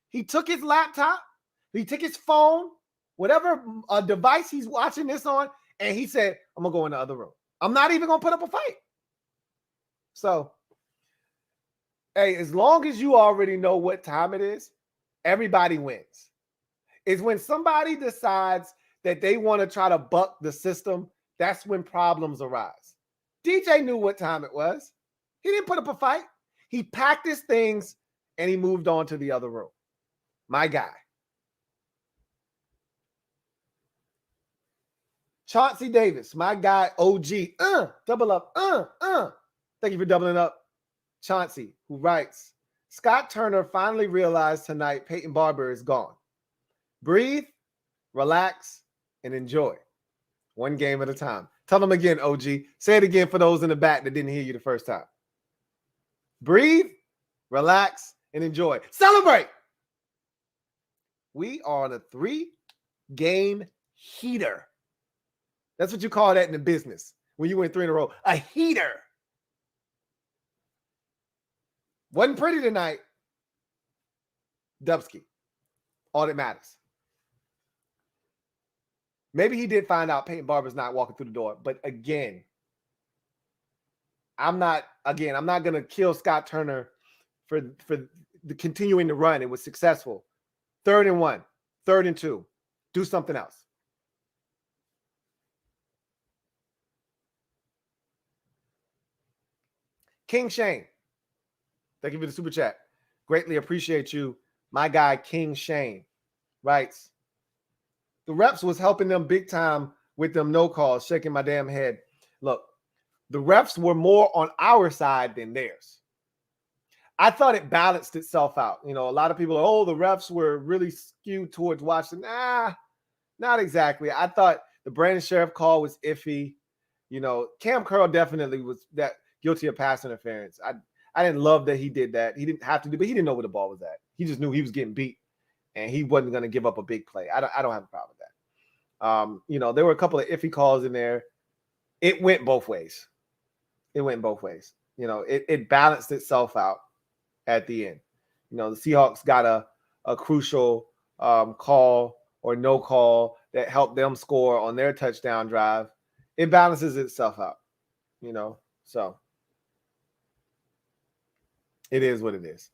He took his laptop. He took his phone, whatever device he's watching this on, and he said, I'm going to go in the other room. I'm not even going to put up a fight. So, hey, as long as you already know what time it is, everybody wins. It's when somebody decides that they want to try to buck the system, that's when problems arise. DJ knew what time it was. He didn't put up a fight. He packed his things and he moved on to the other room. My guy. Chauncey Davis, my guy, OG. Double up. Thank you for doubling up. Chauncey, who writes, Scott Turner finally realized tonight Peyton Barber is gone. Breathe, relax, and enjoy. One game at a time. Tell them again, OG. Say it again for those in the back that didn't hear you the first time. Breathe, relax, and enjoy. Celebrate! We are on a 3-game heater. That's what you call that in the business when you win 3 in a row. A heater. Wasn't pretty tonight. Dubsky. All that matters. Maybe he did find out Peyton Barber's not walking through the door. But again, I'm not going to kill Scott Turner for the continuing to run. It was successful. 3rd and 1, 3rd and 2. Do something else. King Shane, thank you for the super chat. Greatly appreciate you. My guy, King Shane, writes, the refs was helping them big time with them no calls, shaking my damn head. Look, the refs were more on our side than theirs. I thought it balanced itself out. You know, a lot of people are, the refs were really skewed towards Washington. Nah, not exactly. I thought the Brandon Sheriff call was iffy. You know, Cam Curl definitely was that guilty of pass interference. I didn't love that he did that. He didn't have to do, but he didn't know where the ball was at. He just knew he was getting beat, and he wasn't going to give up a big play. I don't have a problem with that. You know, there were a couple of iffy calls in there. It went both ways. You know, it balanced itself out at the end. You know, the Seahawks got a crucial call or no call that helped them score on their touchdown drive. It balances itself out, you know, so it is what it is.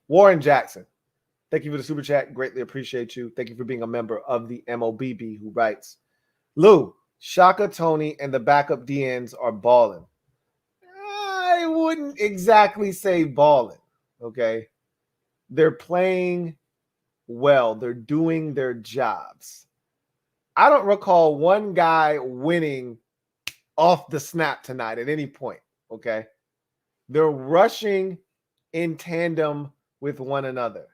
Warren Jackson, thank you for the super chat. Greatly appreciate you. Thank you for being a member of the MOBB, who writes, Lou, Shaka, Tony, and the backup DNs are balling. I wouldn't exactly say balling, okay? They're playing well. They're doing their jobs. I don't recall one guy winning off the snap tonight at any point, okay? They're rushing in tandem with one another.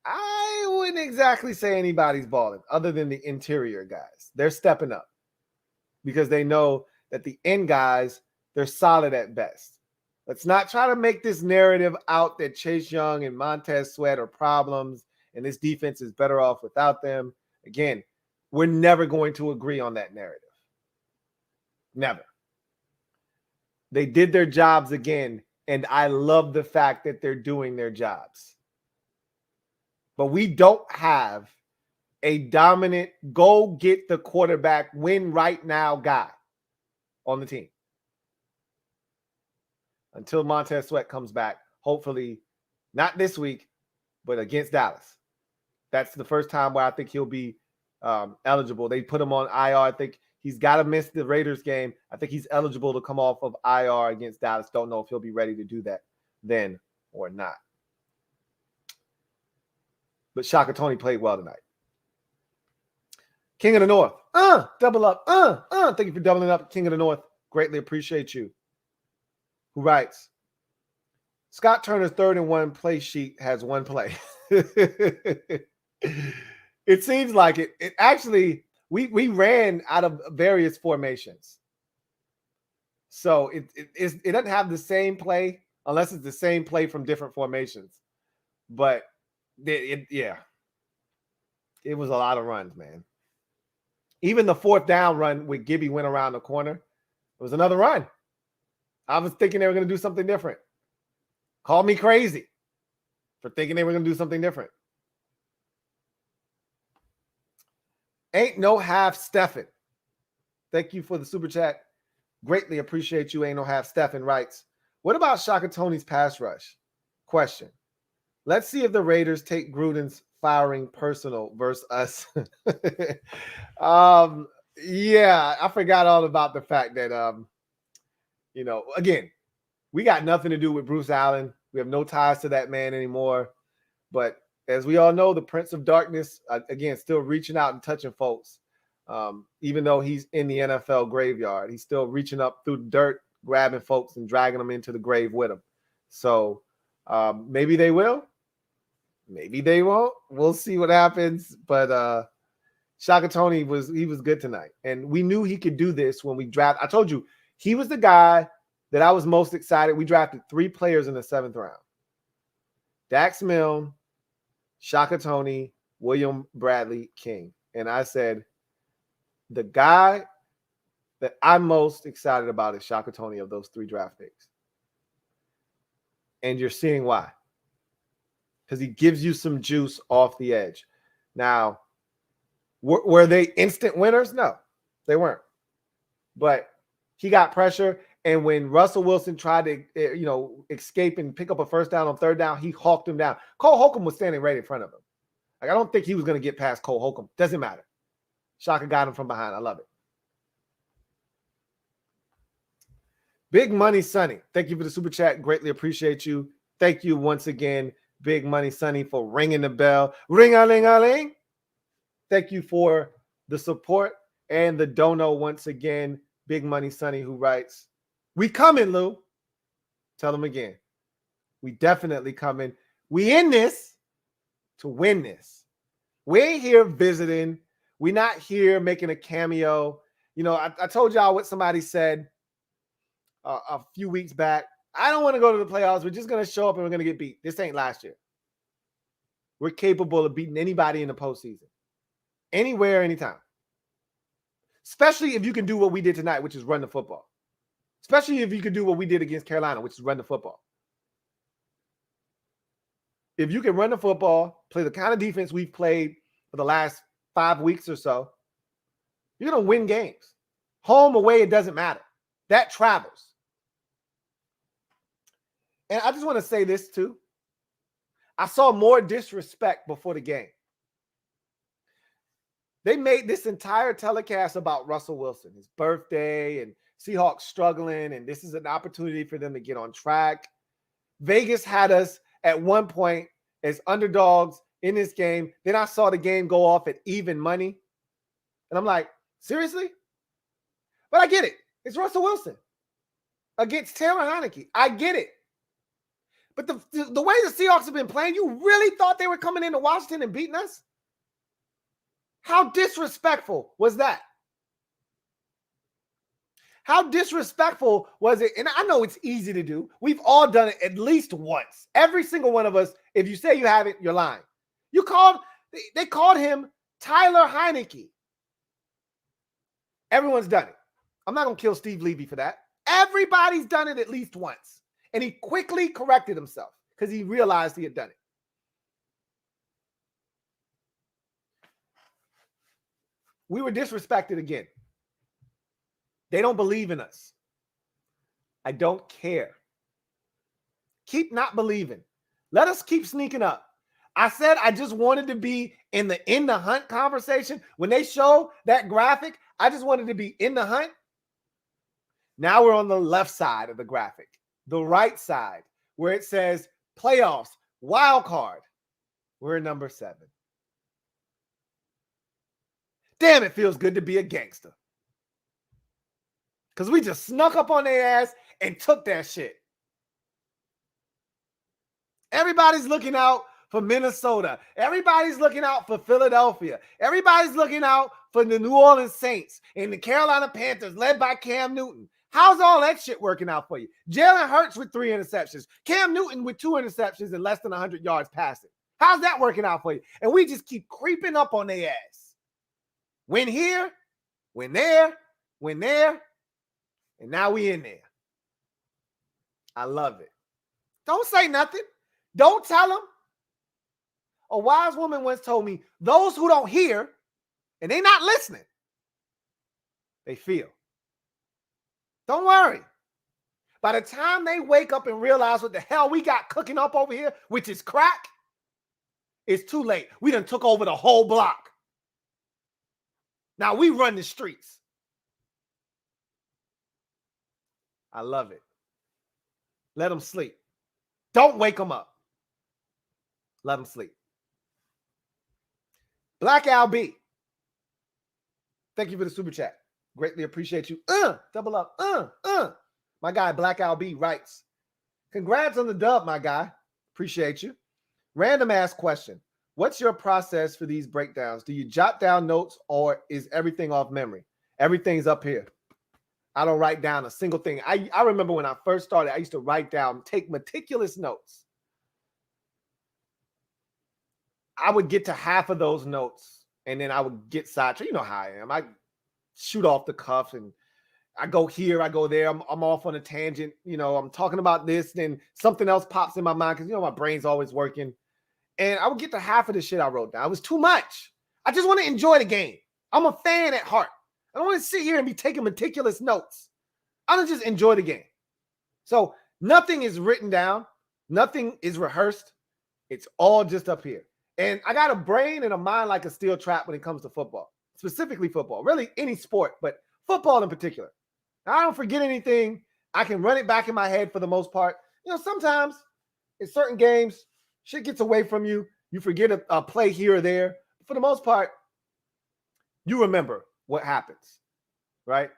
I wouldn't exactly say anybody's balling other than the interior guys. They're stepping up because they know that the end guys, they're solid at best. Let's not try to make this narrative out that Chase Young and Montez Sweat are problems and this defense is better off without them. Again, we're never going to agree on that narrative. Never. They did their jobs again, and I love the fact that they're doing their jobs. But we don't have a dominant, go get the quarterback, win right now guy. on the team until Montez Sweat comes back. Hopefully not this week, but against Dallas. That's the first time where I think he'll be eligible. They put him on IR. I think he's got to miss the Raiders game. I think he's eligible to come off of IR against Dallas. Don't know if he'll be ready to do that then or not. But Shaka Toney played well tonight. King of the North. Double up. Thank you for doubling up, King of the North. Greatly appreciate you. Who writes, Scott Turner's 3rd and 1 play sheet has 1 play. It seems like it. It actually, we ran out of various formations. So it doesn't have the same play unless it's the same play from different formations. But it was a lot of runs, man. Even the 4th down run where Gibby went around the corner, it was another run. I was thinking they were going to do something different. Call me crazy for thinking they were going to do something different. Ain't no half Stephen. Thank you for the super chat. Greatly appreciate you. Ain't no half Stephen writes, what about Shaka Toney's pass rush? Question. Let's see if the Raiders take Gruden's firing personal versus us. Yeah, I forgot all about the fact that, again, we got nothing to do with Bruce Allen. We have no ties to that man anymore. But as we all know, the Prince of Darkness, again, still reaching out and touching folks. Even though he's in the NFL graveyard, he's still reaching up through the dirt, grabbing folks and dragging them into the grave with him. So maybe they will. Maybe they won't. We'll see what happens. But Shaka Toney was good tonight. And we knew he could do this when we draft. I told you, he was the guy that I was most excited. We drafted 3 players in the 7th round. Dax Milne, Shaka Toney, William Bradley King. And I said, the guy that I'm most excited about is Shaka Toney of those 3 draft picks. And you're seeing why. Because he gives you some juice off the edge. Now, were they instant winners? No, they weren't. But he got pressure. And when Russell Wilson tried to, escape and pick up a first down on 3rd down, he hawked him down. Cole Holcomb was standing right in front of him. Like, I don't think he was going to get past Cole Holcomb. Doesn't matter. Shaka got him from behind. I love it. Big Money Sonny. Thank you for the super chat. Greatly appreciate you. Thank you once again, Big Money Sonny, for ringing the bell. Ring-a-ling-a-ling. Thank you for the support and the dono once again. Big Money Sonny, who writes, we coming, Lou. Tell them again. We definitely coming. We in this to win this. We ain't here visiting. We not here making a cameo. I told y'all what somebody said a few weeks back. I don't want to go to the playoffs. We're just going to show up and we're going to get beat. This ain't last year. We're capable of beating anybody in the postseason. Anywhere, anytime. Especially if you can do what we did tonight, which is run the football. Especially if you can do what we did against Carolina, which is run the football. If you can run the football, play the kind of defense we've played for the last 5 weeks or so, you're going to win games. Home, away, it doesn't matter. That travels. And I just want to say this too. I saw more disrespect before the game. They made this entire telecast about Russell Wilson, his birthday, and Seahawks struggling, and this is an opportunity for them to get on track. Vegas had us at one point as underdogs in this game. Then I saw the game go off at even money. And I'm like, seriously? But I get it. It's Russell Wilson against Taylor Heineke. I get it. But the way the Seahawks have been playing, you really thought they were coming into Washington and beating us? How disrespectful was that? How disrespectful was it? And I know it's easy to do. We've all done it at least once. Every single one of us, if you say you haven't, you're lying. They called him Tyler Heineke. Everyone's done it. I'm not going to kill Steve Levy for that. Everybody's done it at least once. And he quickly corrected himself because he realized he had done it. We were disrespected again. They don't believe in us. I don't care. Keep not believing. Let us keep sneaking up. I said I just wanted to be in the hunt conversation. When they show that graphic, I just wanted to be in the hunt. Now we're on the left side of the graphic, the right side, where it says playoffs, wild card. We're number 7. Damn, it feels good to be a gangster. Because we just snuck up on their ass and took that shit. Everybody's looking out for Minnesota. Everybody's looking out for Philadelphia. Everybody's looking out for the New Orleans Saints and the Carolina Panthers led by Cam Newton. How's all that shit working out for you? Jalen Hurts with 3 interceptions. Cam Newton with 2 interceptions and less than 100 yards passing. How's that working out for you? And we just keep creeping up on their ass. Win here, win there, and now we in there. I love it. Don't say nothing. Don't tell them. A wise woman once told me, those who don't hear, and they're not listening, they feel. Don't worry. By the time they wake up and realize what the hell we got cooking up over here, which is crack, it's too late. We done took over the whole block. Now we run the streets. I love it. Let them sleep. Don't wake them up. Let them sleep. Black Al B. Thank you for the super chat. Greatly appreciate you. Double up. My guy, Black Al B writes, congrats on the dub, my guy. Appreciate you. Random ass question. What's your process for these breakdowns? Do you jot down notes or is everything off memory? Everything's up here. I don't write down a single thing. I remember when I first started, I used to write down, take meticulous notes. I would get to half of those notes and then I would get sidetracked. You know how I am. I shoot off the cuff and I go here, I go there. I'm off on a tangent. You know, I'm talking about this, then something else pops in my mind because, you know, my brain's always working. And I would get to half of the shit I wrote down. It was too much. I just want to enjoy the game. I'm a fan at heart. I don't want to sit here and be taking meticulous notes. I want to just enjoy the game. So nothing is written down. Nothing is rehearsed. It's all just up here. And I got a brain and a mind like a steel trap when it comes to football, specifically football, really any sport, but football in particular. I don't forget anything. I can run it back in my head for the most part. You know, sometimes in certain games, shit gets away from you. You forget a play here or there. For the most part, you remember what happens, right?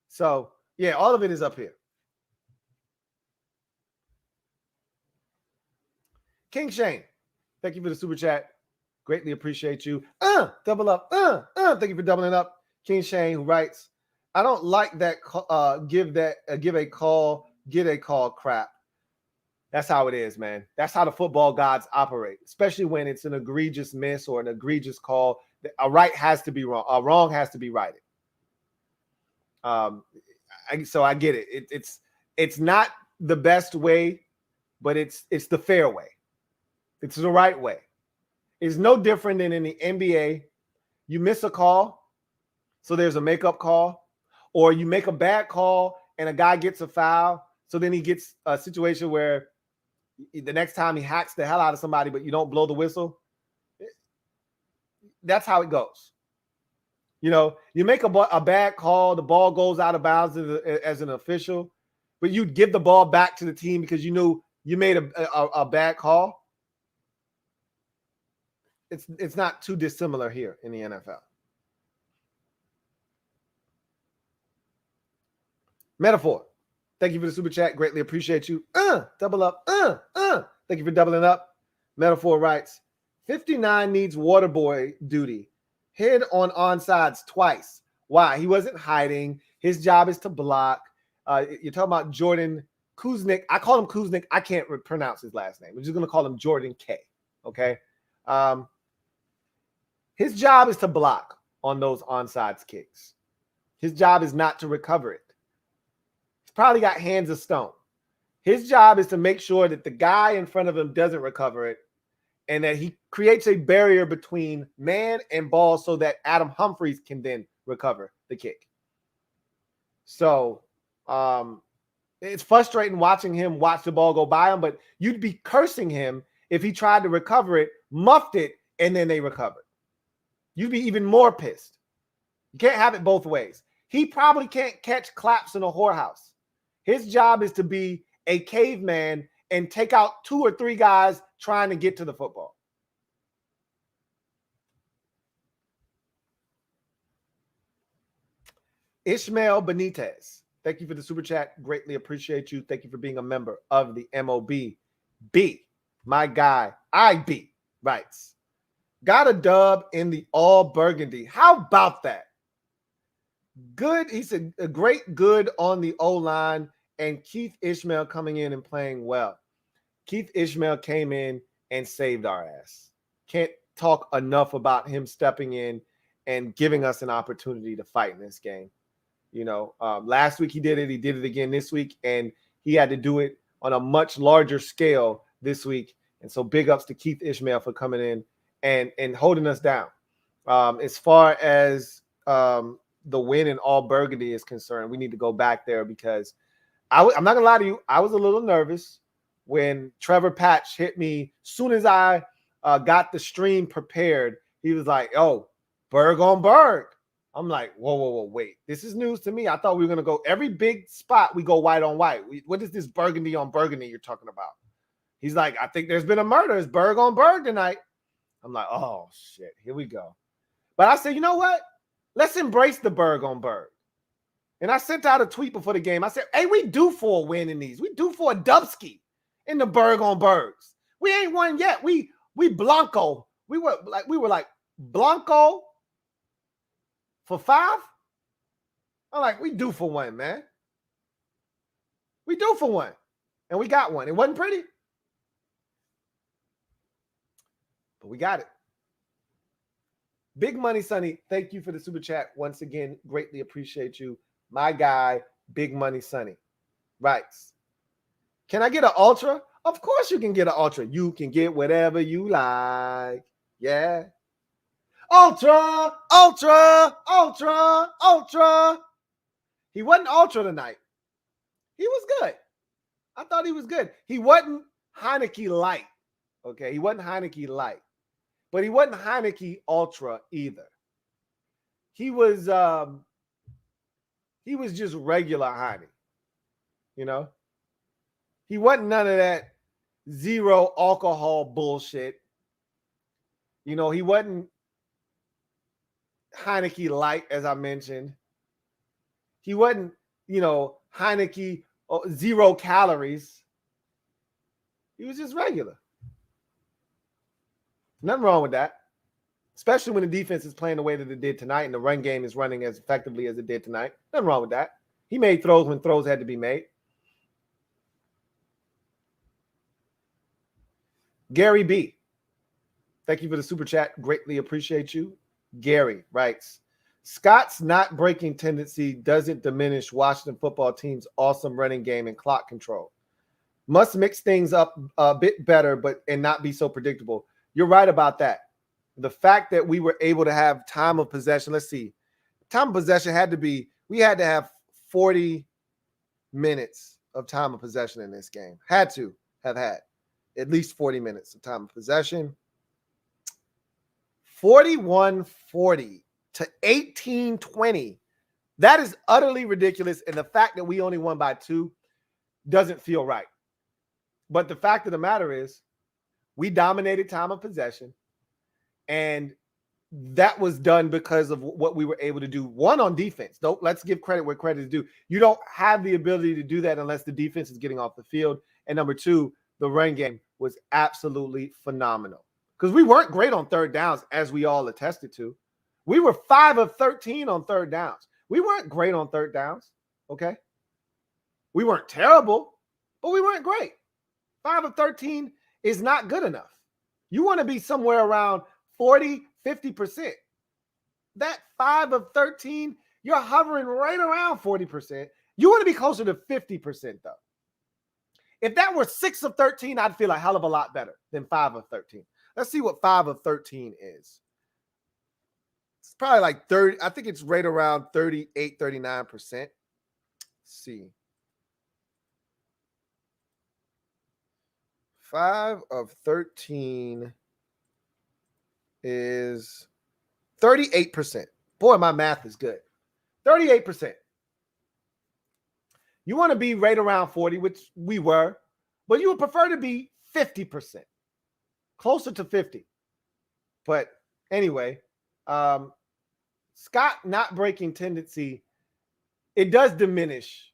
So, yeah, all of it is up here. King Shane, thank you for the super chat. Greatly appreciate you. Double up. Thank you for doubling up. King Shane, who writes, I don't like that get a call crap. That's how it is, man. That's how the football gods operate, especially when it's an egregious miss or an egregious call. A right has to be wrong. A wrong has to be righted. So I get it. It's not the best way, but it's the fair way. It's the right way. It's no different than in the NBA. You miss a call, so there's a makeup call, or you make a bad call and a guy gets a foul, so then he gets a situation where the next time he hacks the hell out of somebody, but you don't blow the whistle. That's how it goes. You know, you make a bad call, the ball goes out of bounds as an official, but you give the ball back to the team because you knew you made a bad call. It's not too dissimilar here in the NFL. Metaphor. Thank you for the super chat. Greatly appreciate you. Double up. Thank you for doubling up. Metaphor writes, 59 needs water boy duty. Hid on onsides twice. Why? He wasn't hiding. His job is to block. You're talking about Jordan Kuznick. I call him Kuznick. I can't pronounce his last name. I'm just going to call him Jordan K. Okay? His job is to block on those onsides kicks. His job is not to recover it. He's probably got hands of stone. His job is to make sure that the guy in front of him doesn't recover it and that he creates a barrier between man and ball so that Adam Humphries can then recover the kick. So it's frustrating watching him watch the ball go by him, but you'd be cursing him if he tried to recover it, muffed it, and then they recovered. You'd be even more pissed. You can't have it both ways. He probably can't catch claps in a whorehouse. His job is to be a caveman and take out 2 or 3 guys trying to get to the football. Ishmael Benitez, thank you for the super chat. Greatly appreciate you. Thank you for being a member of the MOBB. My guy, IB, writes, got a dub in the all burgundy. How about that? Good. He said a great good on the O-line, and Keith Ishmael coming in and playing well. Keith Ishmael came in and saved our ass. Can't talk enough about him stepping in and giving us an opportunity to fight in this game. You know, last week he did it. He did it again this week, and he had to do it on a much larger scale this week. And so big ups to Keith Ishmael for coming in and holding us down. As far as the win in all burgundy is concerned, we need to go back there because I'm not going to lie to you. I was a little nervous when Trevor Patch hit me. Soon as I got the stream prepared, he was like, oh, Berg on Berg. I'm like, whoa, wait. This is news to me. I thought we were going to go every big spot. We go white on white. What is this burgundy on burgundy you're talking about? He's like, I think there's been a murder. It's Berg on Berg tonight. I'm like, oh, shit. Here we go. But I said, you know what? Let's embrace the Berg on Berg. And I sent out a tweet before the game. I said, hey, we due for a win in these. We due for a dubski in the Berg on Bergs. We ain't won yet. We Blanco. We were like Blanco for 5. I'm like, we due for one, man. We due for one. And we got one. It wasn't pretty, but we got it. Big Money Sonny, thank you for the super chat. Once again, greatly appreciate you. My guy, Big Money Sonny, writes, can I get an ultra? Of course you can get an ultra. You can get whatever you like. Yeah. Ultra, ultra, ultra, ultra. He wasn't ultra tonight. He was good. I thought he was good. He wasn't Heineke light. Okay, he wasn't Heineke light. But he wasn't Heineke ultra either. He was just regular Heineke. You know? He wasn't none of that zero alcohol bullshit. You know, he wasn't Heineke light, as I mentioned. He wasn't, you know, Heineke 0 calories. He was just regular. Nothing wrong with that, especially when the defense is playing the way that it did tonight and the run game is running as effectively as it did tonight. Nothing wrong with that. He made throws when throws had to be made. Gary B, thank you for the super chat. Greatly appreciate you. Gary writes, Scott's not breaking tendency doesn't diminish Washington football team's awesome running game and clock control. Must mix things up a bit better, and not be so predictable. You're right about that. The fact that we were able to have time of possession, let's see. Time of possession we had to have 40 minutes of time of possession in this game. Had to have had at least 40 minutes of time of possession. 41-40 to 18-20. That is utterly ridiculous. And the fact that we only won by 2 doesn't feel right. But the fact of the matter is, we dominated time of possession, and that was done because of what we were able to do. One, on defense. Let's give credit where credit is due. You don't have the ability to do that unless the defense is getting off the field. And number 2, the run game was absolutely phenomenal because we weren't great on third downs, as we all attested to. We were 5 of 13 on third downs. We weren't great on third downs, okay? We weren't terrible, but we weren't great. 5 of 13 is not good enough. You want to be somewhere around 40, 50%. That 5 of 13, you're hovering right around 40%. You want to be closer to 50%, though. If that were 6 of 13, I'd feel a hell of a lot better than 5 of 13. Let's see what 5 of 13 is. It's probably like 30. I think it's right around 38, 39%. see. 5 of 13 is 38%. Boy, my math is good. 38%. You want to be right around 40, which we were, but you would prefer to be 50%, closer to 50. But anyway, Scott not breaking tendency, it does diminish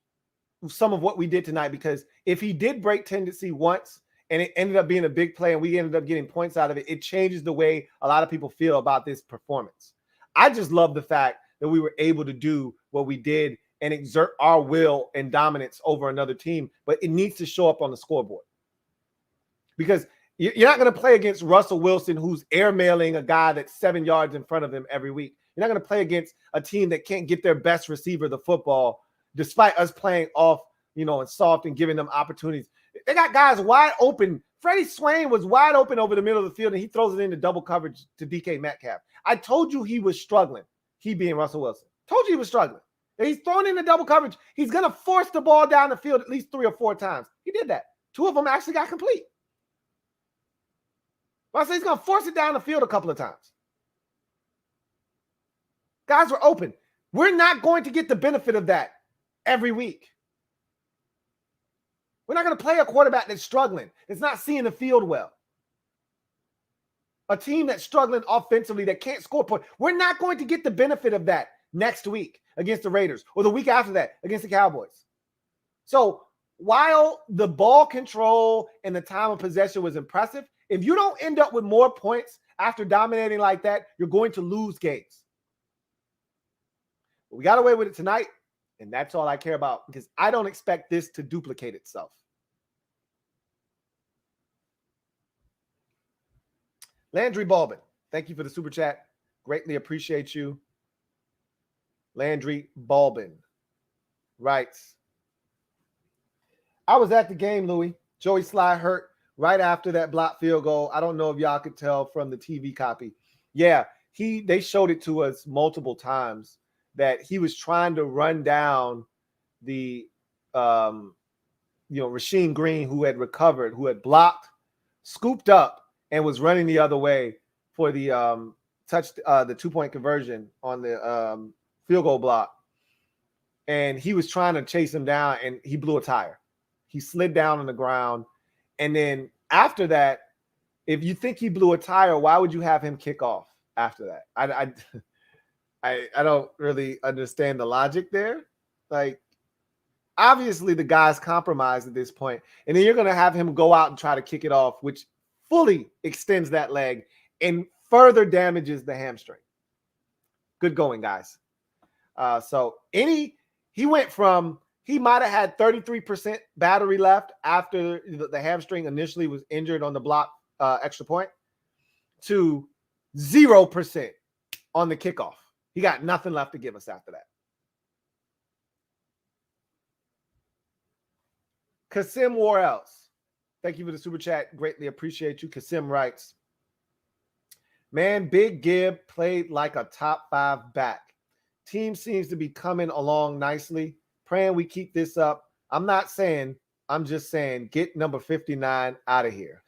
some of what we did tonight, because if he did break tendency once and it ended up being a big play and we ended up getting points out of it, it changes the way a lot of people feel about this performance. I just love the fact that we were able to do what we did and exert our will and dominance over another team, but it needs to show up on the scoreboard. Because you're not going to play against Russell Wilson, who's airmailing a guy that's 7 yards in front of him every week. You're not going to play against a team that can't get their best receiver the football, despite us playing off, and soft and giving them opportunities. They got guys wide open. Freddie Swain was wide open over the middle of the field, and he throws it into double coverage to DK Metcalf. I told you he was struggling, he being Russell Wilson. Told you he was struggling. And he's throwing into double coverage. He's going to force the ball down the field at least 3 or 4 times. He did that. 2 of them actually got complete. But I say he's going to force it down the field a couple of times. Guys were open. We're not going to get the benefit of that every week. We're not going to play a quarterback that's struggling, that's not seeing the field well. A team that's struggling offensively, that can't score points. We're not going to get the benefit of that next week against the Raiders, or the week after that against the Cowboys. So while the ball control and the time of possession was impressive, if you don't end up with more points after dominating like that, you're going to lose games. But we got away with it tonight, and that's all I care about, because I don't expect this to duplicate itself. Landry Balbin, thank you for the super chat. Greatly appreciate you. Landry Balbin writes, I was at the game, Louie. Joey Sly hurt right after that blocked field goal. I don't know if y'all could tell from the TV copy. Yeah, they showed it to us multiple times that he was trying to run down the Rasheem Green, who had recovered, who had blocked, scooped up, and was running the other way for the the 2-point conversion on the field goal block. And he was trying to chase him down, and he blew a tire. He slid down on the ground. And then after that, if you think he blew a tire, why would you have him kick off after that? I don't really understand the logic there. Like, obviously the guy's compromised at this point, and then you're going to have him go out and try to kick it off, which fully extends that leg and further damages the hamstring. Good going, guys. He might have had 33% battery left after the hamstring initially was injured on the block extra point, to 0% on the kickoff. He got nothing left to give us after that. Kasim Worrells, thank you for the super chat. Greatly appreciate you. Kasim writes, man, Big Gib played like a top 5 back. Team seems to be coming along nicely. Praying we keep this up. I'm just saying, get number 59 out of here.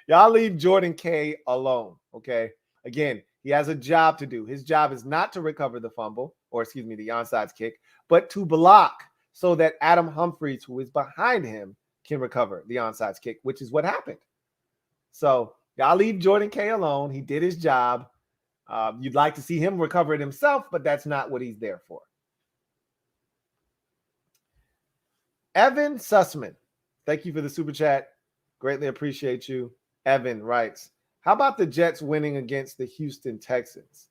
Y'all leave Jordan K alone, okay? Again, he has a job to do. His job is not to recover the fumble, the onside kick, but to block so that Adam Humphries, who is behind him, can recover the onside kick, which is what happened. So y'all leave Jordan K alone. He did his job. You'd like to see him recover it himself, but that's not what he's there for. Evan Sussman, thank you for the super chat. Greatly appreciate you. Evan writes, how about the Jets winning against the Houston Texans?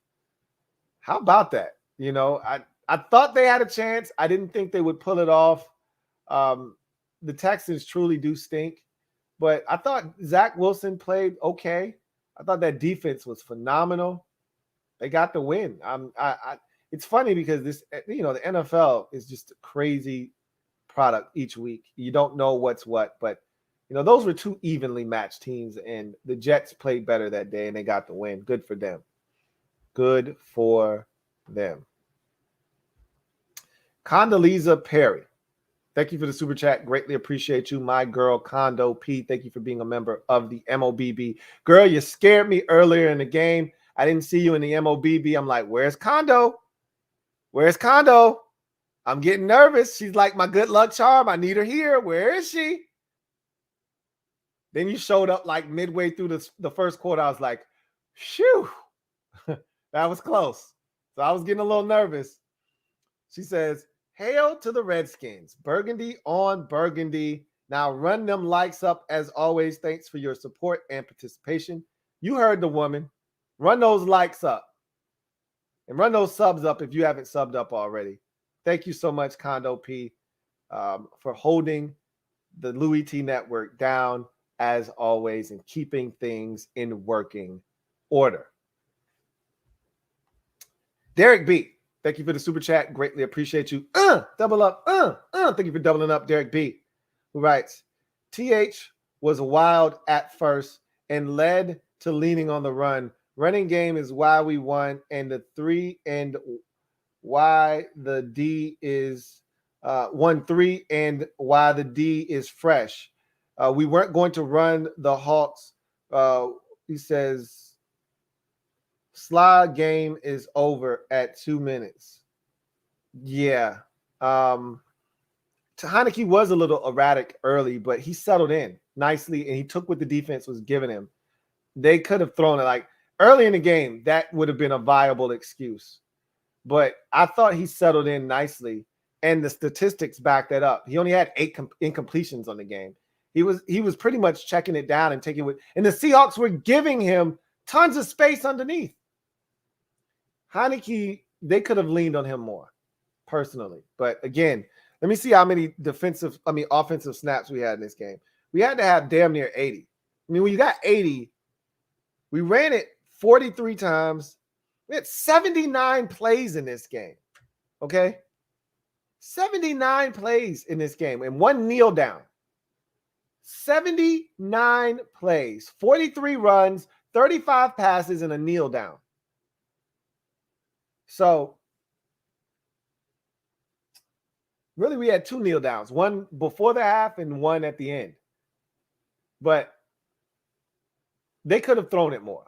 How about that? I thought they had a chance. I didn't think they would pull it off. The Texans truly do stink, but I thought Zach Wilson played okay. I thought that defense was phenomenal. They got the win. It's funny because the NFL is just a crazy product each week. You don't know what's what, but those were 2 evenly matched teams, and the Jets played better that day, and they got the win. Good for them. Good for them. Condoleezza Perry. Thank you for the super chat. Greatly appreciate you. My girl, Condo P. Thank you for being a member of the MOBB. Girl, you scared me earlier in the game. I didn't see you in the MOBB. I'm like, where's Condo? Where's Condo? I'm getting nervous. She's like my good luck charm. I need her here. Where is she? Then you showed up like midway through the first quarter. I was like, phew, that was close. So I was getting a little nervous. She says, hail to the Redskins. Burgundy on Burgundy. Now run them likes up as always. Thanks for your support and participation. You heard the woman. Run those likes up. And run those subs up if you haven't subbed up already. Thank you so much, Condo P, for holding the Louie T Network down as always and keeping things in working order. Derek B, thank you for the super chat. Greatly appreciate you. Double up. Thank you for doubling up, Derek B, who writes, TH was wild at first and led to leaning on the run. Running game is why we won, and the 3 and why the D is 1-3 and why the D is fresh. We weren't going to run the Hawks. He says, slide game is over at 2 minutes. Yeah. Heineke was a little erratic early, but he settled in nicely and he took what the defense was giving him. They could have thrown it like early in the game. That would have been a viable excuse. But I thought he settled in nicely, and the statistics back that up. He only had 8 incompletions on the game. He was pretty much checking it down and taking it. And the Seahawks were giving him tons of space underneath. Heineke, they could have leaned on him more, personally. But again, let me see how many offensive snaps we had in this game. We had to have damn near 80. I mean, when you got 80, we ran it 43 times. We had 79 plays in this game, okay? 79 plays in this game and 1 kneel down. 79 plays, 43 runs, 35 passes, and a kneel down. So, really, we had 2 kneel downs, one before the half and one at the end. But they could have thrown it more.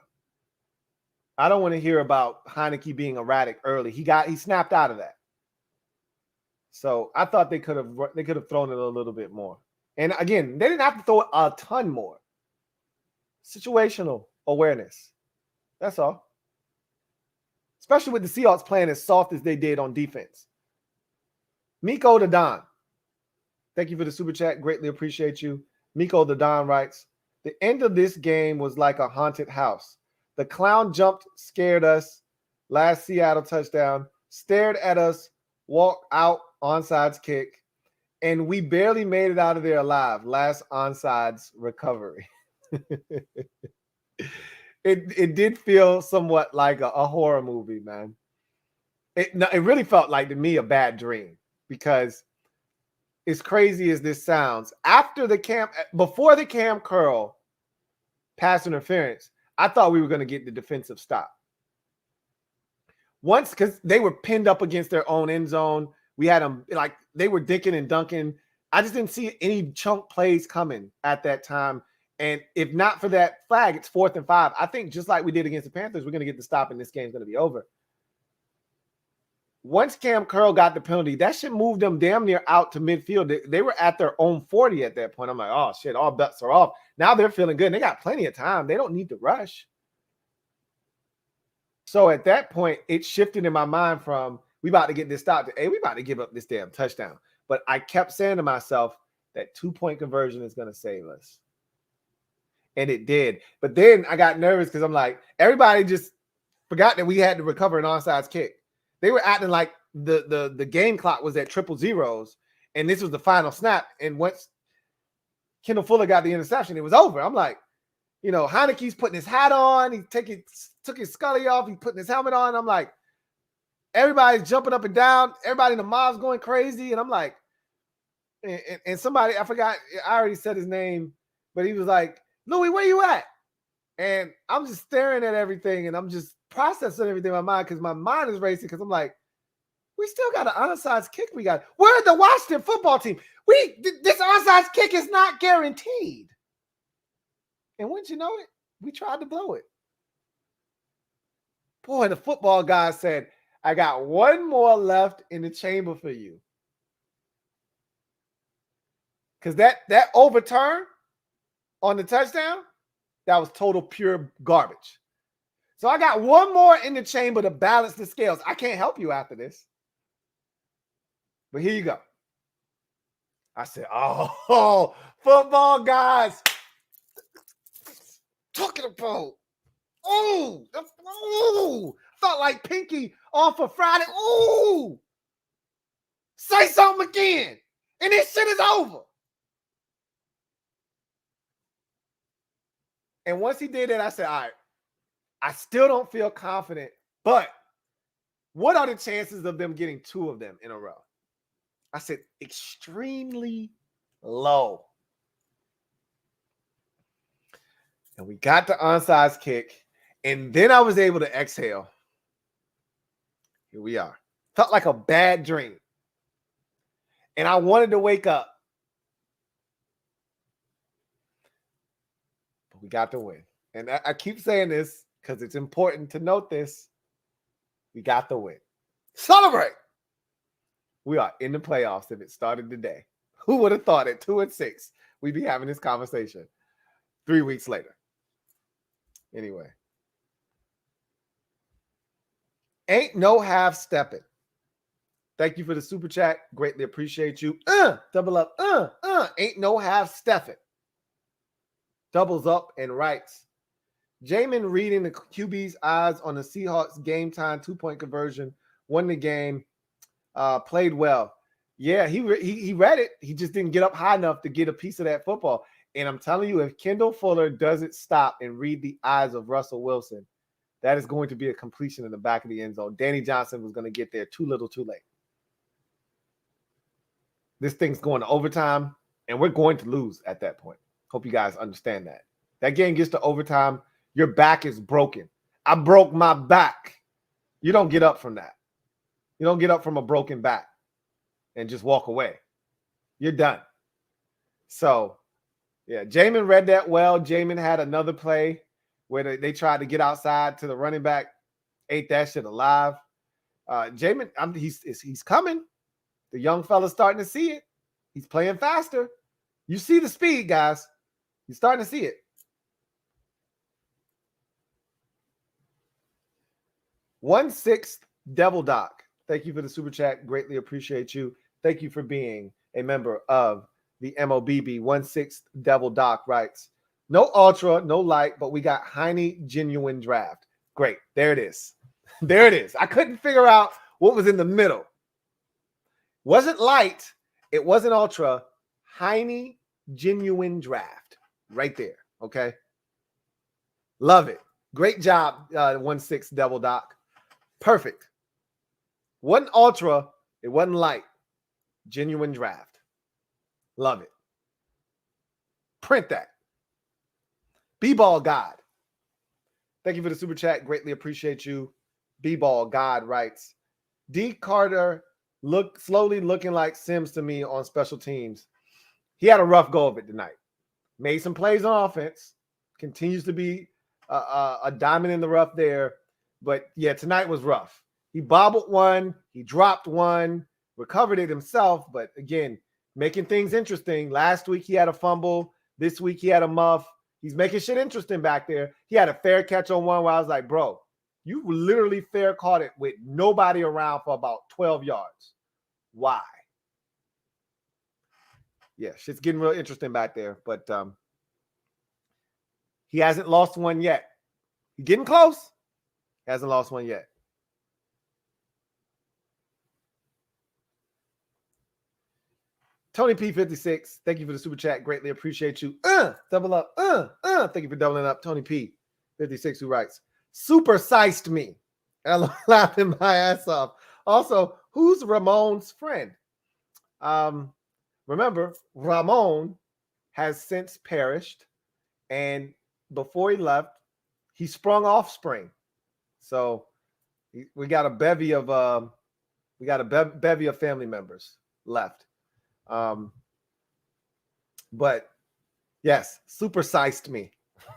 I don't want to hear about Heineke being erratic early. He snapped out of that. So I thought they could have thrown it a little bit more. And again, they didn't have to throw it a ton more. Situational awareness. That's all. Especially with the Seahawks playing as soft as they did on defense. Miko the Don. Thank you for the super chat. Greatly appreciate you. Miko the Don writes, the end of this game was like a haunted house. The clown jumped, scared us. Last Seattle touchdown. Stared at us, walked out, onside kick. And we barely made it out of there alive. Last onside recovery. It did feel somewhat like a horror movie, man. It really felt like, to me, a bad dream. Because as crazy as this sounds, before the Cam Curl pass interference, I thought we were going to get the defensive stop. Once, because they were pinned up against their own end zone. We had them, like, they were dinking and dunking. I just didn't see any chunk plays coming at that time. And if not for that flag, it's 4th and 5. I think just like we did against the Panthers, we're going to get the stop and this game's going to be over. Once Cam Curl got the penalty, that should move them damn near out to midfield. They were at their own 40 at that point. I'm like, oh, shit, all bets are off. Now they're feeling good. And they got plenty of time. They don't need to rush. So at that point, it shifted in my mind from we about to get this stop to, hey, we about to give up this damn touchdown. But I kept saying to myself that 2-point conversion is going to save us. And it did. But then I got nervous because I'm like, everybody just forgot that we had to recover an onside kick. They were acting like the game clock was at 000, and this was the final snap. And once Kendall Fuller got the interception, it was over. I'm like, Heineke's putting his hat on. He took his Scully off. He's putting his helmet on. I'm like, everybody's jumping up and down. Everybody in the mob's going crazy. And I'm like, and somebody, I forgot, I already said his name, but he was like, Louie, where you at? And I'm just staring at everything, and I'm just processing everything in my mind because my mind is racing because I'm like, We still got an onside kick. We're the Washington football team. This onside kick is not guaranteed. And wouldn't you know it, we tried to blow it. Boy, the football guy said, I got one more left in the chamber for you. Because that overturn on the touchdown, that was total pure garbage. So I got one more in the chamber to balance the scales. I can't help you after this. But here you go. I said, oh, football guys. Talking about, felt like Pinky on for Friday. Ooh, say something again. And this shit is over. And once he did that, I said, all right, I still don't feel confident, but what are the chances of them getting 2 of them in a row? I said, extremely low. And we got the onside kick, and then I was able to exhale. Here we are. Felt like a bad dream. And I wanted to wake up. But we got the win. And I keep saying this because it's important to note this. We got the win. Celebrate! We are in the playoffs if it started today. Who would have thought at 2-6 we'd be having this conversation 3 weeks later? Anyway. Ain't no half stepping. Thank you for the super chat. Greatly appreciate you. Double up. Ain't no half stepping. Doubles up and writes. Jamin reading the QB's eyes on the Seahawks game time 2-point conversion. Won the game. Played well. Yeah, he read it. He just didn't get up high enough to get a piece of that football. And I'm telling you, if Kendall Fuller doesn't stop and read the eyes of Russell Wilson, that is going to be a completion in the back of the end zone. Danny Johnson was going to get there too little, too late. This thing's going to overtime, and we're going to lose at that point. Hope you guys understand that. That game gets to overtime, your back is broken. I broke my back. You don't get up from that. You don't get up from a broken back and just walk away. You're done. So, yeah, Jamin read that well. Jamin had another play where they tried to get outside to the running back, ate that shit alive. Jamin, he's coming. The young fella's starting to see it. He's playing faster. You see the speed, guys. You're starting to see it. 1/6 Devil Doc. Thank you for the super chat. Greatly appreciate you. Thank you for being a member of the MOBB. 1/6 Devil Doc writes, no ultra, no light, but we got Heine genuine draft. Great. There it is. There it is. I couldn't figure out what was in the middle. Wasn't light. It wasn't ultra. Heine genuine draft. Right there. Okay. Love it. Great job, 1/6 Devil Doc. Perfect. Wasn't ultra. It wasn't light. Genuine draft. Love it. Print that. B-Ball God. Thank you for the super chat. Greatly appreciate you. B-Ball God writes, D. Carter slowly looking like Sims to me on special teams. He had a rough go of it tonight. Made some plays on offense. Continues to be a diamond in the rough there. But, yeah, tonight was rough. He bobbled one. He dropped one. Recovered it himself. But, again, making things interesting. Last week he had a fumble. This week he had a muff. He's making shit interesting back there. He had a fair catch on one where I was like, bro, you literally fair caught it with nobody around for about 12 yards. Why? Yeah, shit's getting real interesting back there. But he hasn't lost one yet. He's getting close. Hasn't lost one yet. Tony P56, thank you for the super chat. Greatly appreciate you. Double up. Thank you for doubling up. Tony P56 who writes, super sized me. I'm laughing my ass off. Also, who's Ramon's friend? Remember, Ramon has since perished. And before he left, he sprung offspring. So we got a bevy of We got a bevy of family members left. But yes, super sized me.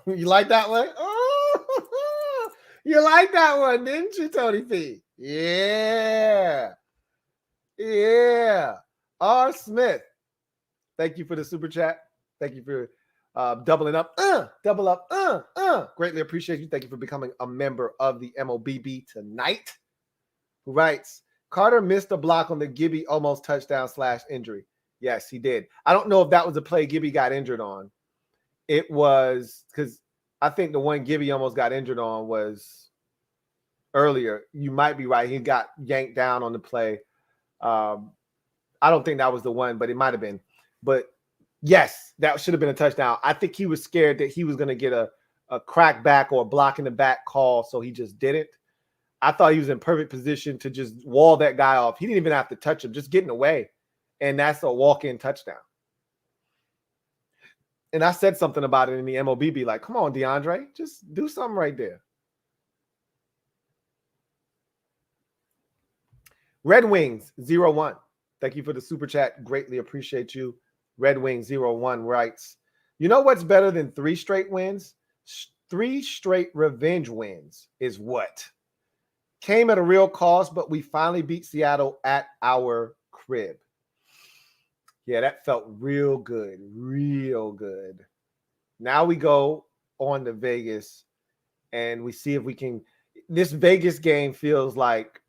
You like that one? Oh, you like that one, didn't you, Tony P? Yeah. Yeah. R. Smith. Thank you for the super chat. Thank you for doubling up. Double up. Greatly appreciate you. Thank you for becoming a member of the MOBB tonight. Who writes, Carter missed a block on the Gibby almost touchdown / injury. Yes, he did. I don't know if that was a play Gibby got injured on. It was because I think the one Gibby almost got injured on was earlier. You might be right. He got yanked down on the play. I don't think that was the one, but it might have been. But yes, that should have been a touchdown. I think he was scared that he was going to get a crack back or a block in the back call, so he just didn't. I thought he was in perfect position to just wall that guy off. He didn't even have to touch him, just getting away. And that's a walk-in touchdown. And I said something about it in the MOBB, like, come on, DeAndre, just do something right there. Red Wings 01. Thank you for the super chat. Greatly appreciate you. Red Wings 01 writes, you know what's better than 3 straight wins? 3 straight revenge wins is what? Came at a real cost, but we finally beat Seattle at our crib. Yeah, that felt real good. Real good. Now we go on to Vegas and we see if we can. This Vegas game feels like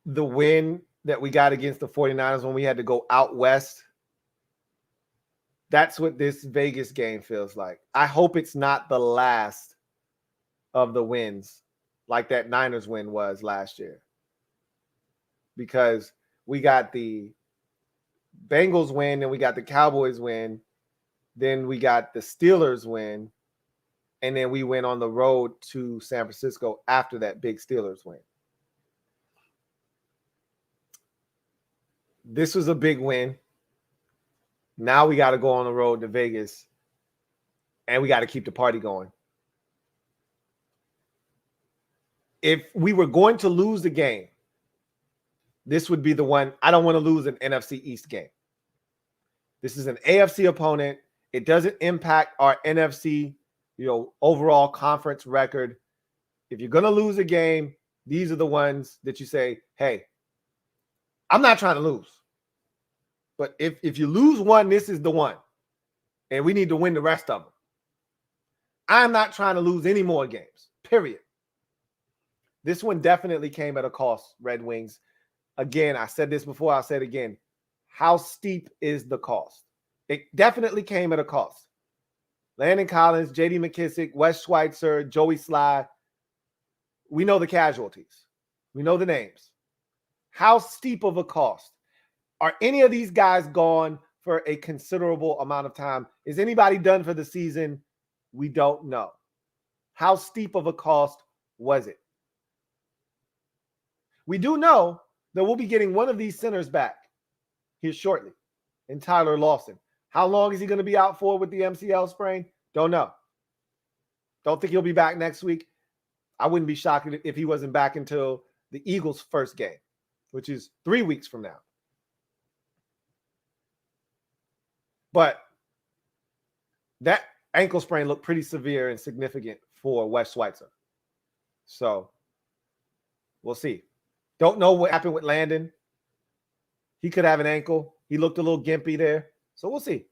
the win that we got against the 49ers when we had to go out west. That's what this Vegas game feels like. I hope it's not the last of the wins like that Niners win was last year. Because we got the Bengals win, then we got the Cowboys win, then we got the Steelers win, and then we went on the road to San Francisco after that big Steelers win. This was a big win. Now we got to go on the road to Vegas, and we got to keep the party going. If we were going to lose the game, this would be the one. I don't want to lose an NFC East game. This is an AFC opponent. It doesn't impact our NFC, overall conference record. If you're going to lose a game, these are the ones that you say, hey, I'm not trying to lose. But if you lose one, this is the one. And we need to win the rest of them. I'm not trying to lose any more games, period. This one definitely came at a cost, Red Wings. Again, I said this before, I'll say it again. How steep is the cost? It definitely came at a cost. Landon Collins, J.D. McKissick, Wes Schweitzer, Joey Sly. We know the casualties. We know the names. How steep of a cost? Are any of these guys gone for a considerable amount of time? Is anybody done for the season? We don't know. How steep of a cost was it? We do know that we'll be getting one of these centers back here shortly in Tyler Lawson. How long is he going to be out for with the MCL sprain? Don't know. Don't think he'll be back next week. I wouldn't be shocked if he wasn't back until the Eagles' first game, which is 3 weeks from now. But that ankle sprain looked pretty severe and significant for Wes Schweitzer. So we'll see. Don't know what happened with Landon. He could have an ankle. He looked a little gimpy there. So we'll see.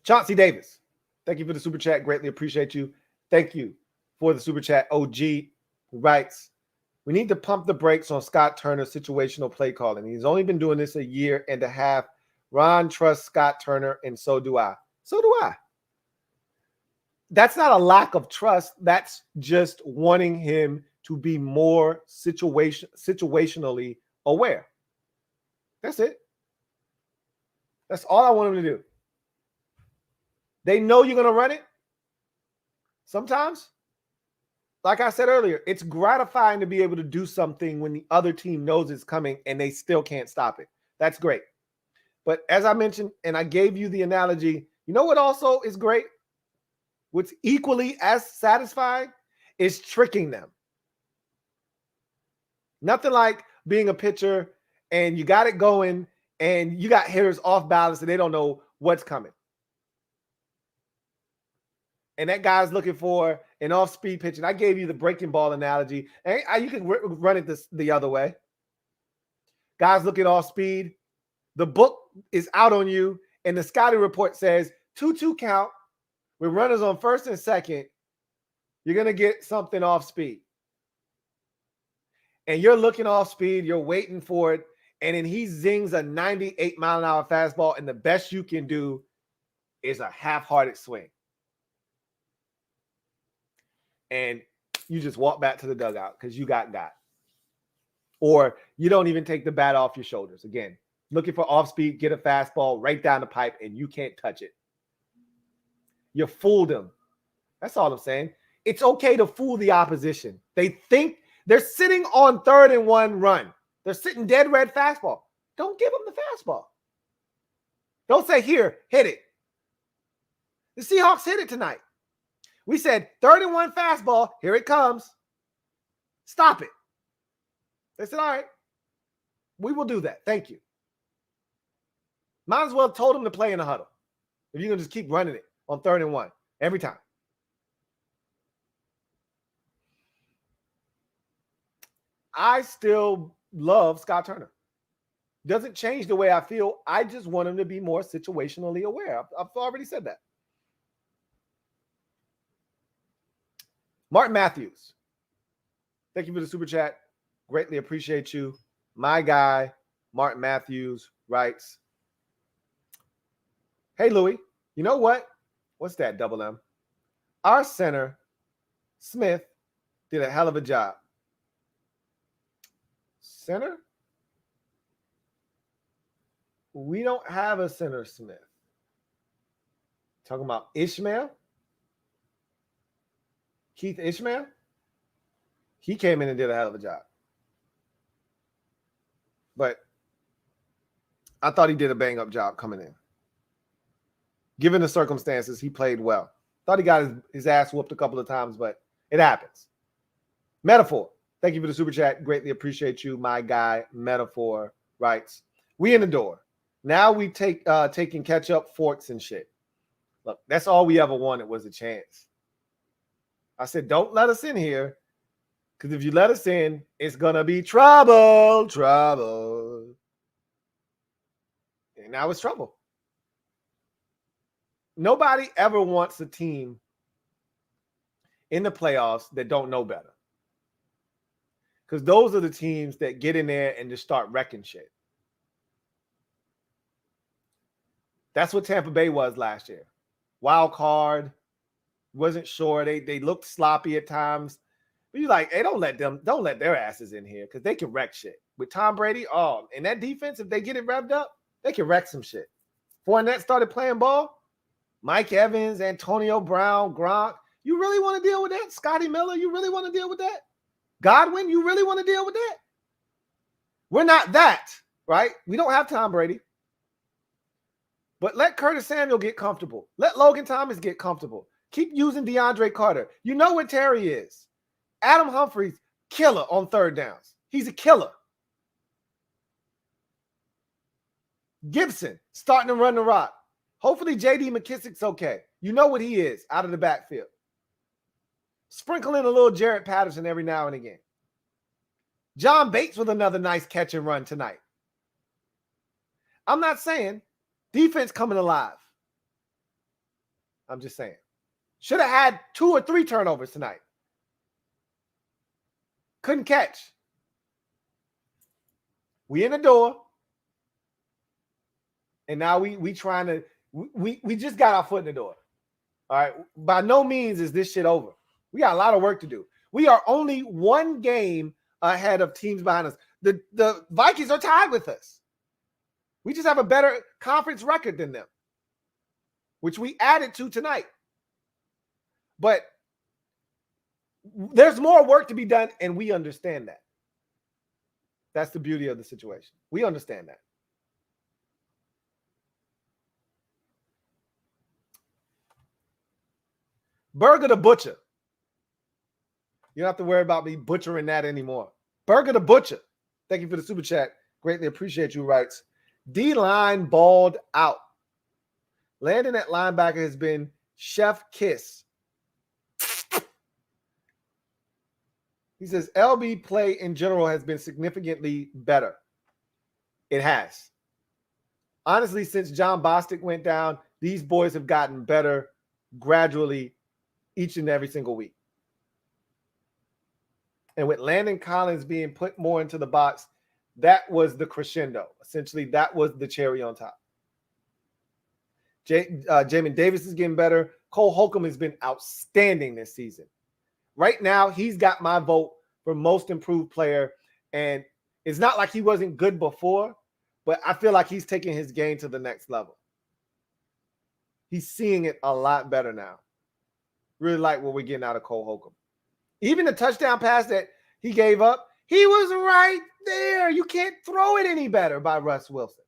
Chauncey Davis, thank you for the super chat. Greatly appreciate you. Thank you for the super chat. OG writes, we need to pump the brakes on Scott Turner's situational play calling. He's only been doing this a year and a half. Ron trusts Scott Turner, and so do I. So do I. That's not a lack of trust. That's just wanting him to be more situationally aware. That's it. That's all I want him to do. They know you're going to run it. Sometimes, like I said earlier, it's gratifying to be able to do something when the other team knows it's coming and they still can't stop it. That's great. But as I mentioned, and I gave you the analogy, you know what also is great? what's equally as satisfying is tricking them. Nothing like being a pitcher and you got it going and you got hitters off balance and they don't know what's coming. And that guy's looking for an off-speed pitch. And I gave you the breaking ball analogy. And you can run it the other way. Guys looking off speed. The book is out on you. And the scouting report says 2-2 count with runners on first and second. You're going to get something off speed. And you're looking off speed. You're waiting for it. And then he zings a 98-mile-an-hour fastball. And the best you can do is a half-hearted swing. And you just walk back to the dugout because you got. Or you don't even take the bat off your shoulders. Again, looking for off speed, get a fastball right down the pipe, and you can't touch it. You fooled them. That's all I'm saying. It's okay to fool the opposition. They think they're sitting on 3rd and 1 run. They're sitting dead red fastball. Don't give them the fastball. Don't say, here, hit it. The Seahawks hit it tonight. We said 3rd and 1 fastball. Here it comes. Stop it. They said, all right, we will do that. Thank you. Might as well have told them to play in a huddle. If you're going to just keep running it on 3rd and 1 every time. I still love Scott Turner. Doesn't change the way I feel. I just want him to be more situationally aware. I've already said that. Martin Matthews. Thank you for the super chat. Greatly appreciate you. My guy, Martin Matthews, writes, hey, Louie, you know what? What's that, double M? Our center, Smith, did a hell of a job. Center? We don't have a center, Smith. Talking about Ishmael? Keith Ishmael? He came in and did a hell of a job. But I thought he did a bang-up job coming in. Given the circumstances, he played well. Thought he got his ass whooped a couple of times, but it happens. Metaphor. Thank you for the super chat. Greatly appreciate you, my guy. Metaphor writes, we in the door. Now we taking ketchup, forks, and shit. Look, that's all we ever wanted was a chance. I said, don't let us in here, because if you let us in, it's going to be trouble. And now it's trouble. Nobody ever wants a team in the playoffs that don't know better. Because those are the teams that get in there and just start wrecking shit. That's what Tampa Bay was last year. Wild card. Wasn't sure. They looked sloppy at times. But you're like, hey, don't let their asses in here because they can wreck shit. With Tom Brady, and that defense, if they get it revved up, they can wreck some shit. Fournette started playing ball. Mike Evans, Antonio Brown, Gronk. You really want to deal with that? Scotty Miller, you really want to deal with that? Godwin, you really want to deal with that? We're not that, right? We don't have Tom Brady. But let Curtis Samuel get comfortable. Let Logan Thomas get comfortable. Keep using DeAndre Carter. You know what Terry is. Adam Humphries, killer on 3rd downs. He's a killer. Gibson, starting to run the rock. Hopefully J.D. McKissick's okay. You know what he is out of the backfield. Sprinkle in a little Jarrett Patterson every now and again. John Bates with another nice catch and run tonight. I'm not saying defense coming alive. I'm just saying. Should have had 2 or 3 turnovers tonight. Couldn't catch. We in the door. And now we trying to, we just got our foot in the door. All right. By no means is this shit over. We got a lot of work to do. We are only 1 game ahead of teams behind us. The Vikings are tied with us. We just have a better conference record than them, which we added to tonight. But there's more work to be done, and we understand that. That's the beauty of the situation. We understand that. Burger the Butcher. You don't have to worry about me butchering that anymore. Burger the Butcher. Thank you for the super chat. Greatly appreciate you, writes. D-line balled out. Landon at linebacker has been chef kiss. He says, LB play in general has been significantly better. It has. Honestly, since John Bostic went down, these boys have gotten better gradually each and every single week. And with Landon Collins being put more into the box, that was the crescendo. Essentially, that was the cherry on top. Jamin Davis is getting better. Cole Holcomb has been outstanding this season. Right now, he's got my vote for most improved player. And it's not like he wasn't good before, but I feel like he's taking his game to the next level. He's seeing it a lot better now. Really like what we're getting out of Cole Holcomb. Even the touchdown pass that he gave up, he was right there. You can't throw it any better by Russ Wilson.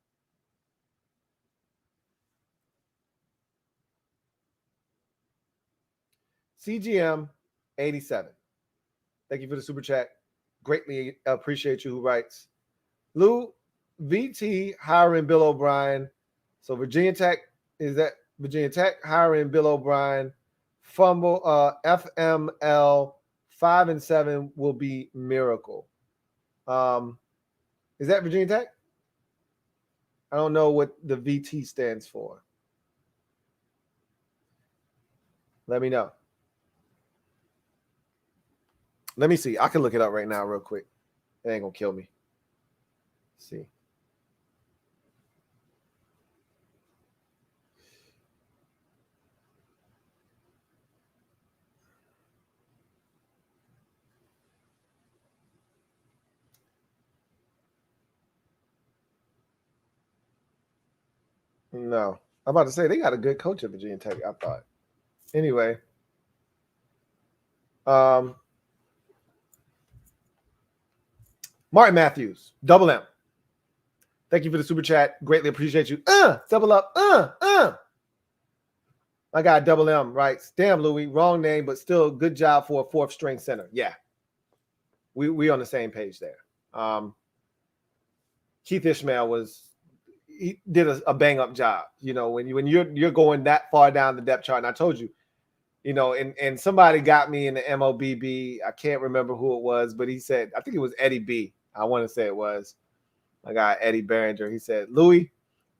CGM 87. Thank you for the super chat. Greatly appreciate you who writes. Lou, VT hiring Bill O'Brien. So Virginia Tech, is that Virginia Tech hiring Bill O'Brien? Fumble, FML 5-7 will be miracle. Is that Virginia Tech? I don't know what the VT stands for. Let me know. Let me see. I can look it up right now real quick. It ain't going to kill me. Let's see. No. I'm about to say they got a good coach at Virginia Tech, I thought. Anyway. Martin Matthews, double M. Thank you for the super chat. Greatly appreciate you. Double up. My guy, double M, writes, damn, Louie, wrong name, but still good job for a fourth string center. Yeah. We on the same page there. Keith Ishmael he did a bang up job. You know, when you're going that far down the depth chart, and I told you, you know, and somebody got me in the MOBB. I can't remember who it was, but he said, I think it was Eddie B. I want to say it was my guy, Eddie Behringer. He said, Louie,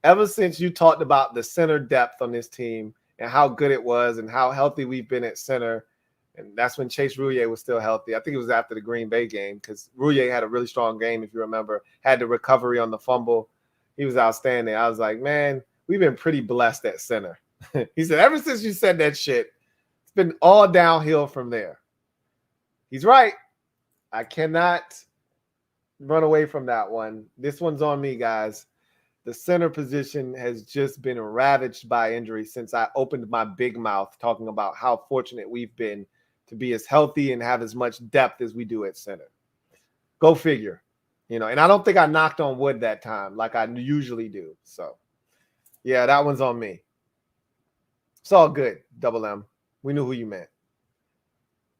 ever since you talked about the center depth on this team and how good it was and how healthy we've been at center, and that's when Chase Roullier was still healthy. I think it was after the Green Bay game because Roullier had a really strong game, if you remember, had the recovery on the fumble. He was outstanding. I was like, man, we've been pretty blessed at center. He said, ever since you said that shit, it's been all downhill from there. He's right. I cannot run away from that one. This one's on me, guys. The center position has just been ravaged by injury since I opened my big mouth talking about how fortunate we've been to be as healthy and have as much depth as we do at center. Go figure. You know, and I don't think I knocked on wood that time like I usually do. So, yeah, that one's on me. It's all good, double M. We knew who you meant.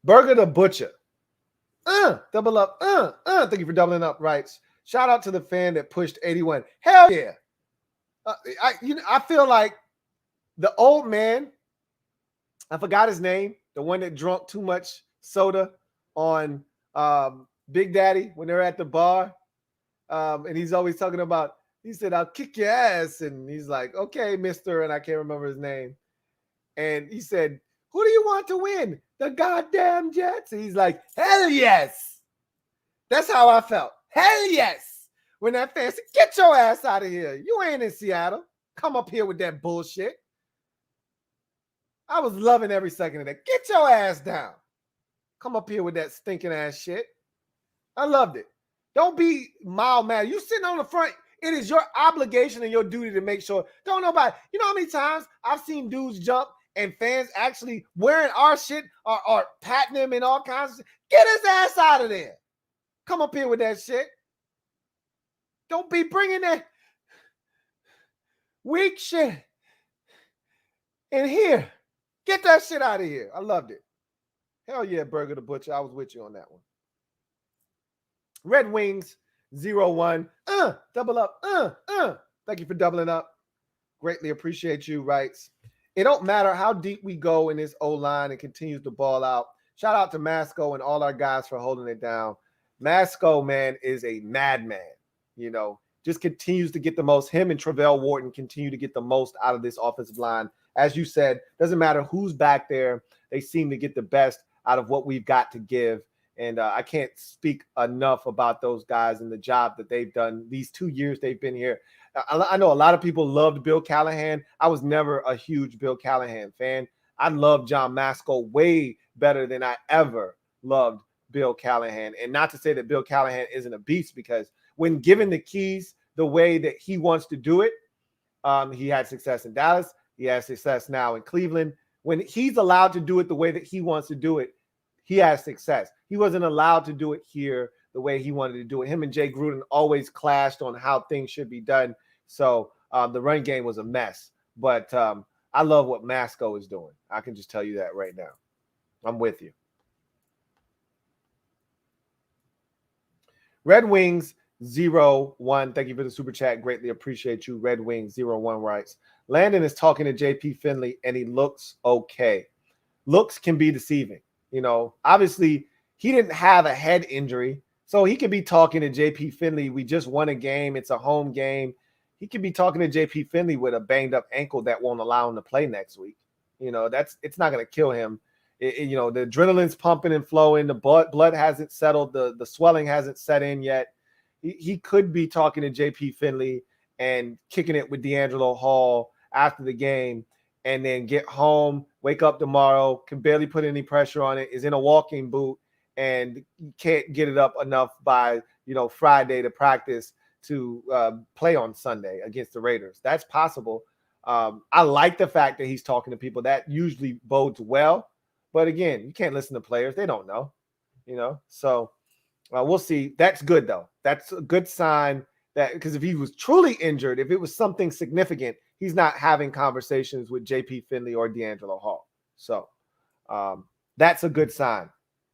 Burger the Butcher. Double up. Thank you for doubling up, writes. Shout out to the fan that pushed 81. Hell yeah. I feel like the old man, I forgot his name, the one that drunk too much soda on Big Daddy when they're at the bar. And he's always talking about, he said, I'll kick your ass. And he's like, okay, mister. And I can't remember his name. And he said, who do you want to win? The goddamn Jets. And he's like, hell yes. That's how I felt. Hell yes. When that fan said, get your ass out of here. You ain't in Seattle. Come up here with that bullshit. I was loving every second of that. Get your ass down. Come up here with that stinking ass shit. I loved it. Don't be mild mad. You sitting on the front. It is your obligation and your duty to make sure. Don't nobody. You know how many times I've seen dudes jump and fans actually wearing our shit or patting him and all kinds of shit. Get his ass out of there. Come up here with that shit. Don't be bringing that weak shit in here. Get that shit out of here. I loved it. Hell yeah, Burger the Butcher. I was with you on that one. Red Wings 0-1. Double up. Thank you for doubling up. Greatly appreciate you, writes. It don't matter how deep we go in this O-line and continues to ball out. Shout out to Masco and all our guys for holding it down. Masco, man, is a madman. Just continues to get the most. Him and Travell Wharton continue to get the most out of this offensive line. As you said, doesn't matter who's back there. They seem to get the best out of what we've got to give. And I can't speak enough about those guys and the job that they've done these 2 years they've been here. I know a lot of people loved Bill Callahan. I was never a huge Bill Callahan fan. I loved John Masco way better than I ever loved Bill Callahan. And not to say that Bill Callahan isn't a beast, because when given the keys the way that he wants to do it, he had success in Dallas. He has success now in Cleveland. When he's allowed to do it the way that he wants to do it, he has success. He wasn't allowed to do it here the way he wanted to do it. Him and Jay Gruden always clashed on how things should be done. So the run game was a mess. But I love what Masco is doing. I can just tell you that right now. I'm with you. Red Wings 0-1. Thank you for the super chat. Greatly appreciate you. Red Wings 0-1 writes. Landon is talking to JP Finley and he looks okay. Looks can be deceiving. Obviously he didn't have a head injury, so he could be talking to JP Finley. We just won a game. It's a home game. He could be talking to JP Finley with a banged up ankle that won't allow him to play next week. It's not going to kill him. The adrenaline's pumping and flowing. The blood hasn't settled. The swelling hasn't set in yet. He could be talking to JP Finley and kicking it with D'Angelo Hall after the game, and then get home, wake up tomorrow, can barely put any pressure on it, is in a walking boot, and can't get it up enough by Friday to practice to play on Sunday against the Raiders. That's possible. I like the fact that he's talking to people. That usually bodes well. But again, you can't listen to players. They don't know, So we'll see. That's good, though. That's a good sign that, because if he was truly injured, if it was something significant, he's not having conversations with JP Finley or D'Angelo Hall. So that's a good sign,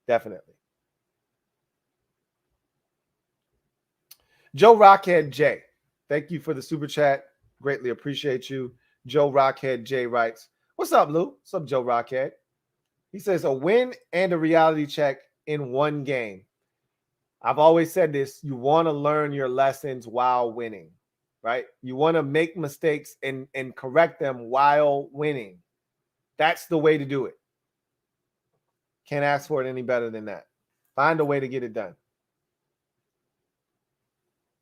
definitely. Joe Rockhead J, thank you for the super chat. Greatly appreciate you. Joe Rockhead J writes, what's up, Lou? What's up, Joe Rockhead? He says, a win and a reality check in one game. I've always said this. You want to learn your lessons while winning, right? You want to make mistakes and correct them while winning. That's the way to do it. Can't ask for it any better than that. Find a way to get it done.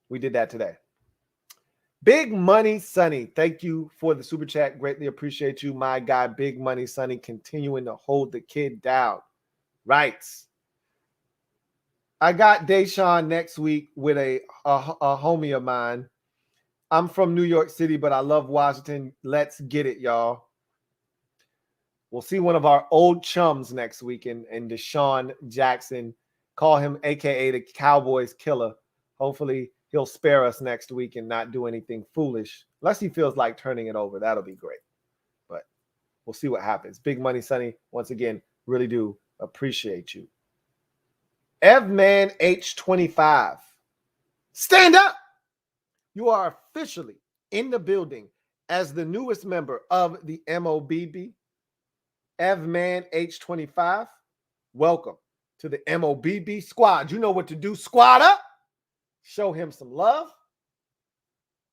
We did that today. Big Money Sonny, thank you for the super chat. Greatly appreciate you, my guy. Big Money Sonny, continuing to hold the kid down. Writes, I got Deshaun next week with a homie of mine. I'm from New York City, but I love Washington. Let's get it, y'all. We'll see one of our old chums next week in Deshaun Jackson. Call him AKA the Cowboys killer. Hopefully he'll spare us next week and not do anything foolish. Unless he feels like turning it over. That'll be great. But we'll see what happens. Big Money Sonny, once again, really do appreciate you. Evman H25. Stand up. You are officially in the building as the newest member of the MOBB. Evman H25. Welcome to the MOBB squad. You know what to do. Squad up. Show him some love.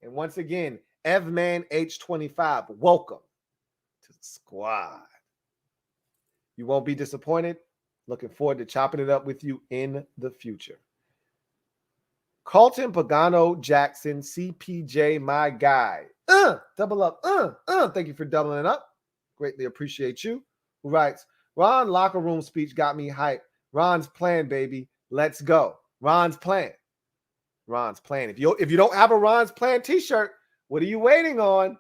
And once again, Evman H25. Welcome to the squad. You won't be disappointed. Looking forward to chopping it up with you in the future. Carlton Pagano Jackson, CPJ, my guy. Double up. Thank you for doubling up. Greatly appreciate you. Who writes, Ron locker room speech got me hyped. Ron's plan, baby. Let's go. Ron's plan. Ron's plan. If you don't have a Ron's plan t-shirt, what are you waiting on?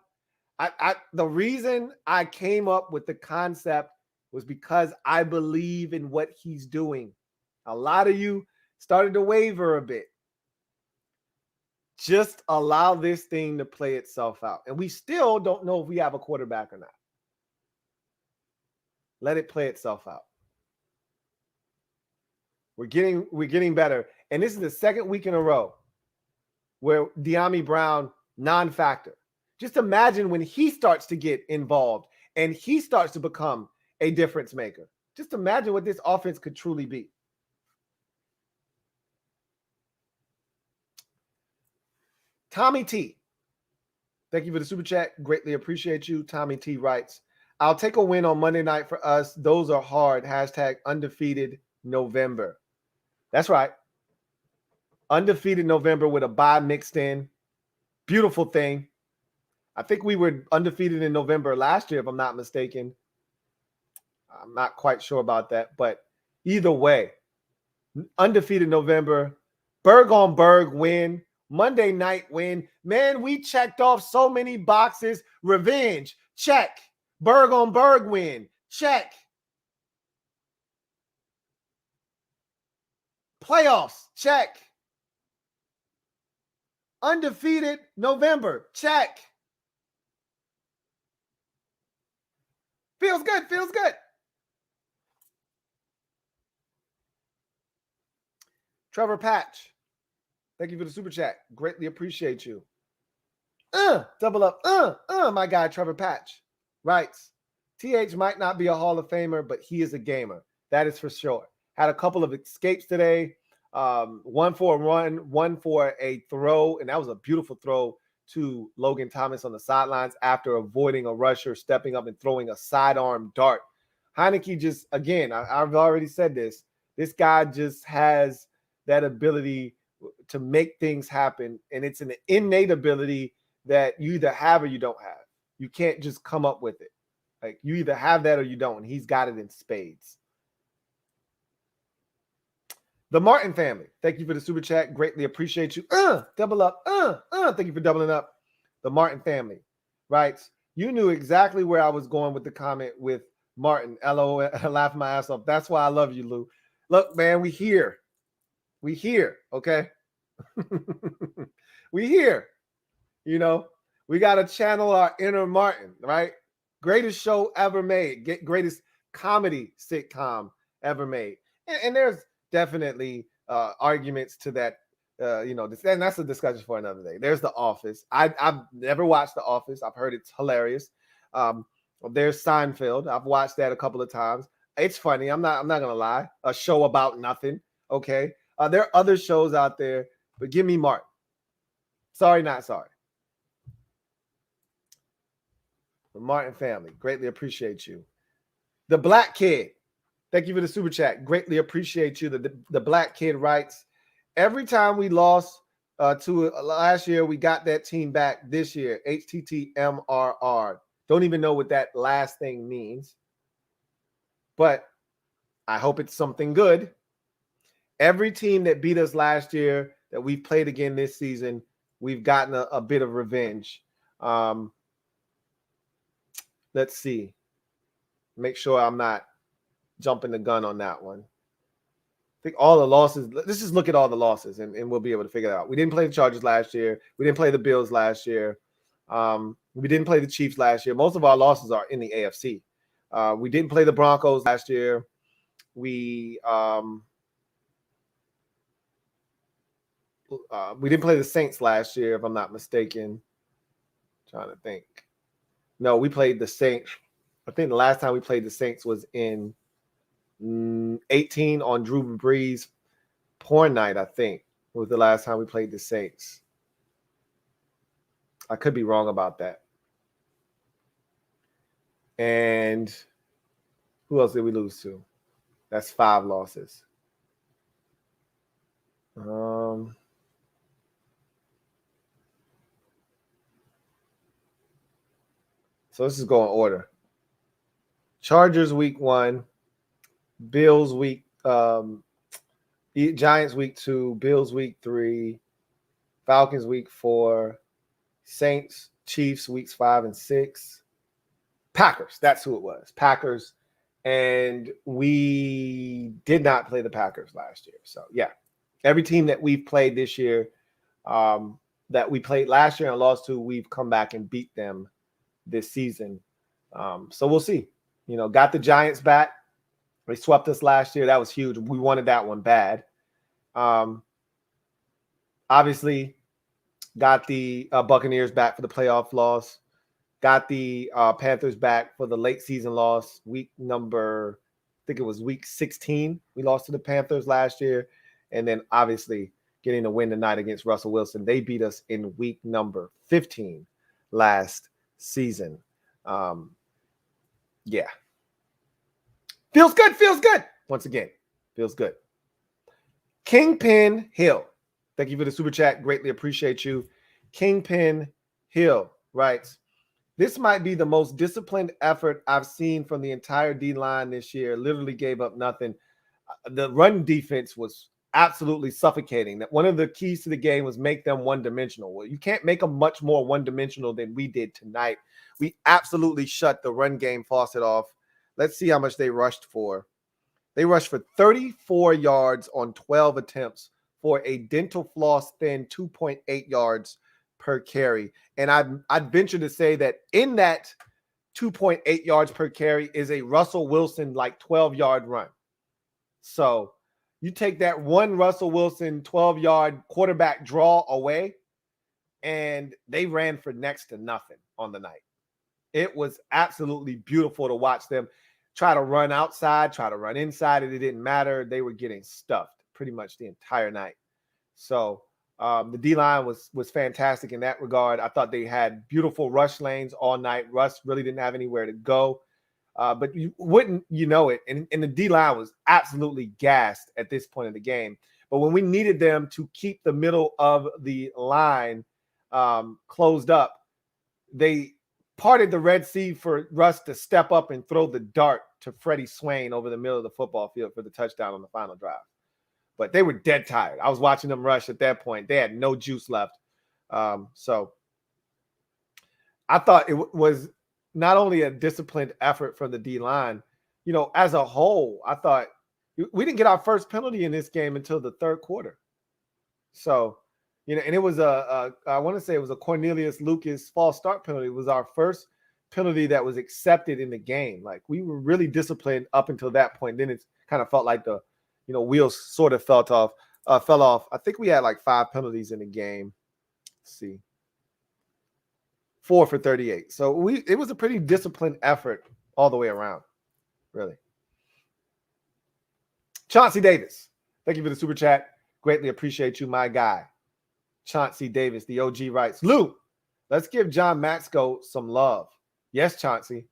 The reason I came up with the concept was because I believe in what he's doing. A lot of you started to waver a bit. Just allow this thing to play itself out. And we still don't know if we have a quarterback or not. Let it play itself out. We're getting better. And this is the second week in a row where De'Ami Brown non-factor. Just imagine when he starts to get involved and he starts to become a difference maker. Just imagine what this offense could truly be. Tommy T. Thank you for the super chat. Greatly appreciate you. Tommy T writes, I'll take a win on Monday night for us. Those are hard. Hashtag undefeated November. That's right. Undefeated November with a bye mixed in. Beautiful thing. I think we were undefeated in November last year, if I'm not mistaken. I'm not quite sure about that. But either way, undefeated November. Berg on Berg win. Monday night win. Man, we checked off so many boxes. Revenge. Check. Berg on Berg win. Check. Playoffs. Check. Undefeated November. Check. Feels good. Feels good. Trevor Patch. Thank you for the super chat. Greatly appreciate you. Double up. My guy, Trevor Patch, writes, TH might not be a Hall of Famer, but he is a gamer. That is for sure. Had a couple of escapes today. One for a run, one for a throw, and that was a beautiful throw to Logan Thomas on the sidelines after avoiding a rusher, stepping up and throwing a sidearm dart. Heineke just, again, I've already said this. This guy just has that ability to make things happen, and it's an innate ability that you either have or you don't have. You can't just come up with it. Like, you either have that or you don't, and he's got it in spades. The Martin family, thank you for the super chat. Greatly appreciate you. Double up. Thank you for doubling up. The Martin family writes, you knew exactly where I was going with the comment with Martin. LOL, laughing my ass off. That's why I love you, Lou. Look, man, we here. We here, okay? We here. You know, we got to channel our inner Martin, right? Greatest show ever made. Greatest comedy sitcom ever made. And there's definitely arguments to that, and that's a discussion for another day. There's The Office. I've never watched The Office. I've heard it's hilarious. There's Seinfeld. I've watched that a couple of times. It's funny. I'm not gonna lie. A show about nothing. Okay. There are other shows out there, but give me Martin. Sorry, not sorry. The Martin family, greatly appreciate you. The Black Kid, thank you for the super chat. Greatly appreciate you. The Black Kid writes, every time we lost to last year, we got that team back this year. HTTMRR. Don't even know what that last thing means, but I hope it's something good. Every team that beat us last year that we've played again this season, we've gotten a bit of revenge. Let's see. Make sure I'm not jumping the gun on that one. I think all the losses, let's just look at all the losses and we'll be able to figure it out. We didn't play the Chargers last year. We didn't play the Bills last year. We didn't play the Chiefs last year. Most of our losses are in the AFC. We didn't play the Broncos last year. We didn't play the Saints last year, if I'm not mistaken. Trying to think. No, we played the Saints. I think the last time we played the Saints was in 18 on Drew Brees' porn night, I think, was the last time we played the Saints. I could be wrong about that. And who else did we lose to? That's 5 losses. So let's just go in order. Chargers week 1, Bills week, Giants week 2, Bills week 3, Falcons week 4, Saints, Chiefs weeks 5 and 6, Packers. That's who it was. Packers. And we did not play the Packers last year. So yeah, every team that we've played this year, that we played last year and lost to, we've come back and beat them this season. So we'll see. Got the Giants back. They swept us last year. That was huge. We wanted that one bad. Obviously, got the Buccaneers back for the playoff loss. Got the Panthers back for the late season loss. I think it was week 16. We lost to the Panthers last year. And then obviously getting a win tonight against Russell Wilson. They beat us in week number 15 last season. Yeah. Feels good. Once again, feels good. Kingpin Hill. Thank you for the super chat. Greatly appreciate you. Kingpin Hill writes, this might be the most disciplined effort I've seen from the entire D-line this year. Literally gave up nothing. The run defense was absolutely suffocating. That one of the keys to the game was make them one-dimensional. Well, you can't make them much more one-dimensional than we did tonight. We absolutely shut the run game faucet off. Let's see how much they rushed for. They rushed for 34 yards on 12 attempts for a dental floss thin 2.8 yards per carry. And I'd venture to say that in that 2.8 yards per carry is a Russell Wilson like 12-yard run. So you take that one Russell Wilson 12-yard quarterback draw away, and they ran for next to nothing on the night. It was absolutely beautiful to watch them try to run outside, try to run inside. It didn't matter. They were getting stuffed pretty much the entire night. So the D-line was fantastic in that regard. I thought they had beautiful rush lanes all night. Russ really didn't have anywhere to go. But you wouldn't, it. And the D-line was absolutely gassed at this point in the game. But when we needed them to keep the middle of the line closed up, they parted the Red Sea for Russ to step up and throw the dart to Freddie Swain over the middle of the football field for the touchdown on the final drive. But they were dead tired. I was watching them rush at that point. They had no juice left. So I thought it was not only a disciplined effort from the D-line, as a whole, I thought we didn't get our first penalty in this game until the third quarter. So, and it was I want to say it was a Cornelius Lucas false start penalty. It was our first penalty that was accepted in the game. Like, we were really disciplined up until that point. Then it kind of felt like the wheels sort of fell off. I think we had like 5 penalties in the game. Let's see. 4 for 38. So it was a pretty disciplined effort all the way around, really. Chauncey Davis, thank you for the super chat. Greatly appreciate you, my guy. Chauncey Davis, the OG, writes, Lou, let's give John Matsko some love. Yes, Chauncey,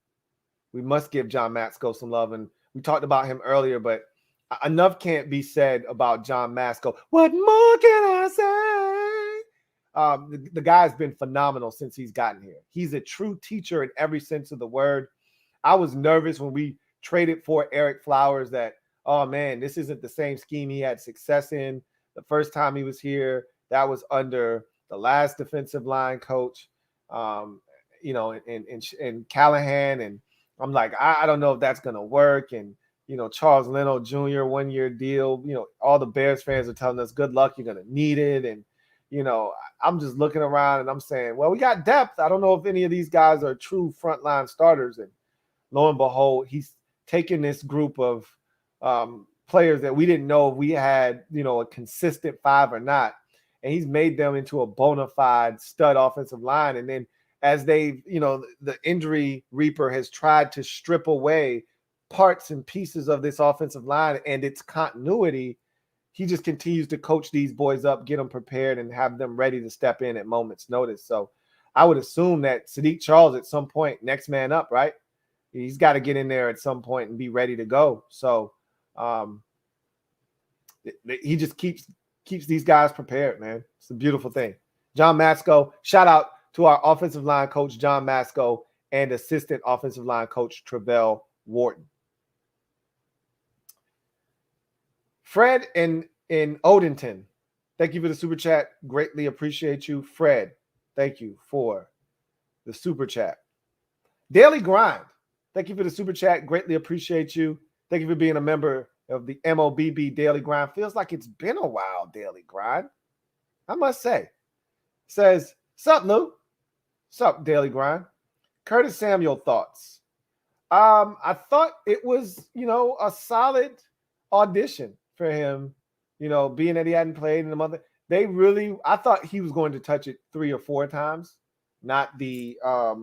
we must give John Matsko some love. And we talked about him earlier, but enough can't be said about John Matsko. What more can I say? The guy's been phenomenal since he's gotten here. He's a true teacher in every sense of the word. I was nervous when we traded for Eric Flowers that, oh, man, this isn't the same scheme he had success in the first time he was here. That was under the last defensive line coach, and Callahan. And I'm like, I don't know if that's going to work. And, Charles Leno Jr., 1-year deal, all the Bears fans are telling us, good luck, you're going to need it. And, I'm just looking around and I'm saying, well, we got depth. I don't know if any of these guys are true frontline starters. And lo and behold, he's taken this group of players that we didn't know if we had, a consistent 5 or not. And he's made them into a bona fide stud offensive line. And then as they've, the injury reaper has tried to strip away parts and pieces of this offensive line and its continuity, he just continues to coach these boys up, get them prepared, and have them ready to step in at moment's notice. So I would assume that Sadiq Charles at some point, next man up, right? He's got to get in there at some point and be ready to go. So he just keeps these guys prepared, man. It's a beautiful thing. John Matsko, shout out to our offensive line coach, John Matsko, and assistant offensive line coach, Travell Wharton. Fred in Odenton, thank you for the super chat. Greatly appreciate you. Fred, thank you for the super chat. Daily Grind, thank you for the super chat. Greatly appreciate you. Thank you for being a member of the MOBB Daily Grind. Feels like it's been a while, Daily Grind, I must say. Says, sup, Lou? Sup, Daily Grind? Curtis Samuel thoughts. I thought it was, a solid audition for him, being that he hadn't played in a month. I thought he was going to touch it 3 or 4 times, not I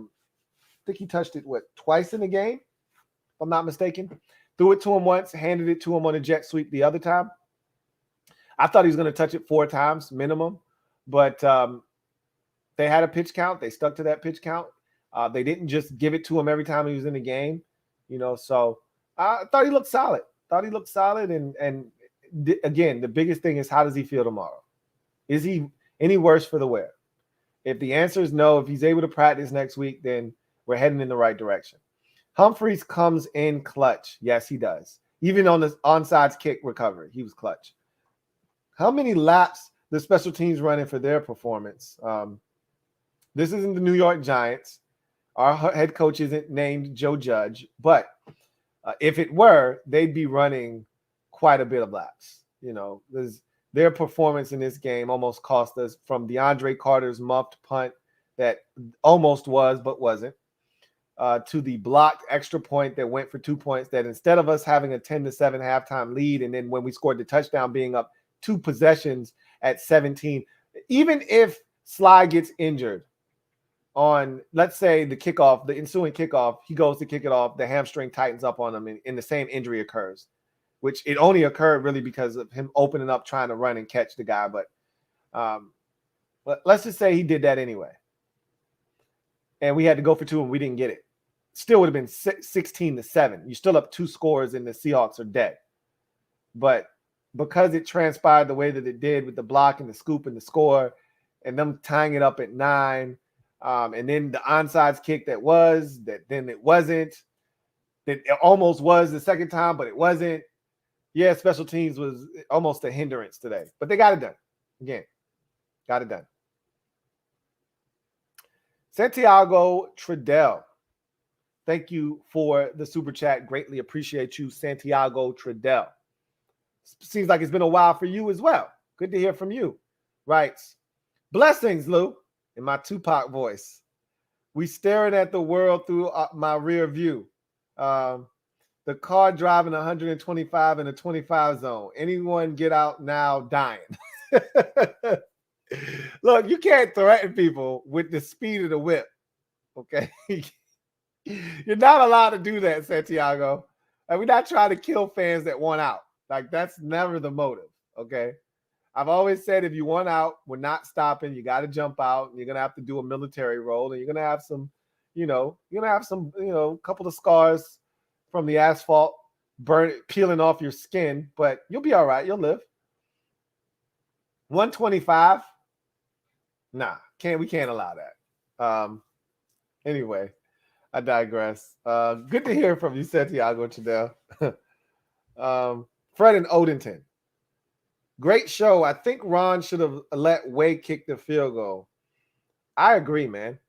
think he touched it, twice in the game, if I'm not mistaken. Threw it to him once, handed it to him on a jet sweep the other time. I thought he was going to touch it 4 times minimum, but they had a pitch count. They stuck to that pitch count. They didn't just give it to him every time he was in the game, so I thought he looked solid. And again, the biggest thing is, how does he feel tomorrow? Is he any worse for the wear? If the answer is no, if he's able to practice next week, then we're heading in the right direction. Humphreys comes in clutch. Yes, he does. Even on the onside kick recovery, he was clutch. How many laps the special teams running for their performance? This isn't the New York Giants. Our head coach isn't named Joe Judge, but if it were, they'd be running quite a bit of laps. Their performance in this game almost cost us, from DeAndre Carter's muffed punt that almost was but wasn't, to the blocked extra point that went for 2 points, that instead of us having a 10-7 halftime lead, and then when we scored the touchdown being up 2 possessions at 17, even if Sly gets injured on, let's say, the ensuing kickoff, he goes to kick it off, the hamstring tightens up on him, and the same injury occurs, which it only occurred really because of him opening up, trying to run and catch the guy. But let's just say he did that anyway, and we had to go for 2 and we didn't get it. Still would have been 16-7. You're still up 2 scores and the Seahawks are dead. But because it transpired the way that it did, with the block and the scoop and the score, and them tying it up at 9, and then the onside kick then it wasn't. That it almost was the second time, but it wasn't. Yeah, special teams was almost a hindrance today, but they got it done. Again, got it done. Santiago Tradell, thank you for the super chat. Greatly appreciate you, Santiago Tradell. Seems like it's been a while for you as well. Good to hear from you. Writes, blessings, Lou, in my Tupac voice. We staring at the world through my rear view. The car driving 125 in a 25 zone. Anyone get out now dying. Look, you can't threaten people with the speed of the whip, okay? You're not allowed to do that, Santiago. And we're not trying to kill fans that want out. Like, that's never the motive, okay? I've always said, if you want out, we're not stopping. You got to jump out. You're going to have to do a military role, and you're going to have some, a couple of scars from the asphalt peeling off your skin, but you'll be all right. You'll live. 125? Nah, we can't allow that. Anyway, I digress. Good to hear from you, Santiago Tradell. Fred and Odenton. Great show. I think Ron should have let Wade kick the field goal. I agree, man.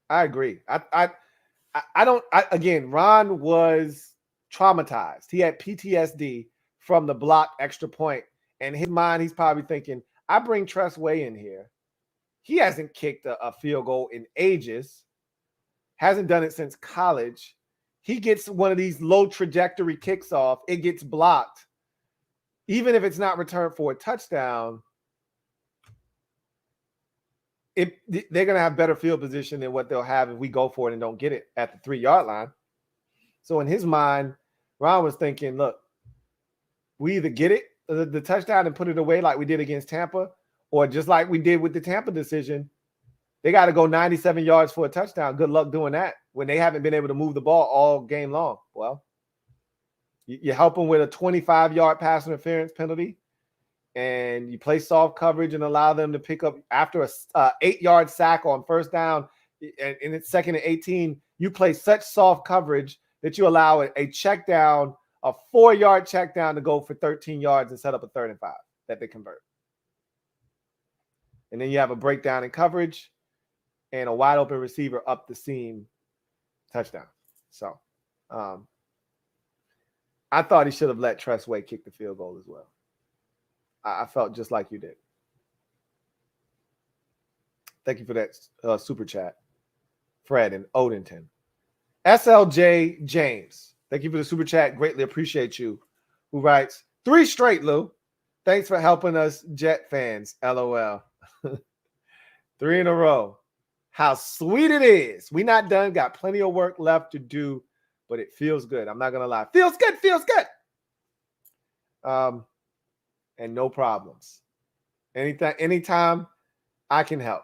I agree. Again, Ron was traumatized. He had PTSD from the blocked extra point. And in his mind, he's probably thinking, I bring Tress Way in here. He hasn't kicked a field goal in ages. Hasn't done it since college. He gets one of these low trajectory kicks off. It gets blocked. Even if it's not returned for a touchdown, they're going to have better field position than what they'll have if we go for it and don't get it at the 3-yard line. So in his mind, Ron was thinking, look, we either get it, the touchdown, and put it away like we did against Tampa, or just like we did with the Tampa decision, they got to go 97 yards for a touchdown. Good luck doing that when they haven't been able to move the ball all game long. Well, you help them with a 25-yard pass interference penalty, and you play soft coverage and allow them to pick up after a 8-yard sack on first down, and it's 2nd and 18. You play such soft coverage that you allow a check down, a 4-yard check down, to go for 13 yards and set up a 3rd and 5 that they convert. And then you have a breakdown in coverage and a wide open receiver up the seam touchdown. So I thought he should have let Tress Way kick the field goal as well. I felt just like you did. Thank you for that super chat, Fred and Odenton. SLJ James, thank you for the super chat. Greatly appreciate you. Who writes 3 straight, Lou. Thanks for helping us Jet fans. LOL. 3 in a row. How sweet it is. We not done. Got plenty of work left to do, but it feels good. I'm not gonna lie. Feels good. Feels good. And no problems. Anytime I can help.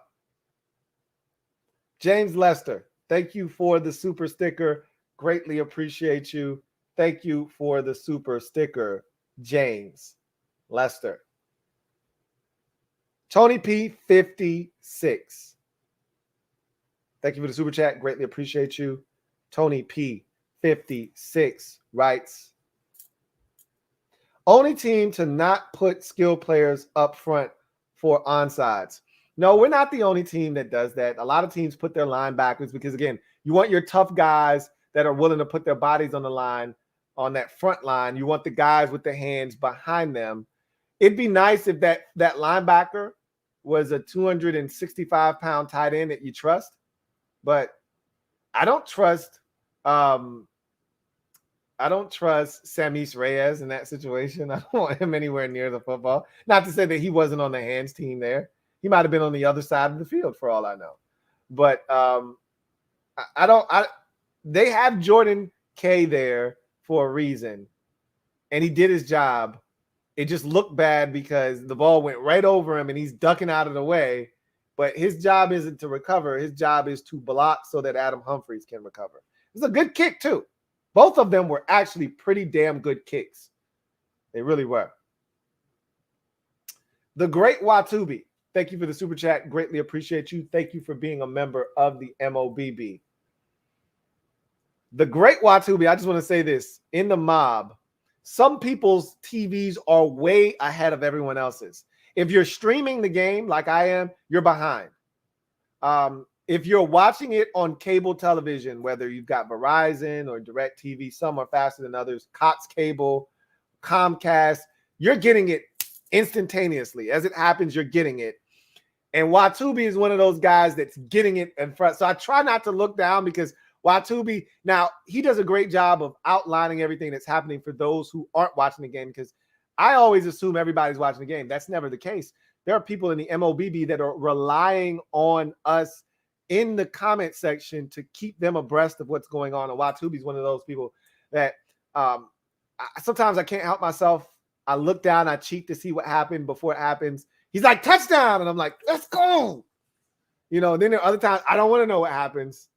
James Lester, thank you for the super sticker. Greatly appreciate you. Thank you for the super sticker, James Lester. Tony P 56. Thank you for the super chat. Greatly appreciate you. Tony P 56 writes, only team to not put skill players up front for onsides. No, we're not the only team that does that. A lot of teams put their linebackers because, again, you want your tough guys that are willing to put their bodies on the line, on that front line. You want the guys with the hands behind them. It'd be nice if that linebacker was a 265-pound tight end that you trust, but I don't trust Samis Reyes in that situation. I don't want him anywhere near the football. Not to say that he wasn't on the hands team there. He might have been on the other side of the field for all I know. But they have Jordan K there for a reason, and he did his job. It just looked bad because the ball went right over him and he's ducking out of the way. But his job isn't to recover. His job is to block so that Adam Humphries can recover. It's a good kick, too. Both of them were actually pretty damn good kicks. They really were. The Great Watubi, thank you for the super chat. Greatly appreciate you. Thank you for being a member of the MOBB. The Great Watubi, I just want to say this. In the mob, some people's TVs are way ahead of everyone else's. If you're streaming the game like I am, you're behind. If you're watching it on cable television, whether you've got Verizon or DirecTV, some are faster than others, Cox Cable, Comcast, you're getting it instantaneously. As it happens, you're getting it. And Watubi is one of those guys that's getting it in front. So I try not to look down because Watubi, now he does a great job of outlining everything that's happening for those who aren't watching the game, because I always assume everybody's watching the game. That's never the case. There are people in the MOBB that are relying on us in the comment section to keep them abreast of what's going on. And Watubi's one of those people that sometimes I can't help myself. I look down, I cheat to see what happened before it happens. He's like, touchdown. And I'm like, let's go. You know, then there are other times I don't want to know what happens.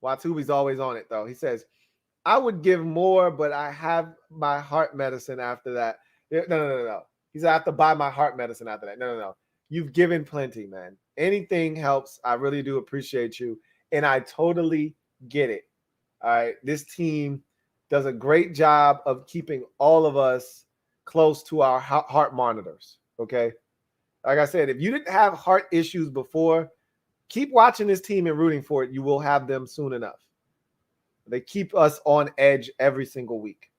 Watubi's always on it, though. He says, I would give more, but I have my heart medicine after that. No. He said, I have to buy my heart medicine after that. No. You've given plenty, man. Anything helps. I really do appreciate you. And I totally get it. All right. This team does a great job of keeping all of us close to our heart monitors. Okay. Like I said, if you didn't have heart issues before, keep watching this team and rooting for it. You will have them soon enough. They keep us on edge every single week.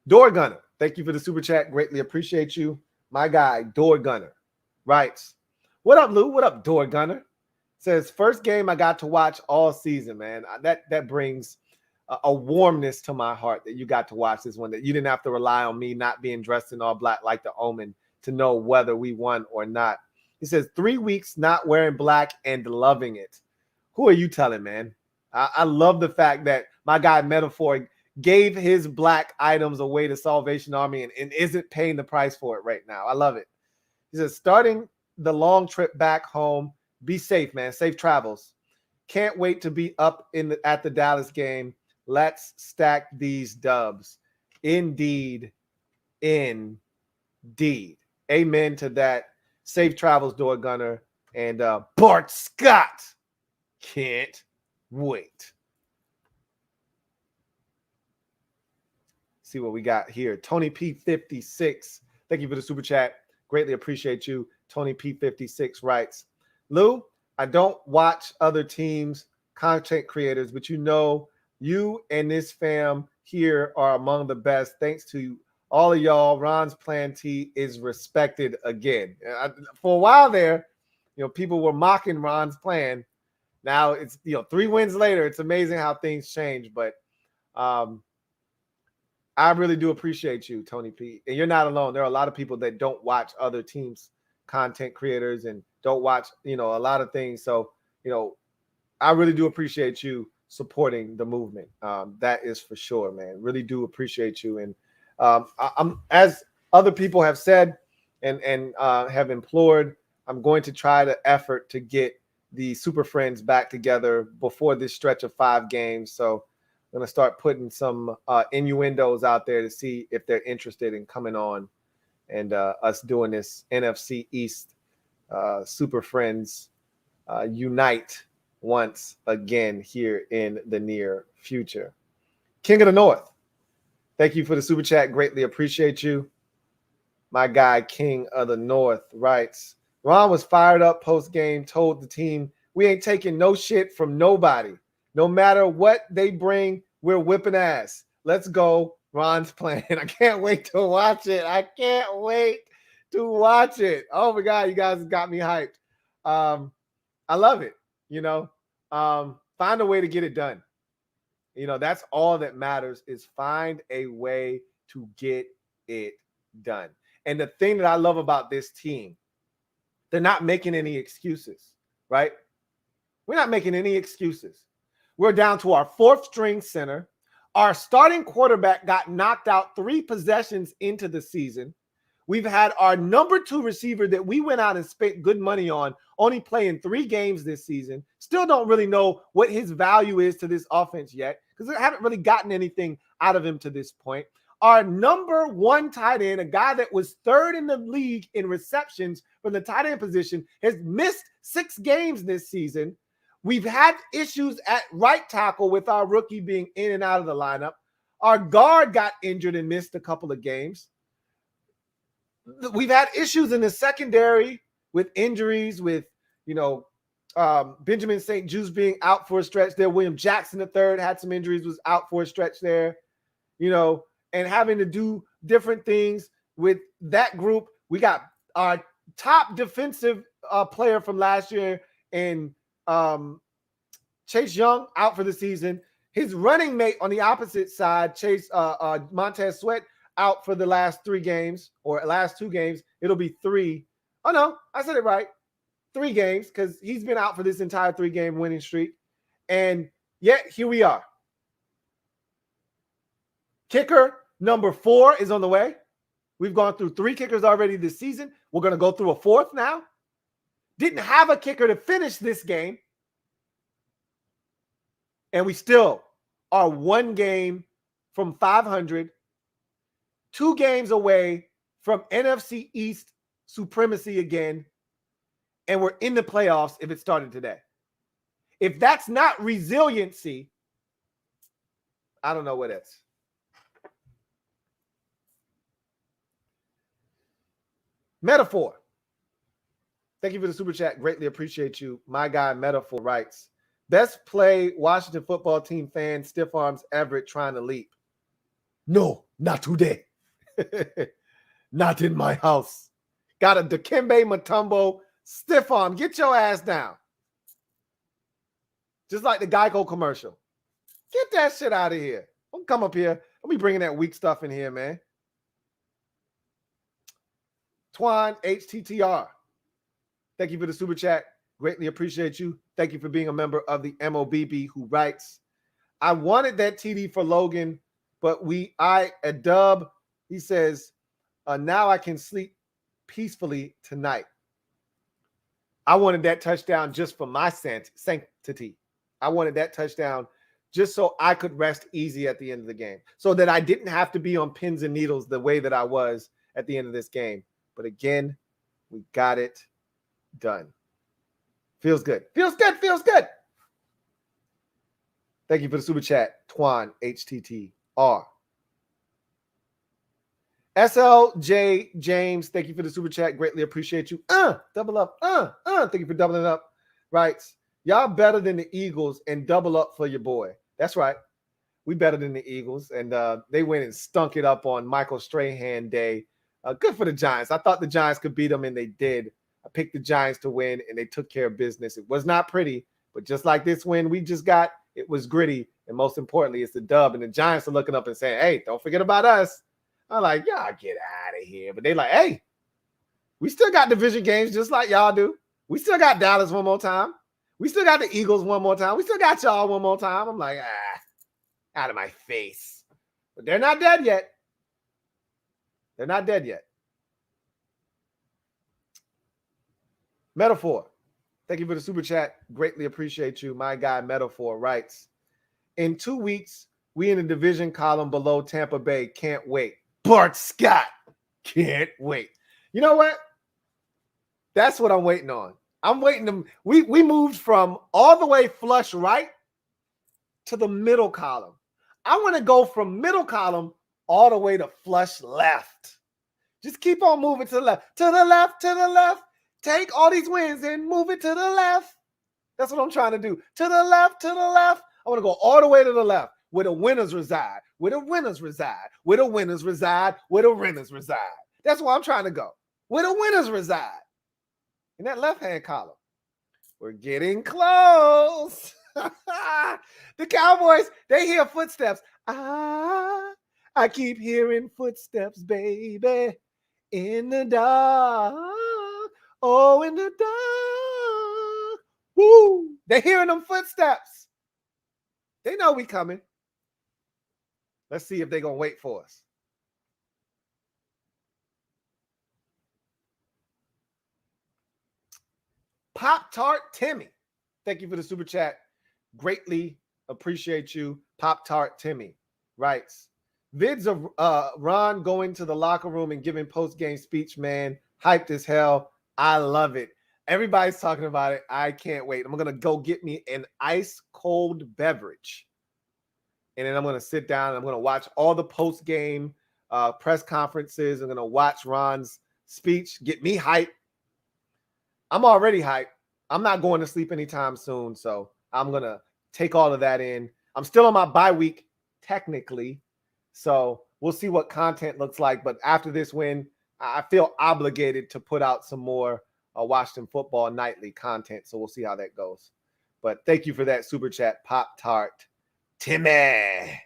Door Gunner, thank you for the super chat. Greatly appreciate you. My guy, Door Gunner, writes, what up, Lou? What up, Door Gunner? Says, first game I got to watch all season, man. That brings a warmness to my heart that you got to watch this one, that you didn't have to rely on me not being dressed in all black like the Omen to know whether we won or not. He says, 3 weeks not wearing black and loving it. Who are you telling, man? I love the fact that my guy Metaphor gave his black items away to Salvation Army and isn't paying the price for it right now. I love it. He says, starting the long trip back home, be safe, man. Safe travels. Can't wait to be up at the Dallas game. Let's stack these dubs. Indeed. Amen to that. Safe travels, Door Gunner. And Bart Scott. Can't wait. See what we got here. Tony P56. Thank you for the super chat. Greatly appreciate you. Tony P56 writes, Lou, I don't watch other teams' content creators, but you know, you and this fam here are among the best. Thanks to all of y'all. Ron's Plan T is respected again. For a while there, you know, people were mocking Ron's plan. Now it's 3 wins later. It's amazing how things change, but I really do appreciate you, Tony P. And you're not alone. There are a lot of people that don't watch other teams' content creators and don't watch, a lot of things. So, I really do appreciate you supporting the movement. That is for sure, man. Really do appreciate you. And I'm, as other people have said and have implored, I'm going to try the effort to get the Super Friends back together before this stretch of 5 games. So I'm going to start putting some innuendos out there to see if they're interested in coming on and us doing this NFC East Super Friends unite once again here in the near future. King of the North, thank you for the super chat. Greatly appreciate you. My guy, King of the North, writes, Ron was fired up post-game, told the team, we ain't taking no shit from nobody. No matter what they bring, we're whipping ass. Let's go. Ron's playing. I can't wait to watch it. Oh, my God. You guys got me hyped. I love it. Find a way to get it done. That's all that matters is find a way to get it done. And the thing that I love about this team, they're not making any excuses, right? We're not making any excuses. We're down to our 4th string center. Our starting quarterback got knocked out 3 possessions into the season. We've had our number 2 receiver that we went out and spent good money on, only playing 3 games this season. Still don't really know what his value is to this offense yet because we haven't really gotten anything out of him to this point. Our number 1 tight end, a guy that was 3rd in the league in receptions from the tight end position, has missed 6 games this season. We've had issues at right tackle with our rookie being in and out of the lineup. Our guard got injured and missed a couple of games. We've had issues in the secondary with injuries, with, Benjamin St. Juste being out for a stretch there. William Jackson III had some injuries, was out for a stretch there, and having to do different things with that group. We got our top defensive player from last year in Chase Young out for the season. His running mate on the opposite side, Montez Sweat, out for the last 3 games or last 2 games. It'll be 3. Oh, no, I said it right. 3 games because he's been out for this entire 3-game winning streak. And yet here we are. Kicker number 4 is on the way. We've gone through 3 kickers already this season. We're going to go through a 4th now. Didn't have a kicker to finish this game. And we still are 1 game from 500. 2 games away from NFC East supremacy again, and we're in the playoffs if it started today. If that's not resiliency, I don't know what is. Metaphor. Thank you for the super chat. Greatly appreciate you. My guy Metaphor writes, best play Washington football team fan stiff arms Everett trying to leap. No, not today. Not in my house. Got a Dikembe Mutombo stiff arm. Get your ass down. Just like the Geico commercial. Get that shit out of here. Don't come up here. Don't be bringing that weak stuff in here, man. Twan HTTR. Thank you for the super chat. Greatly appreciate you. Thank you for being a member of the MOBB who writes, I wanted that TD for Logan, but a dub. He says, now I can sleep peacefully tonight. I wanted that touchdown just for my sanctity. I wanted that touchdown just so I could rest easy at the end of the game, so that I didn't have to be on pins and needles the way that I was at the end of this game. But again, we got it done. Feels good. Feels good. Feels good. Thank you for the super chat, Twan HTTR. SLJ James, thank you for the super chat. Greatly appreciate you. Double up. Thank you for doubling up. Writes, y'all better than the Eagles and double up for your boy. That's right. We better than the Eagles. And they went and stunk it up on Michael Strahan Day. Good for the Giants. I thought the Giants could beat them, and they did. I picked the Giants to win, and they took care of business. It was not pretty. But just like this win we just got, it was gritty. And most importantly, it's the dub. And the Giants are looking up and saying, hey, don't forget about us. I'm like, y'all get out of here. But they like, hey, we still got division games just like y'all do. We still got Dallas one more time. We still got the Eagles one more time. We still got y'all one more time. I'm like, out of my face. But they're not dead yet. They're not dead yet. Metaphor. Thank you for the super chat. Greatly appreciate you. My guy Metaphor writes, in 2 weeks, we in the division column below Tampa Bay. Can't wait. Bart Scott. Can't wait. You know what? That's what I'm waiting on. I'm waiting to we moved from all the way flush right to the middle column. I want to go from middle column all the way to flush left. Just keep on moving to the left, to the left, to the left. Take all these wins and move it to the left. That's what I'm trying to do. To the left, to the left. I want to go all the way to the left where the winners reside, where the winners reside, where the winners reside, where the winners reside. That's where I'm trying to go, where the winners reside. In that left-hand column. We're getting close. The Cowboys, they hear footsteps. I keep hearing footsteps, baby, in the dark. Oh, in the dark. Woo! They're hearing them footsteps. They know we coming. Let's see if they're going to wait for us. Pop-Tart Timmy. Thank you for the super chat. Greatly appreciate you. Pop-Tart Timmy writes, vids of Ron going to the locker room and giving post-game speech, man. Hyped as hell. I love it. Everybody's talking about it. I can't wait. I'm going to go get me an ice-cold beverage. And then I'm going to sit down and I'm going to watch all the post-game press conferences. I'm going to watch Ron's speech, get me hyped. I'm already hyped. I'm not going to sleep anytime soon, so I'm going to take all of that in. I'm still on my bye week, technically, so we'll see what content looks like. But after this win, I feel obligated to put out some more Washington Football Nightly content, so we'll see how that goes. But thank you for that super chat, Pop-Tart Timmy.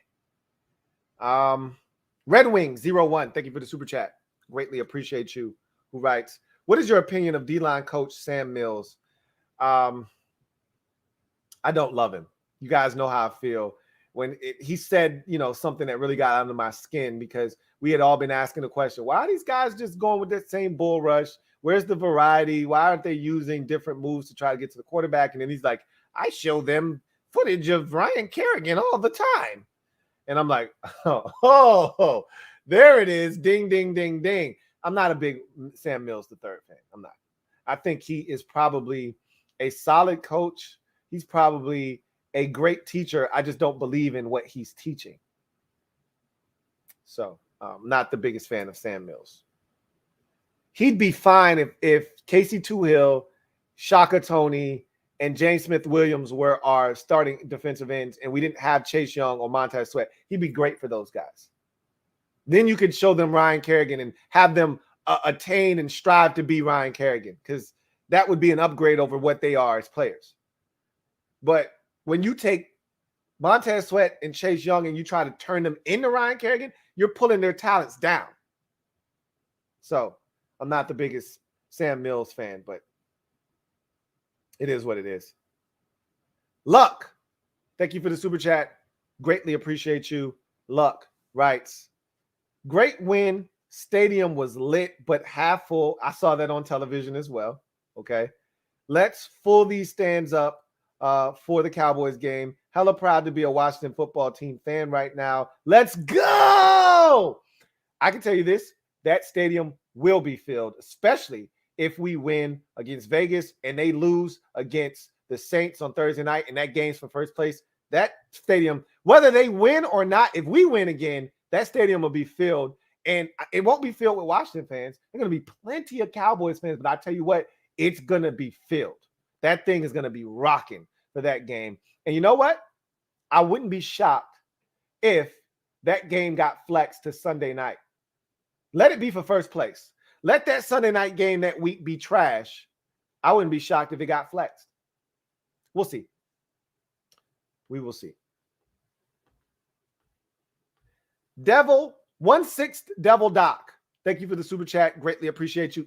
Red Wing 01, thank you for the super chat. Greatly appreciate you. Who writes, what is your opinion of D-line coach Sam Mills? I don't love him. You guys know how I feel. When he said, something that really got under my skin, because we had all been asking the question, why are these guys just going with that same bull rush? Where's the variety? Why aren't they using different moves to try to get to the quarterback? And then he's like, I show them footage of Ryan Kerrigan all the time. And I'm like, oh, there it is. Ding, ding, ding, ding. I'm not a big Sam Mills III fan. I'm not. I think he is probably a solid coach. He's probably a great teacher. I just don't believe in what he's teaching. So I'm not the biggest fan of Sam Mills. He'd be fine if Casey Toohill, Shaka Toney, and James Smith-Williams were our starting defensive ends and we didn't have Chase Young or Montez Sweat. He'd be great for those guys. Then you could show them Ryan Kerrigan and have them attain and strive to be Ryan Kerrigan, because that would be an upgrade over what they are as players. But when you take Montez Sweat and Chase Young and you try to turn them into Ryan Kerrigan, you're pulling their talents down. So I'm not the biggest Sam Mills fan, but it is what it is. Luck, thank you for the super chat. Greatly appreciate you. Luck writes, great win. Stadium was lit, but half full. I saw that on television as well. Okay. Let's fill these stands up for the Cowboys game. Hella proud to be a Washington football team fan right now. Let's go. I can tell you this, that stadium will be filled, especially if we win against Vegas and they lose against the Saints on Thursday night and that game's for first place. That stadium, whether they win or not, if we win again, that stadium will be filled. And it won't be filled with Washington fans. There's going to be plenty of Cowboys fans, but I tell you what, it's going to be filled. That thing is going to be rocking for that game. And you know what? I wouldn't be shocked if that game got flexed to Sunday night. Let it be for first place. Let that Sunday night game that week be trash. I wouldn't be shocked if it got flexed. We'll see. We will see. Devil, 1/6 Devil Doc. Thank you for the super chat. Greatly appreciate you.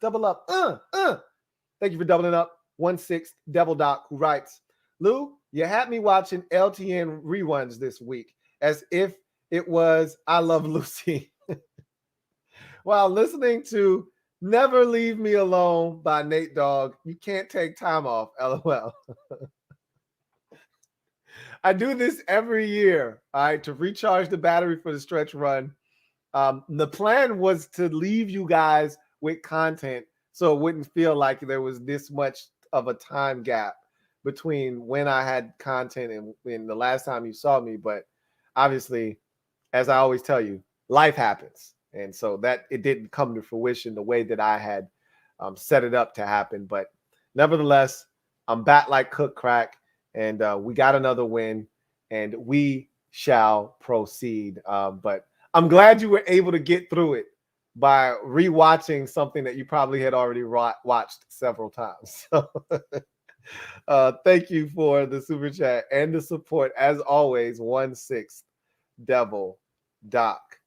Double up. Thank you for doubling up. 1/6 Devil Doc, who writes, Lou, you had me watching LTN reruns this week as if it was I Love Lucy while listening to Never Leave Me Alone by Nate Dogg. You can't take time off, LOL. I do this every year, all right, to recharge the battery for the stretch run. The plan was to leave you guys with content so it wouldn't feel like there was this much of a time gap between when I had content and the last time you saw me. But obviously, as I always tell you, life happens. And so that it didn't come to fruition the way that I had set it up to happen. But nevertheless, I'm back like cook crack, and we got another win, and we shall proceed. But I'm glad you were able to get through it by rewatching something that you probably had already watched several times. So thank you for the super chat and the support. As always, 1/6 Devil Doc.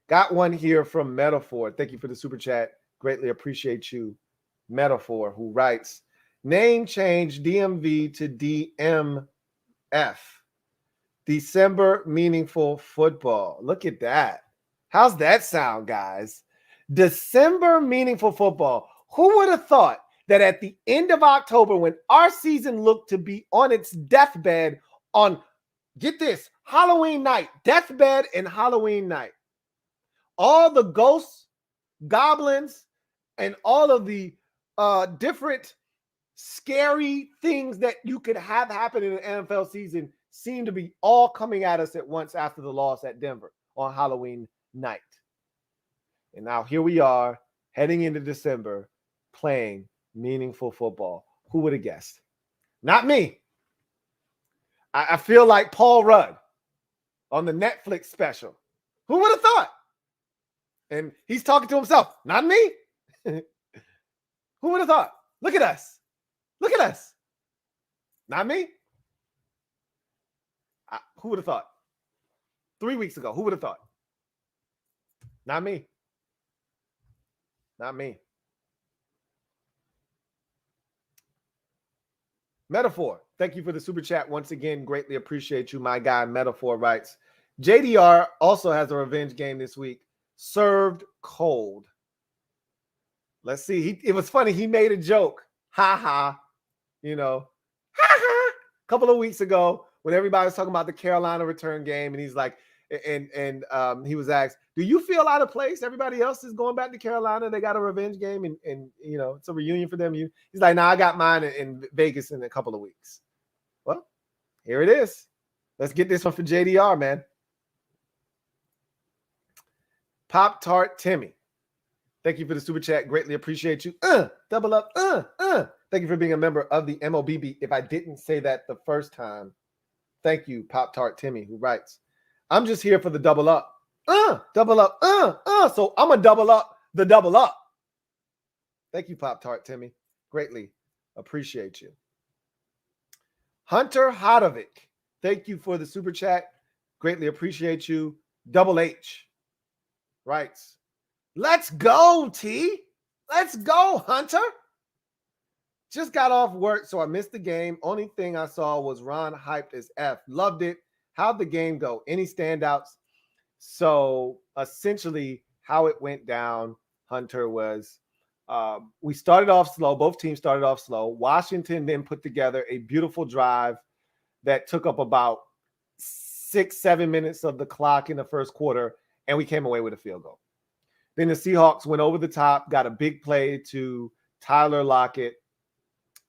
Got one here from Metaphor. Thank you for the super chat. Greatly appreciate you, Metaphor, who writes, name change DMV to DMF. December Meaningful Football. Look at that. How's that sound, guys? December Meaningful Football. Who would have thought that at the end of October, when our season looked to be on its deathbed on, get this, Halloween night, deathbed and Halloween night, all the ghosts, goblins, and all of the different scary things that you could have happen in an NFL season seem to be all coming at us at once after the loss at Denver on Halloween night. And now here we are heading into December playing meaningful football. Who would have guessed? Not me. I feel like Paul Rudd on the Netflix special. Who would have thought? And he's talking to himself. Not me. Who would have thought? Look at us. Look at us. Not me. Who would have thought? 3 weeks ago, who would have thought? Not me. Not me. Metaphor, thank you for the super chat once again. Greatly appreciate you, my guy. Metaphor writes, JDR also has a revenge game this week. Served cold. Let's see. It was funny. He made a joke. Ha ha. You know, ha ha. A couple of weeks ago when everybody was talking about the Carolina return game, and he's like, and he was asked, do you feel out of place? Everybody else is going back to Carolina. They got a revenge game, and you know, it's a reunion for them. He's like, nah, I got mine in Vegas in a couple of weeks. Well, here it is. Let's get this one for JDR, man. Pop Tart Timmy, thank you for the super chat. Greatly appreciate you. Double up. Thank you for being a member of the MOBB. If I didn't say that the first time, thank you, Pop Tart Timmy, who writes, I'm just here for the double up. Double up. So I'm going to double up the double up. Thank you, Pop Tart Timmy. Greatly appreciate you. Hunter Hodovic, thank you for the super chat. Greatly appreciate you. Double H writes, let's go, T. Let's go, Hunter. Just got off work, so I missed the game. Only thing I saw was Ron hyped as F. Loved it. How'd the game go? Any standouts? So essentially how it went down, Hunter, was we started off slow. Both teams started off slow. Washington then put together a beautiful drive that took up about 6-7 minutes of the clock in the first quarter, and we came away with a field goal. Then the Seahawks went over the top, got a big play to Tyler Lockett.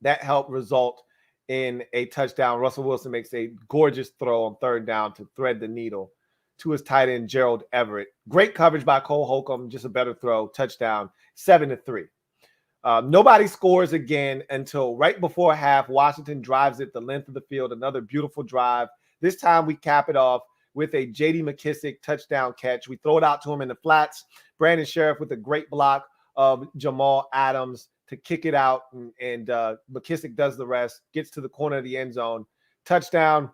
That helped result in a touchdown. Russell Wilson makes a gorgeous throw on third down to thread the needle to his tight end, Gerald Everett. Great coverage by Cole Holcomb, just a better throw, touchdown, 7-3. Nobody scores again until right before half. Washington drives it the length of the field, another beautiful drive. This time we cap it off with a J.D. McKissick touchdown catch. We throw it out to him in the flats. Brandon Sheriff with a great block of Jamal Adams to kick it out, and McKissick does the rest, gets to the corner of the end zone, touchdown.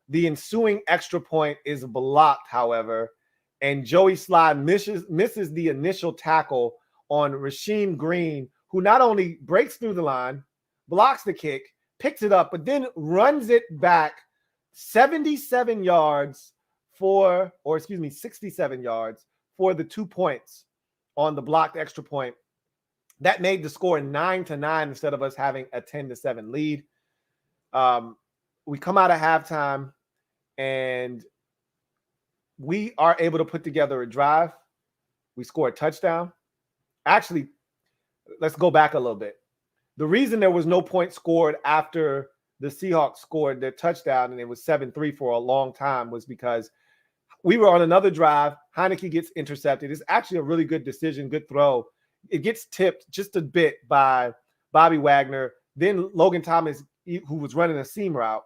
The ensuing extra point is blocked, however, and Joey Sly misses the initial tackle on Rasheem Green, who not only breaks through the line, blocks the kick, picks it up, but then runs it back 67 yards 67 yards for the 2 points on the blocked extra point. That made the score 9-9 instead of us having a 10-7 lead. We come out of halftime and we are able to put together a drive. We score a touchdown. Actually, let's go back a little bit. The reason there was no point scored after the Seahawks scored their touchdown and it was 7-3 for a long time was because we were on another drive. Heineke gets intercepted. It's actually a really good decision, good throw. It gets tipped just a bit by Bobby Wagner. Then Logan Thomas, who was running a seam route,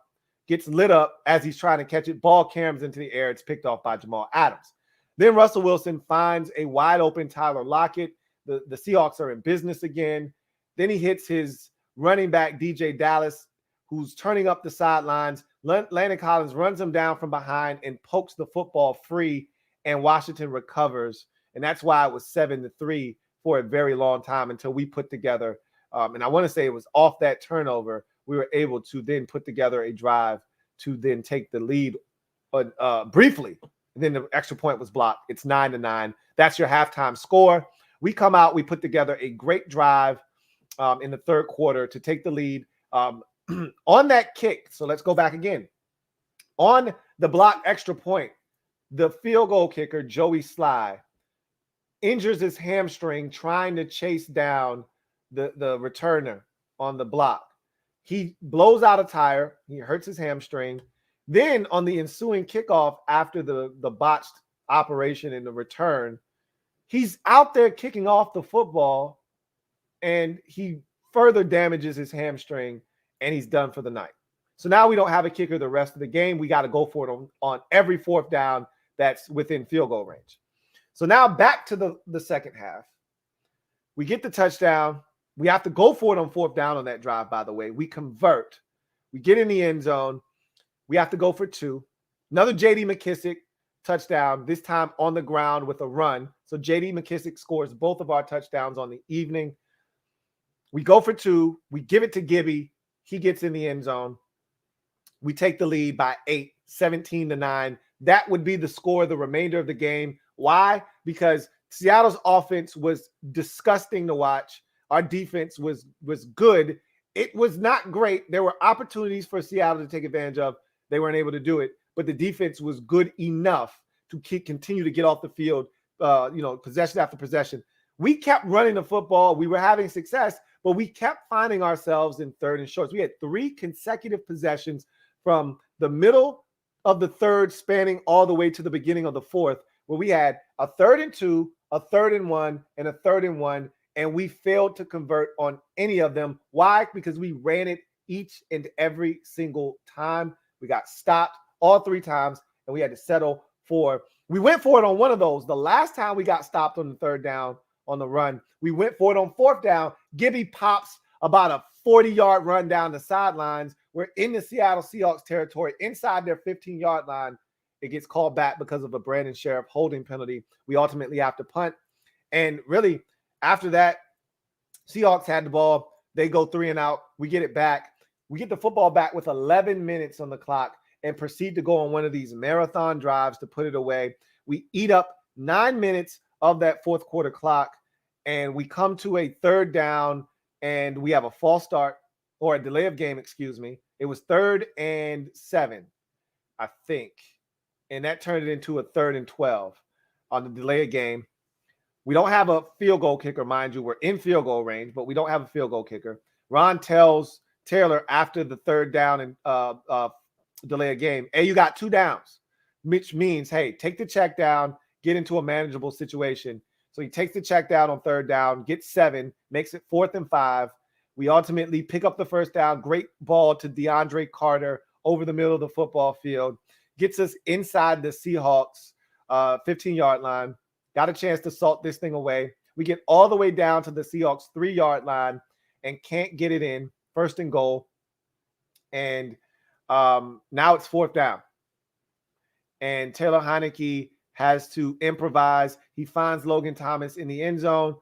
gets lit up as he's trying to catch it. Ball caroms into the air. It's picked off by Jamal Adams. Then Russell Wilson finds a wide open Tyler Lockett. The Seahawks are in business again. Then he hits his running back, DJ Dallas, who's turning up the sidelines. Landon Collins runs him down from behind and pokes the football free, and Washington recovers. And that's why it was 7-3 for a very long time until we put together, and I want to say it was off that turnover, we were able to then put together a drive to then take the lead briefly. And then the extra point was blocked. It's 9-9. That's your halftime score. We come out, we put together a great drive in the third quarter to take the lead. On that kick, so let's go back again. On the block extra point, the field goal kicker, Joey Sly, injures his hamstring trying to chase down the returner on the block. He blows out a tire. He hurts his hamstring. Then on the ensuing kickoff after the botched operation in the return, he's out there kicking off the football, and he further damages his hamstring, and he's done for the night. So now we don't have a kicker the rest of the game. We got to go for it on every fourth down that's within field goal range. So now back to the second half. We get the touchdown. We have to go for it on fourth down on that drive, by the way. We convert. We get in the end zone. We have to go for 2. Another J.D. McKissic touchdown, this time on the ground with a run. So J.D. McKissic scores both of our touchdowns on the evening. We go for 2. We give it to Gibby. He gets in the end zone. We take the lead by 8, 17-9. That would be the score the remainder of the game. Why? Because Seattle's offense was disgusting to watch. Our defense was good. It was not great. There were opportunities for Seattle to take advantage of. They weren't able to do it. But the defense was good enough to continue to get off the field, possession after possession. We kept running the football. We were having success, but we kept finding ourselves in third and shorts. We had 3 consecutive possessions from the middle of the third spanning all the way to the beginning of the fourth, where we had a 3rd and 2, a 3rd and 1, and a 3rd and 1, and we failed to convert on any of them. Why? Because we ran it each and every single time. We got stopped all 3 times, and we had to settle for. We went for it on one of those. The last time we got stopped on the 3rd down on the run, we went for it on 4th down. Gibby pops about a 40-yard run down the sidelines. We're in the Seattle Seahawks territory, inside their 15-yard line. It gets called back because of a Brandon Sheriff holding penalty. We ultimately have to punt. And really, after that, Seahawks had the ball. They go 3 and out. We get it back. We get the football back with 11 minutes on the clock and proceed to go on one of these marathon drives to put it away. We eat up 9 minutes of that fourth quarter clock, and we come to a 3rd down, and we have a false start, or a delay of game, excuse me. It was 3rd and 7, I think. And that turned it into a 3rd and 12 on the delay of game. We don't have a field goal kicker, mind you. We're in field goal range, but we don't have a field goal kicker. Ron tells Taylor after the 3rd down and delay of game, hey, you got 2 downs, which means, hey, take the check down, get into a manageable situation. So he takes the check down on 3rd down, gets 7, makes it 4th and 5. We ultimately pick up the 1st down. Great ball to DeAndre Carter over the middle of the football field. Gets us inside the Seahawks 15-yard line. Got a chance to salt this thing away. We get all the way down to the Seahawks 3-yard line and can't get it in. 1st and goal. And Now it's 4th down. And Taylor Heineke has to improvise. He finds Logan Thomas in the end zone.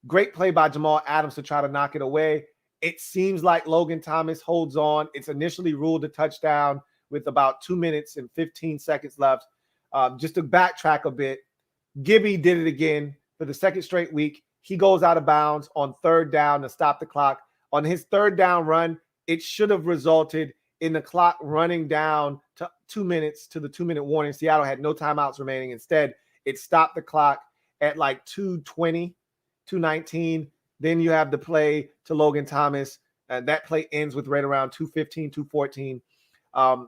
Great play by Jamal Adams to try to knock it away. It seems like Logan Thomas holds on. It's initially ruled a touchdown with about 2 minutes and 15 seconds left. Just to backtrack a bit, Gibby did it again for the second straight week. He goes out of bounds on 3rd down to stop the clock. On his 3rd down run, it should have resulted in the clock running down to 2 minutes to the 2-minute warning. Seattle had no timeouts remaining. Instead, it stopped the clock at like 2:20, 2:19. Then you have the play to Logan Thomas, and that play ends with right around 2:15, 2:14.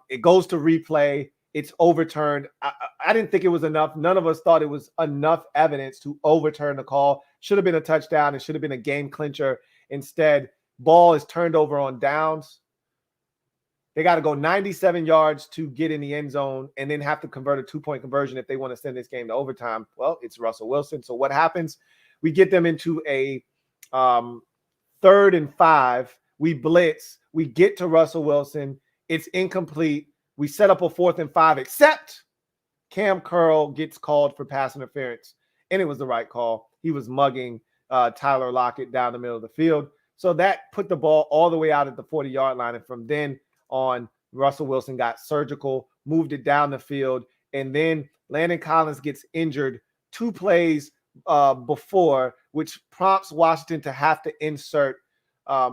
It goes to replay. It's overturned. I didn't think it was enough. None of us thought it was enough evidence to overturn the call. Should have been a touchdown. It should have been a game clincher. Instead, ball is turned over on downs. They got to go 97 yards to get in the end zone and then have to convert a 2-point conversion if they want to send this game to overtime. Well, it's Russell Wilson. So what happens? We get them into a 3rd and 5. We blitz. We get to Russell Wilson. It's incomplete. We set up a 4th and 5, except Cam Curl gets called for pass interference. And it was the right call. He was mugging Tyler Lockett down the middle of the field. So that put the ball all the way out at the 40-yard line. And from then on, Russell Wilson got surgical, moved it down the field. And then Landon Collins gets injured 2 plays before, which prompts Washington to have to insert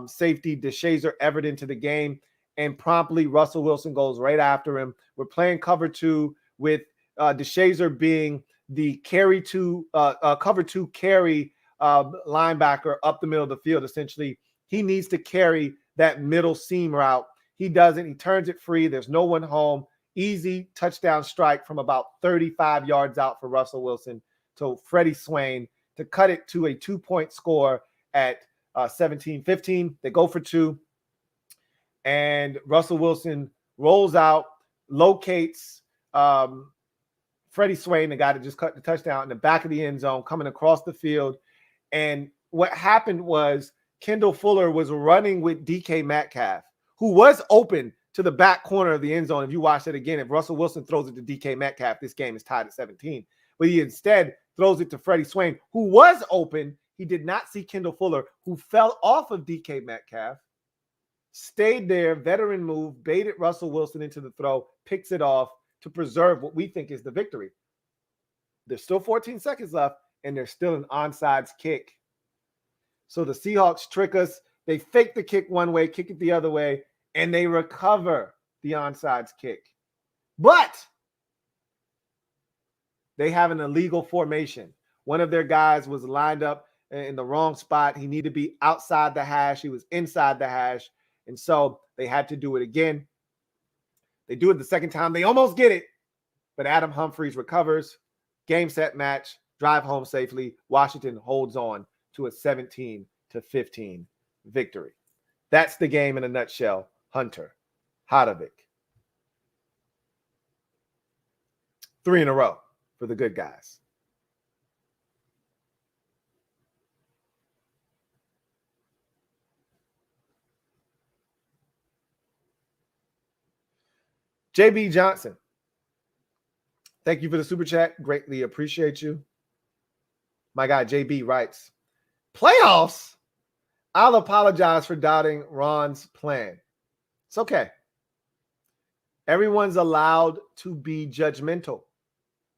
safety DeShazer Everett into the game. And promptly Russell Wilson goes right after him. We're playing cover 2 with DeShazer being the cover 2 carry linebacker up the middle of the field. Essentially, he needs to carry that middle seam route. He doesn't. He turns it free. There's no one home. Easy touchdown strike from about 35 yards out for Russell Wilson to Freddie Swain to cut it to a 2-point score at 17-15. They go for 2. And Russell Wilson rolls out, locates Freddie Swain, the guy that just cut the touchdown, in the back of the end zone, coming across the field. And what happened was Kendall Fuller was running with DK Metcalf, who was open to the back corner of the end zone. If you watch it again, if Russell Wilson throws it to DK Metcalf, this game is tied at 17. But he instead throws it to Freddie Swain, who was open. He did not see Kendall Fuller, who fell off of DK Metcalf, stayed there, veteran move, baited Russell Wilson into the throw, picks it off to preserve what we think is the victory. There's still 14 seconds left, and there's still an onside kick. So the Seahawks trick us. They fake the kick one way, kick it the other way, and they recover the onside kick. But they have an illegal formation. One of their guys was lined up in the wrong spot. He needed to be outside the hash. He was inside the hash. And so they had to do it again. They do it the second time. They almost get it. But Adam Humphries recovers. Game, set, match. Drive home safely. Washington holds on to a 17-15 victory. That's the game in a nutshell. Hunter Hodovic. 3 in a row for the good guys. JB Johnson, thank you for the super chat. Greatly appreciate you. My guy JB writes, playoffs? I'll apologize for doubting Ron's plan. It's okay. Everyone's allowed to be judgmental.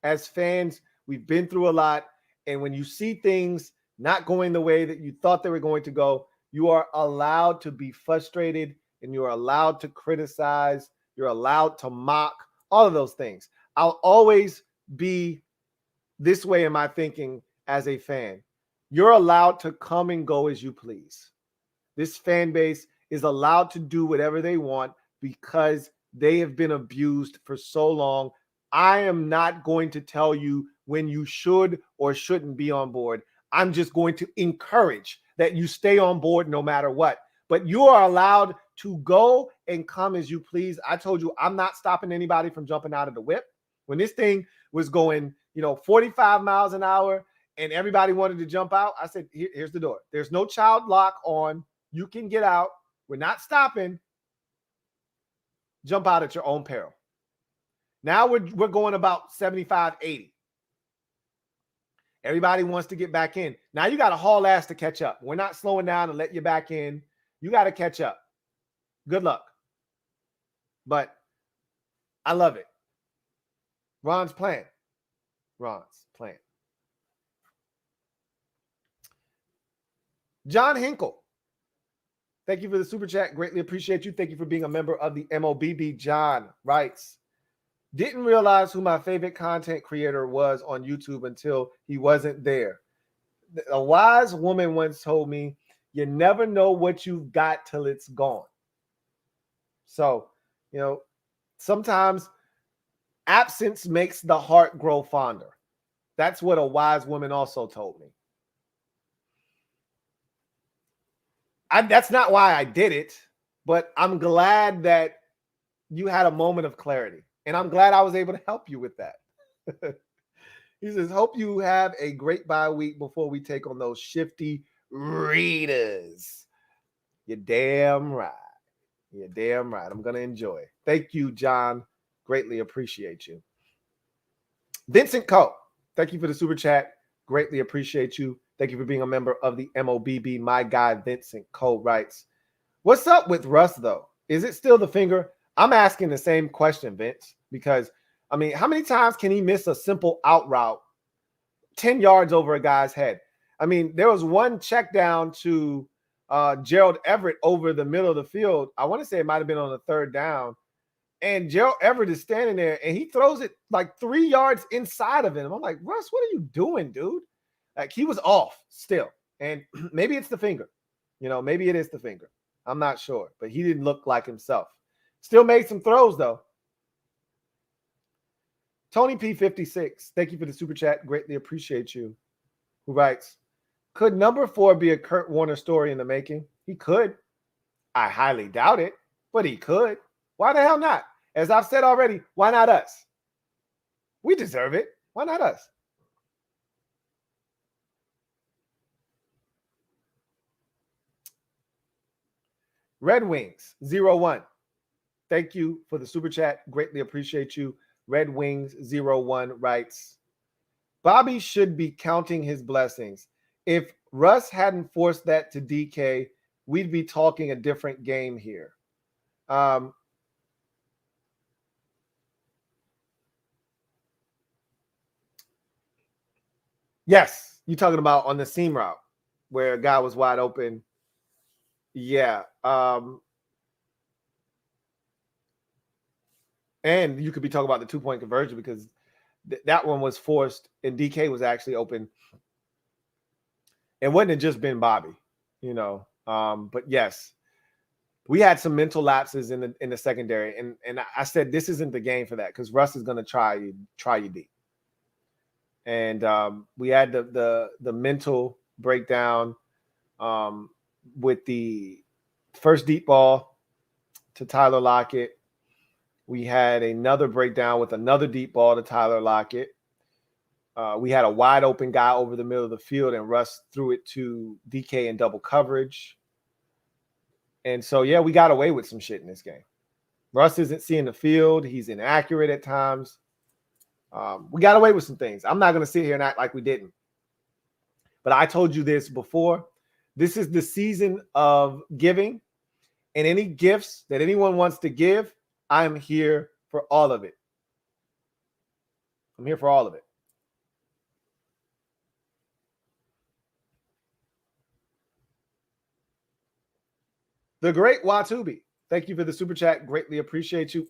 As fans, we've been through a lot. And when you see things not going the way that you thought they were going to go, you are allowed to be frustrated and you are allowed to criticize. You're allowed to mock, all of those things. I'll always be this way in my thinking as a fan. You're allowed to come and go as you please. This fan base is allowed to do whatever they want because they have been abused for so long. I am not going to tell you when you should or shouldn't be on board. I'm just going to encourage that you stay on board no matter what. But you are allowed to go and come as you please. I told you I'm not stopping anybody from jumping out of the whip. When this thing was going, 45 miles an hour and everybody wanted to jump out, I said, here's the door. There's no child lock on. You can get out. We're not stopping. jump out at your own peril. Now we're going about 75, 80. Everybody wants to get back in. Now you got to haul ass to catch up. We're not slowing down and let you back in. You got to catch up. Good luck. But I love it. Ron's plan. John Hinkle. Thank you for the super chat. Greatly appreciate you. Thank you for being a member of the MOBB. John writes, didn't realize who my favorite content creator was on YouTube until he wasn't there. A wise woman once told me, you never know what you've got till it's gone. So, sometimes absence makes the heart grow fonder. That's what a wise woman also told me. That's not why I did it, but I'm glad that you had a moment of clarity. And I'm glad I was able to help you with that. He says, hope you have a great bye week before we take on those shifty readers. You're damn right. You're damn right. I'm going to enjoy. Thank you, John. Greatly appreciate you. Vincent Coe, thank you for the super chat. Greatly appreciate you. Thank you for being a member of the MOBB. My guy, Vincent Coe, writes, what's up with Russ, though? Is it still the finger? I'm asking the same question, Vince, because, how many times can he miss a simple out route 10 yards over a guy's head? There was one check down to Gerald Everett over the middle of the field. I want to say it might have been on the third down. And Gerald Everett is standing there, and he throws it like 3 yards inside of him. I'm like, Russ, what are you doing, dude? Like, he was off still. And maybe it's the finger. Maybe it is the finger. I'm not sure. But he didn't look like himself. Still made some throws, though. Tony P56, thank you for the super chat. Greatly appreciate you. Who writes, could number 4 be a Kurt Warner story in the making? He could. I highly doubt it, but he could. Why the hell not? As I've said already, why not us? We deserve it. Why not us? Red Wings 01. Thank you for the super chat. Greatly appreciate you. Red Wings 01 writes, Bobby should be counting his blessings. If Russ hadn't forced that to DK, we'd be talking a different game here. Yes, you're talking about on the seam route where a guy was wide open. Yeah. And you could be talking about the 2-point conversion because that one was forced and DK was actually open. It wouldn't have just been Bobby, But yes, we had some mental lapses in the secondary, and I said this isn't the game for that because Russ is going to try you deep. And we had the mental breakdown with the first deep ball to Tyler Lockett. We had another breakdown with another deep ball to Tyler Lockett. We had a wide open guy over the middle of the field, and Russ threw it to DK in double coverage. And so, yeah, we got away with some shit in this game. Russ isn't seeing the field. He's inaccurate at times. We got away with some things. I'm not going to sit here and act like we didn't. But I told you this before. This is the season of giving. And any gifts that anyone wants to give, I'm here for all of it. I'm here for all of it. The great Watubi. Thank you for the super chat. Greatly appreciate you.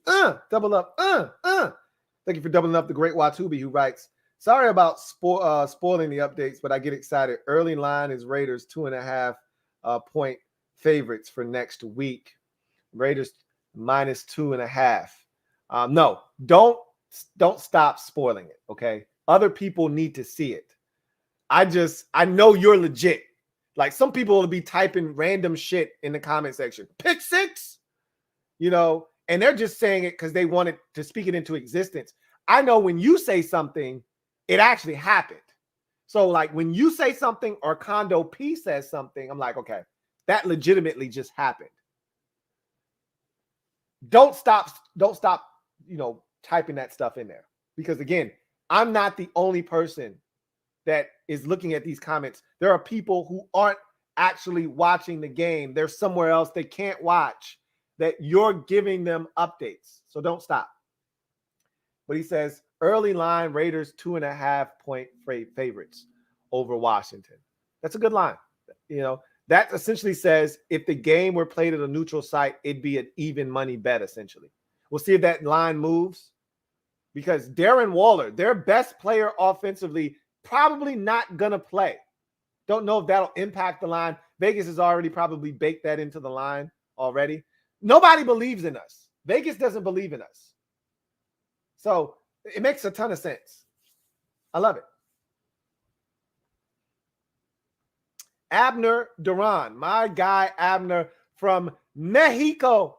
Double up. Thank you for doubling up the great Watubi, who writes, sorry about spoiling the updates, but I get excited. Early line is Raiders 2.5 point favorites for next week. Raiders minus 2.5. No, don't stop spoiling it, okay? Other people need to see it. I know you're legit. Like, some people will be typing random shit in the comment section. Pick 6, and they're just saying it because they wanted to speak it into existence. I know when you say something, it actually happened. So, like, when you say something or Condo P says something, I'm like, okay, that legitimately just happened. don't stop, typing that stuff in there. Because again, I'm not the only person that is looking at these comments. There are people who aren't actually watching the game. They're somewhere else they can't watch, that you're giving them updates. So don't stop. But he says, early line, Raiders 2.5-point favorites over Washington. That's a good line. That essentially says if the game were played at a neutral site, it'd be an even money bet, essentially. We'll see if that line moves, because Darren Waller, their best player offensively, probably not going to play. Don't know if that'll impact the line. Vegas has already probably baked that into the line already. Nobody believes in us. Vegas doesn't believe in us. So it makes a ton of sense. I love it. Abner Duran, my guy Abner from Mexico.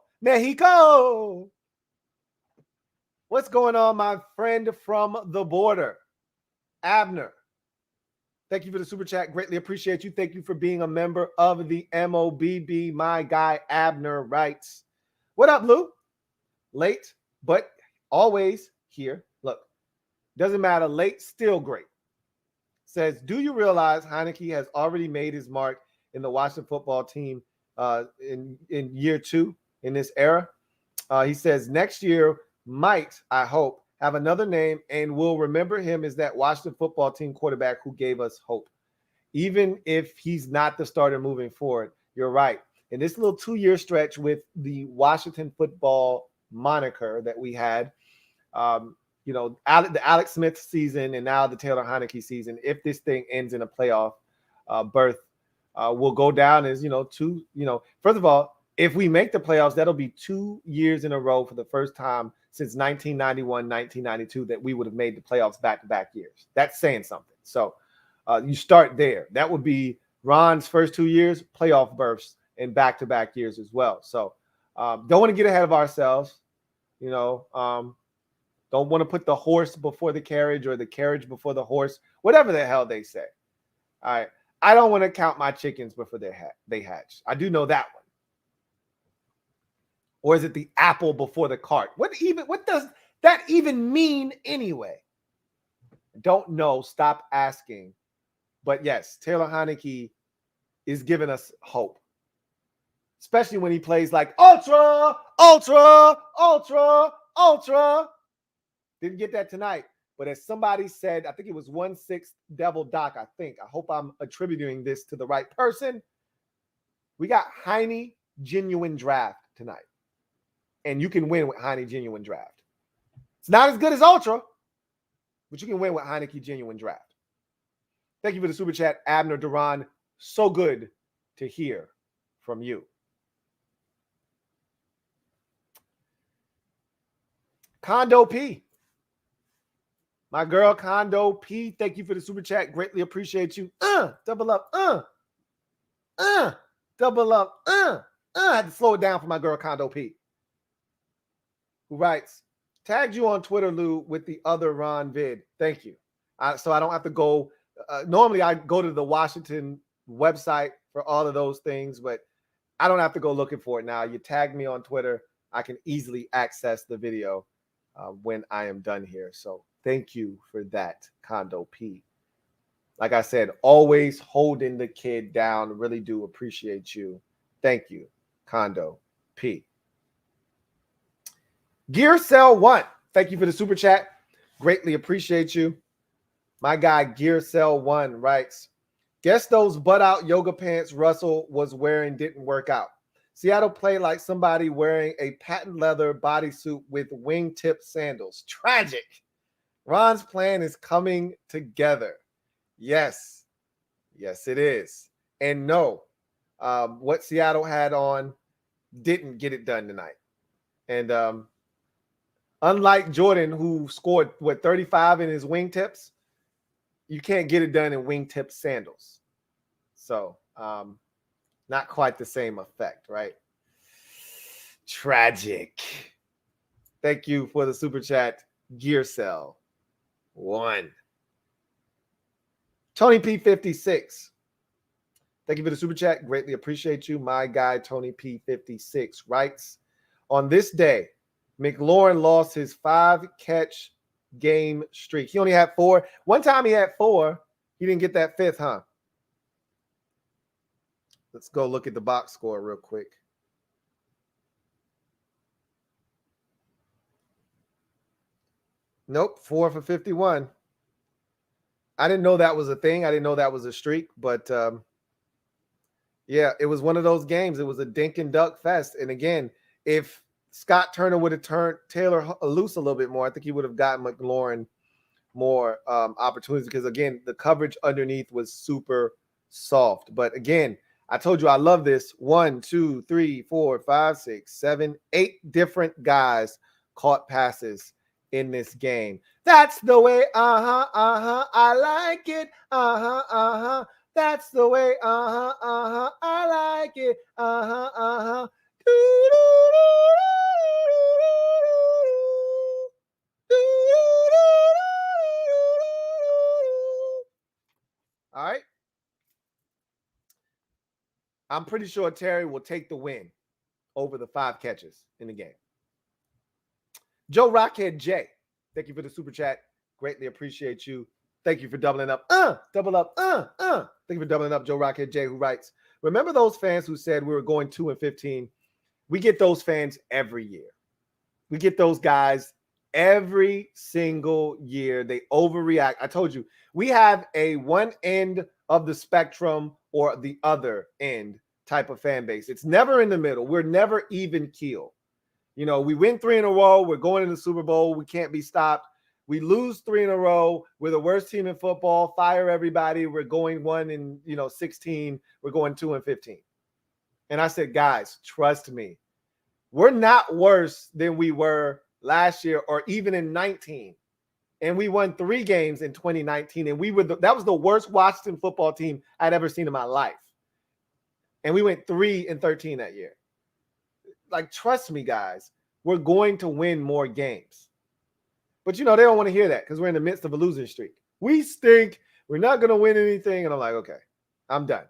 What's going on, my friend from the border? Abner, thank you for the super chat. Greatly appreciate you. Thank you for being a member of the MOBB. My guy Abner writes, what up, Lou? Late, but always here. Look, doesn't matter. Late, still great. Says, do you realize Heineke has already made his mark in the Washington football team in year 2 in this era? He says, next year might, I hope, have another name, and we'll remember him as that Washington football team quarterback who gave us hope. Even if he's not the starter moving forward, you're right. In this little 2-year stretch with the Washington football moniker that we had, the Alex Smith season and now the Taylor Heineke season, if this thing ends in a playoff berth, will go down as, first of all, if we make the playoffs, that'll be 2 years in a row for the first time since 1991, 1992 that we would have made the playoffs back-to-back years. That's saying something. So you start there. That would be Ron's first 2 years, playoff berths, and back-to-back years as well. So don't want to get ahead of ourselves. Don't want to put the horse before the carriage or the carriage before the horse, whatever the hell they say. All right. I don't want to count my chickens before they hatch. I do know that one. Or is it the apple before the cart? What does that even mean anyway? Don't know. Stop asking. But yes, Taylor Heineke is giving us hope. Especially when he plays like ultra, ultra, ultra, ultra. Didn't get that tonight. But as somebody said, I think it was 1/6 Devil Doc, I think. I hope I'm attributing this to the right person. We got Heine Genuine Draft tonight. And you can win with Heine Genuine Draft. It's not as good as Ultra, but you can win with Heineke Genuine Draft. Thank you for the super chat, Abner Duran. So good to hear from you. Condo P. My girl, Condo P, thank you for the super chat. Greatly appreciate you. Double up. Double up. I had to slow it down for my girl, Condo P, who writes, tagged you on Twitter, Lou, with the other Ron vid. Thank you. So I don't have to go. Normally, I go to the Washington website for all of those things, but I don't have to go looking for it now. You tagged me on Twitter. I can easily access the video when I am done here. So thank you for that, Condo P. Like I said, always holding the kid down. Really do appreciate you. Thank you, Condo P. Gear Cell 1. Thank you for the super chat. Greatly appreciate you. My guy, Gear Cell 1 writes, guess those butt-out yoga pants Russell was wearing didn't work out. Seattle played like somebody wearing a patent leather bodysuit with wingtip sandals. Tragic. Ron's plan is coming together. Yes. Yes, it is. And no, what Seattle had on didn't get it done tonight. And unlike Jordan, who scored, 35 in his wingtips, you can't get it done in wingtip sandals. So, not quite the same effect, right? Tragic. Thank you for the super chat, Gear Cell 1. Tony P56. Thank you for the super chat. Greatly appreciate you. My guy, Tony P56, writes, On this day, McLaurin lost his 5-catch game streak. He only had 4. One time he had 4. He didn't get that 5th, huh? Let's go look at the box score real quick. Nope, 4 for 51. I didn't know that was a thing. I didn't know that was a streak, but yeah, it was one of those games. It was a dink and duck fest. And again, if Scott Turner would have turned Taylor loose a little bit more, I think he would have gotten McLaurin more opportunities because, again, the coverage underneath was super soft. But again, I told you I love this. 1, 2, 3, 4, 5, 6, 7, 8 different guys caught passes in this game. That's the way, I like it, that's the way, I like it, All right. I'm pretty sure Terry will take the win over the 5 catches in the game. Joe Rockhead J, thank you for the super chat. Greatly appreciate you. Thank you for doubling up. Double up. Thank you for doubling up, Joe Rockhead J, who writes, remember those fans who said we were going 2-15? We get those fans every year. We get those guys every single year. They overreact. I told you, we have a one end of the spectrum or the other end type of fan base. It's never in the middle. We're never even keel. You know, we win 3 in a row. We're going in the Super Bowl. We can't be stopped. We lose 3 in a row. We're the worst team in football. Fire everybody. We're going 1-16. We're going 2-15. And I said, guys, trust me. We're not worse than we were last year or even in 19. And we won 3 games in 2019. And that was the worst Washington football team I'd ever seen in my life. And we went 3-13 that year. Like, trust me, guys, we're going to win more games. But, they don't want to hear that because we're in the midst of a losing streak. We stink. We're not going to win anything. And I'm like, okay, I'm done.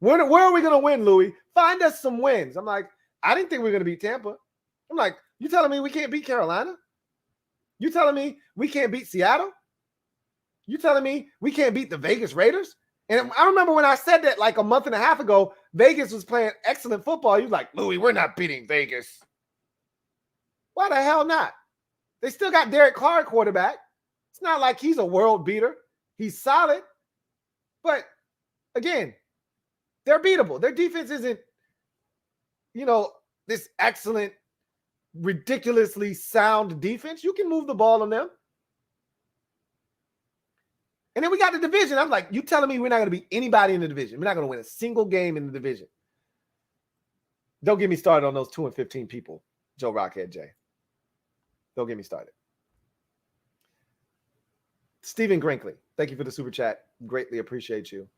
Where are we going to win, Louie? Find us some wins. I'm like, I didn't think we were going to beat Tampa. I'm like, you telling me we can't beat Carolina? You telling me we can't beat Seattle? You telling me we can't beat the Vegas Raiders? And I remember when I said that like a month and a half ago, Vegas was playing excellent football. You was like, Louie, we're not beating Vegas. Why the hell not? They still got Derek Carr at quarterback. It's not like he's a world beater. He's solid. But again, they're beatable. Their defense isn't, this excellent, ridiculously sound defense. You can move the ball on them. And then we got the division. I'm like, you telling me we're not going to beat anybody in the division? We're not going to win a single game in the division. Don't get me started on those 2-15 people, Joe Rockhead J. Don't get me started. Stephen Grinkley, thank you for the super chat. Greatly appreciate you.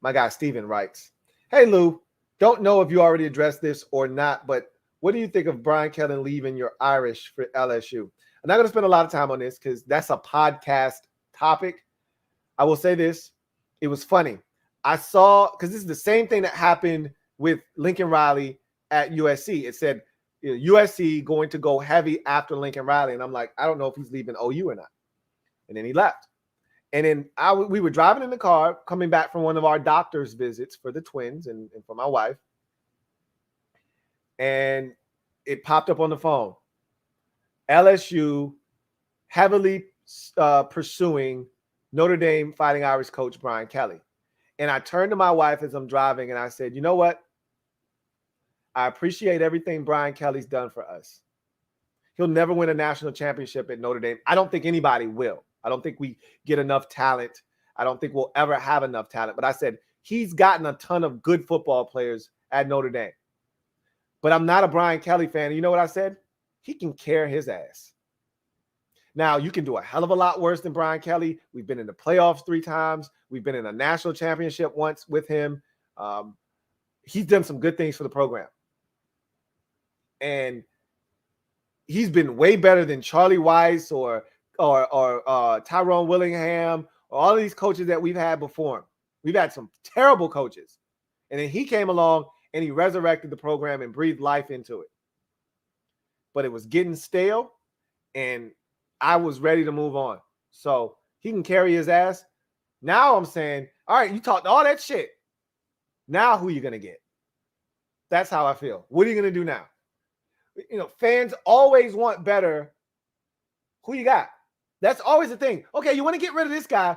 My guy Stephen writes, hey, Lou, don't know if you already addressed this or not, but what do you think of Brian Kelly leaving your Irish for LSU? I'm not going to spend a lot of time on this because that's a podcast topic. I will say this. It was funny. I saw, because this is the same thing that happened with Lincoln Riley at USC. It said USC going to go heavy after Lincoln Riley. And I'm like, I don't know if he's leaving OU or not. And then he left. And then we were driving in the car, coming back from one of our doctor's visits for the twins and for my wife. And it popped up on the phone. LSU heavily pursuing Notre Dame Fighting Irish coach Brian Kelly. And I turned to my wife as I'm driving and I said, you know what? I appreciate everything Brian Kelly's done for us. He'll never win a national championship at Notre Dame. I don't think anybody will. I don't think we get enough talent. I don't think we'll ever have enough talent. But I said, he's gotten a ton of good football players at Notre Dame. But I'm not a Brian Kelly fan. You know what I said? He can carry his ass. Now, you can do a hell of a lot worse than Brian Kelly. We've been in the playoffs 3 times. We've been in a national championship once with him. He's done some good things for the program. And he's been way better than Charlie Weiss or Tyrone Willingham or all of these coaches that we've had before him. We've had some terrible coaches. And then he came along and he resurrected the program and breathed life into it. but it was getting stale, and I was ready to move on. So he can carry his ass. Now I'm saying, all right, you talked all that shit. Now who are you going to get? That's how I feel. What are you going to do now? Fans always want better. Who you got? That's always the thing. Okay, you want to get rid of this guy.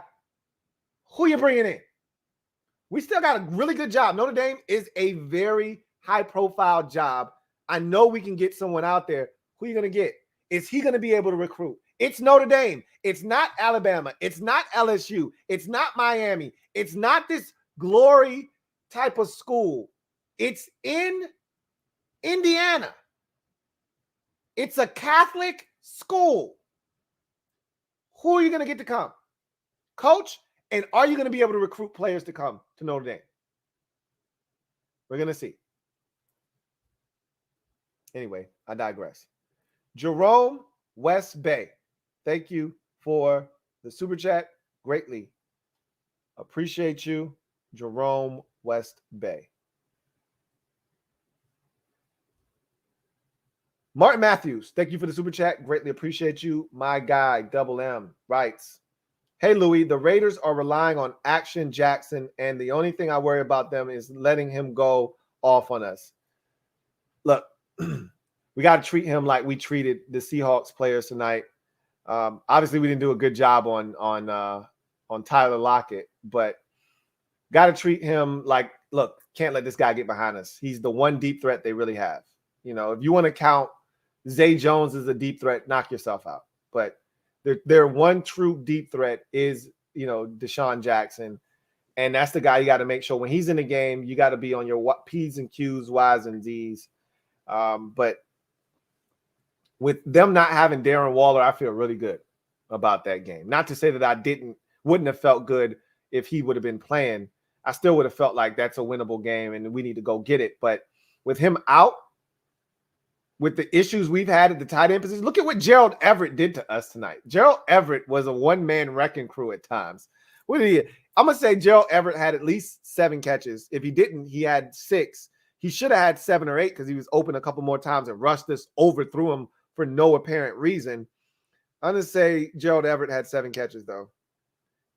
Who you bringing in? We still got a really good job. Notre Dame is a very high-profile job. I know we can get someone out there. Who are you going to get? Is he going to be able to recruit? It's Notre Dame. It's not Alabama. It's not LSU. It's not Miami. It's not this glory type of school. It's in Indiana. It's a Catholic school. Who are you going to get to come? Coach, and are you going to be able to recruit players to come to Notre Dame? We're going to see. Anyway, I digress. Jerome West Bay, thank you for the super chat. Greatly appreciate you, Jerome West Bay. Martin Matthews, thank you for the super chat. Greatly appreciate you. My guy, Double M, writes, hey, Louie, the Raiders are relying on Action Jackson, and the only thing I worry about them is letting him go off on us. Look, we got to treat him like we treated the Seahawks players tonight. Obviously, we didn't do a good job on Tyler Lockett, but got to treat him like, look, can't let this guy get behind us. He's the one deep threat they really have. If you want to count Zay Jones as a deep threat, knock yourself out. But their one true deep threat is, Deshaun Jackson. And that's the guy you got to make sure when he's in the game, you got to be on your P's and Q's, Y's and Z's. But with them not having Darren Waller, I feel really good about that game. Not to say that I wouldn't have felt good if he would have been playing. I still would have felt like that's a winnable game and we need to go get it. But with him out, with the issues we've had at the tight end position, look at what Gerald Everett did to us tonight. Gerald Everett was a one-man wrecking crew at times. I'm going to say Gerald Everett had at least 7 catches. If he didn't, he had 6. He should have had 7 or 8 because he was open a couple more times and rushed us, overthrew him for no apparent reason. I'm going to say Gerald Everett had 7 catches, though.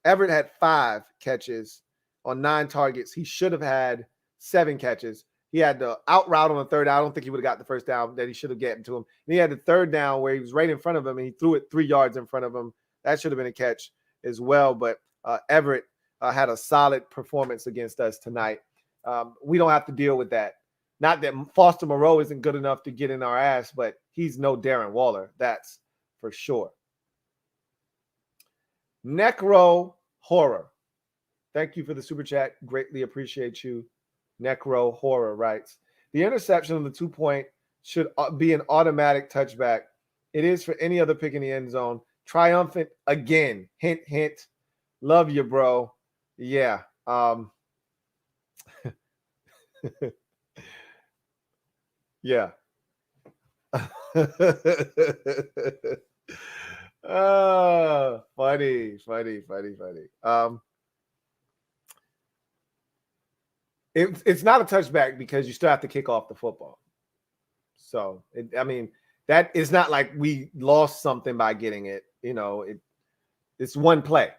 Everett had 5 catches on 9 targets. He should have had 7 catches. He had the out route on the third down. I don't think he would have got the first down that he should have gotten to him. And he had the third down where he was right in front of him and he threw it 3 yards in front of him. That should have been a catch as well. But Everett had a solid performance against us tonight. We don't have to deal with that. Not that Foster Moreau isn't good enough to get in our ass, but he's no Darren Waller. That's for sure. Necro Horror. Thank you for the super chat. Greatly appreciate you. Necro Horror writes, the interception of the 2-point should be an automatic touchback. It is for any other pick in the end zone. Triumphant again. Hint, hint. Love you, bro. Yeah. Yeah. Funny. It's not a touchback because you still have to kick off the football. So, that is not like we lost something by getting it. It's one play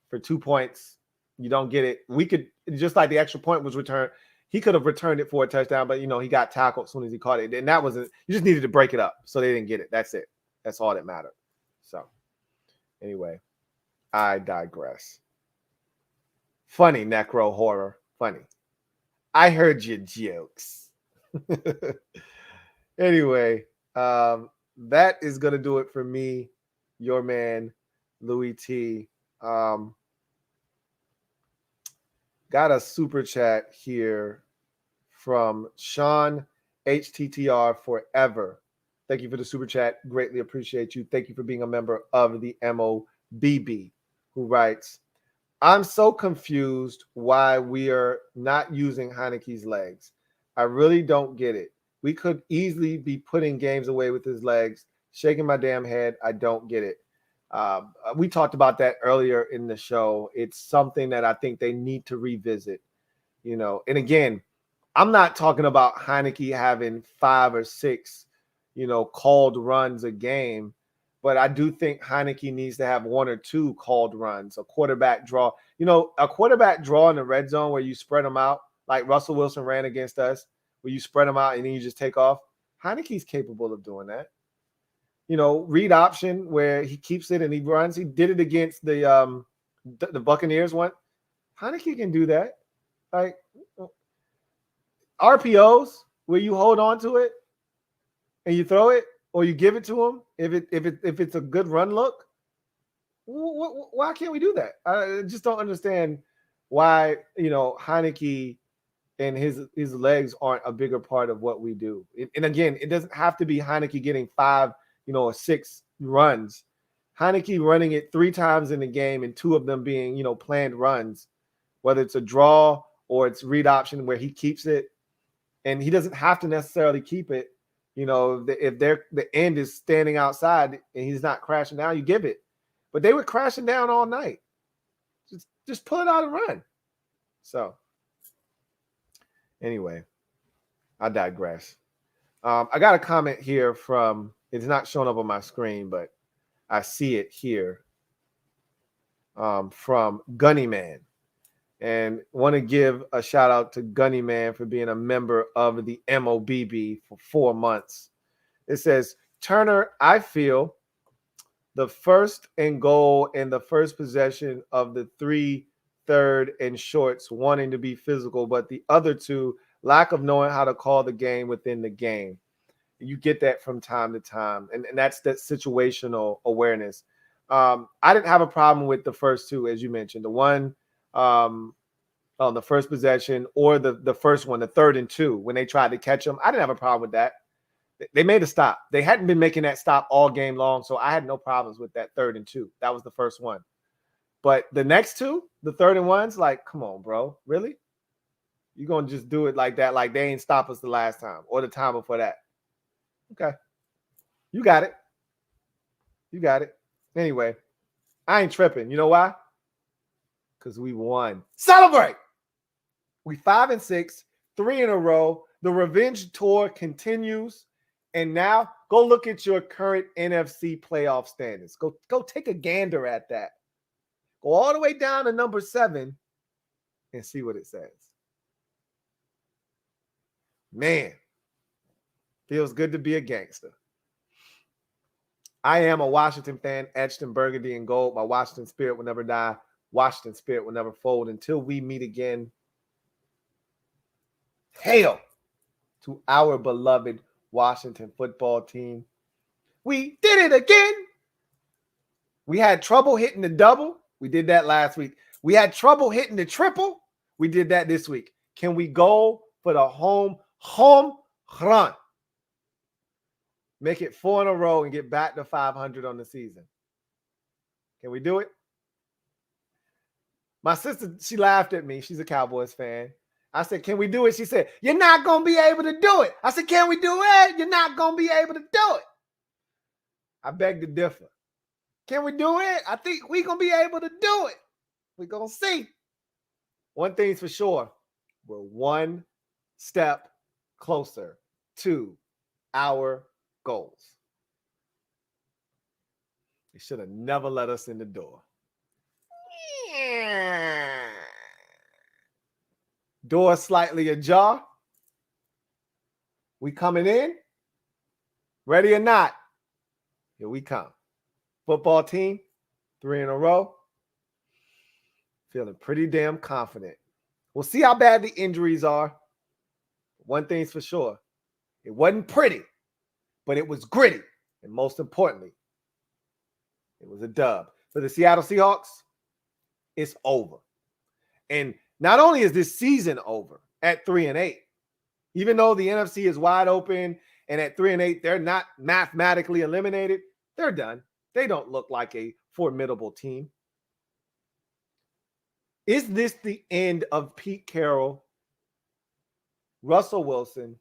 for 2 points. You don't get it. We could, just like the extra point was returned, he could have returned it for a touchdown, but, he got tackled as soon as he caught it. And that wasn't, you just needed to break it up so they didn't get it. That's it. That's all that mattered. So, anyway, I digress. Funny, Necro Horror. Funny. I heard your jokes. Anyway, that is going to do it for me, your man, Louie T. Got a super chat here from Sean HTTR Forever. Thank you for the super chat. Greatly appreciate you. Thank you for being a member of the MOBB, who writes, I'm so confused why we are not using Heineke's legs. I really don't get it. We could easily be putting games away with his legs. Shaking my damn head. I don't get it. We talked about that earlier in the show. It's something that I think they need to revisit, And again, I'm not talking about Heineke having 5 or 6, called runs a game. But I do think Heineke needs to have 1 or 2 called runs, a quarterback draw. A quarterback draw in the red zone where you spread them out, like Russell Wilson ran against us, where you spread them out and then you just take off. Heineke's capable of doing that. Read option where he keeps it and he runs. He did it against the Buccaneers one. Heineke can do that. Like RPOs where you hold on to it and you throw it or you give it to him if it's a good run look. Why can't we do that? I just don't understand why Heineke and his legs aren't a bigger part of what we do. And again, it doesn't have to be Heineke getting 5 or 6 runs. Heineke running it 3 times in the game and 2 of them being planned runs, whether it's a draw or it's read option where he keeps it, and he doesn't have to necessarily keep it. If the end is standing outside and he's not crashing down, you give it. But they were crashing down all night. Just pull it out and run. So anyway, I digress. I got a comment here from, it's not showing up on my screen, but I see it here, from Gunnyman. And want to give a shout out to Gunnyman for being a member of the MOBB for 4 months. It says, Turner, I feel the first and goal and the first possession of the 3 third and shorts wanting to be physical, but the other 2, lack of knowing how to call the game within the game. You get that from time to time, and that's that situational awareness. I didn't have a problem with the first 2, as you mentioned. The one on the first possession or the first one, the 3rd and 2, when they tried to catch them, I didn't have a problem with that. They made a stop. They hadn't been making that stop all game long, so I had no problems with that 3rd and 2. That was the first one. But the next 2, the 3rd and 1's, like, come on, bro. Really? You're going to just do it like that, like they ain't stop us the last time or the time before that. Okay. You got it. You got it. Anyway, I ain't tripping. You know why? Because we won. Celebrate! We 5-6, 3 in a row. The revenge tour continues. And now go look at your current NFC playoff standings. Go take a gander at that. Go all the way down to number 7 and see what it says. Man, feels good to be a gangster. I am a Washington fan, etched in burgundy and gold. My Washington spirit will never die. Washington spirit will never fold until we meet again. Hail to our beloved Washington football team. We did it again. We had trouble hitting the double. We did that last week. We had trouble hitting the triple. We did that this week. Can we go for the home run? Make it 4 in a row and get back to 500 on the season. Can we do it? My sister, she laughed at me. She's a Cowboys fan. I said, can we do it? She said, you're not going to be able to do it. I said, can we do it? You're not going to be able to do it. I beg to differ. Can we do it? I think we're going to be able to do it. We're going to see. One thing's for sure. We're 1 step closer to our goals. They should have never let us in the door. Door slightly ajar. We coming in? Ready or not? Here we come. Football team, 3 in a row. Feeling pretty damn confident. We'll see how bad the injuries are. One thing's for sure. It wasn't pretty, but it was gritty. And most importantly, it was a dub. For the Seattle Seahawks, it's over. And not only is this season over at 3-8, even though the NFC is wide open and at 3-8, they're not mathematically eliminated, they're done. They don't look like a formidable team. Is this the end of Pete Carroll, Russell Wilson,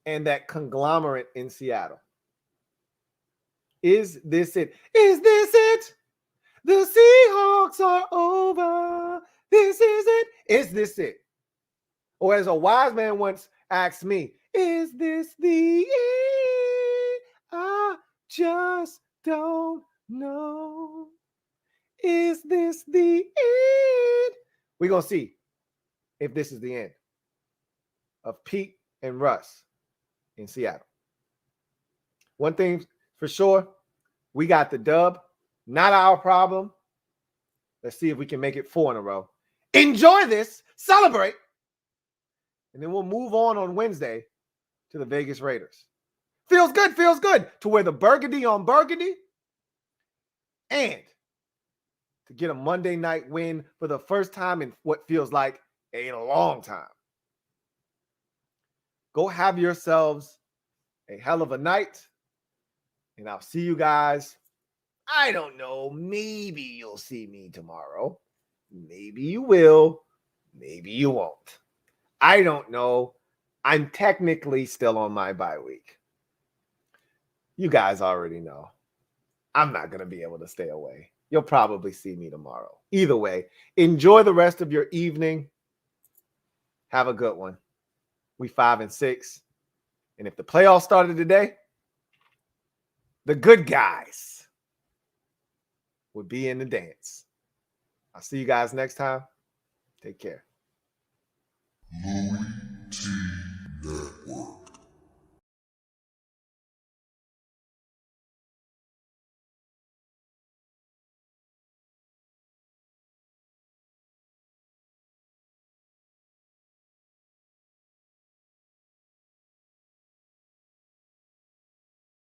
and that conglomerate in Seattle? Is this it? Is this it? The Seahawks are over. This is it. Is this it? Or as a wise man once asked me, is this the end? just don't know. Is this the end? We're going to see if this is the end of Pete and Russ in Seattle. One thing for sure, we got the dub. Not our problem. Let's see if we can make it 4 in a row. Enjoy this. Celebrate. And then we'll move on Wednesday to the Vegas Raiders. Feels good to wear the burgundy on burgundy and to get a Monday night win for the first time in what feels like a long time. Go have yourselves a hell of a night, and I'll see you guys. I don't know. Maybe you'll see me tomorrow. Maybe you will. Maybe you won't. I don't know. I'm technically still on my bye week. You guys already know. I'm not going to be able to stay away. You'll probably see me tomorrow. Either way, enjoy the rest of your evening. Have a good one. We 5-6. And if the playoffs started today, the good guys would be in the dance. I'll see you guys next time. Take care.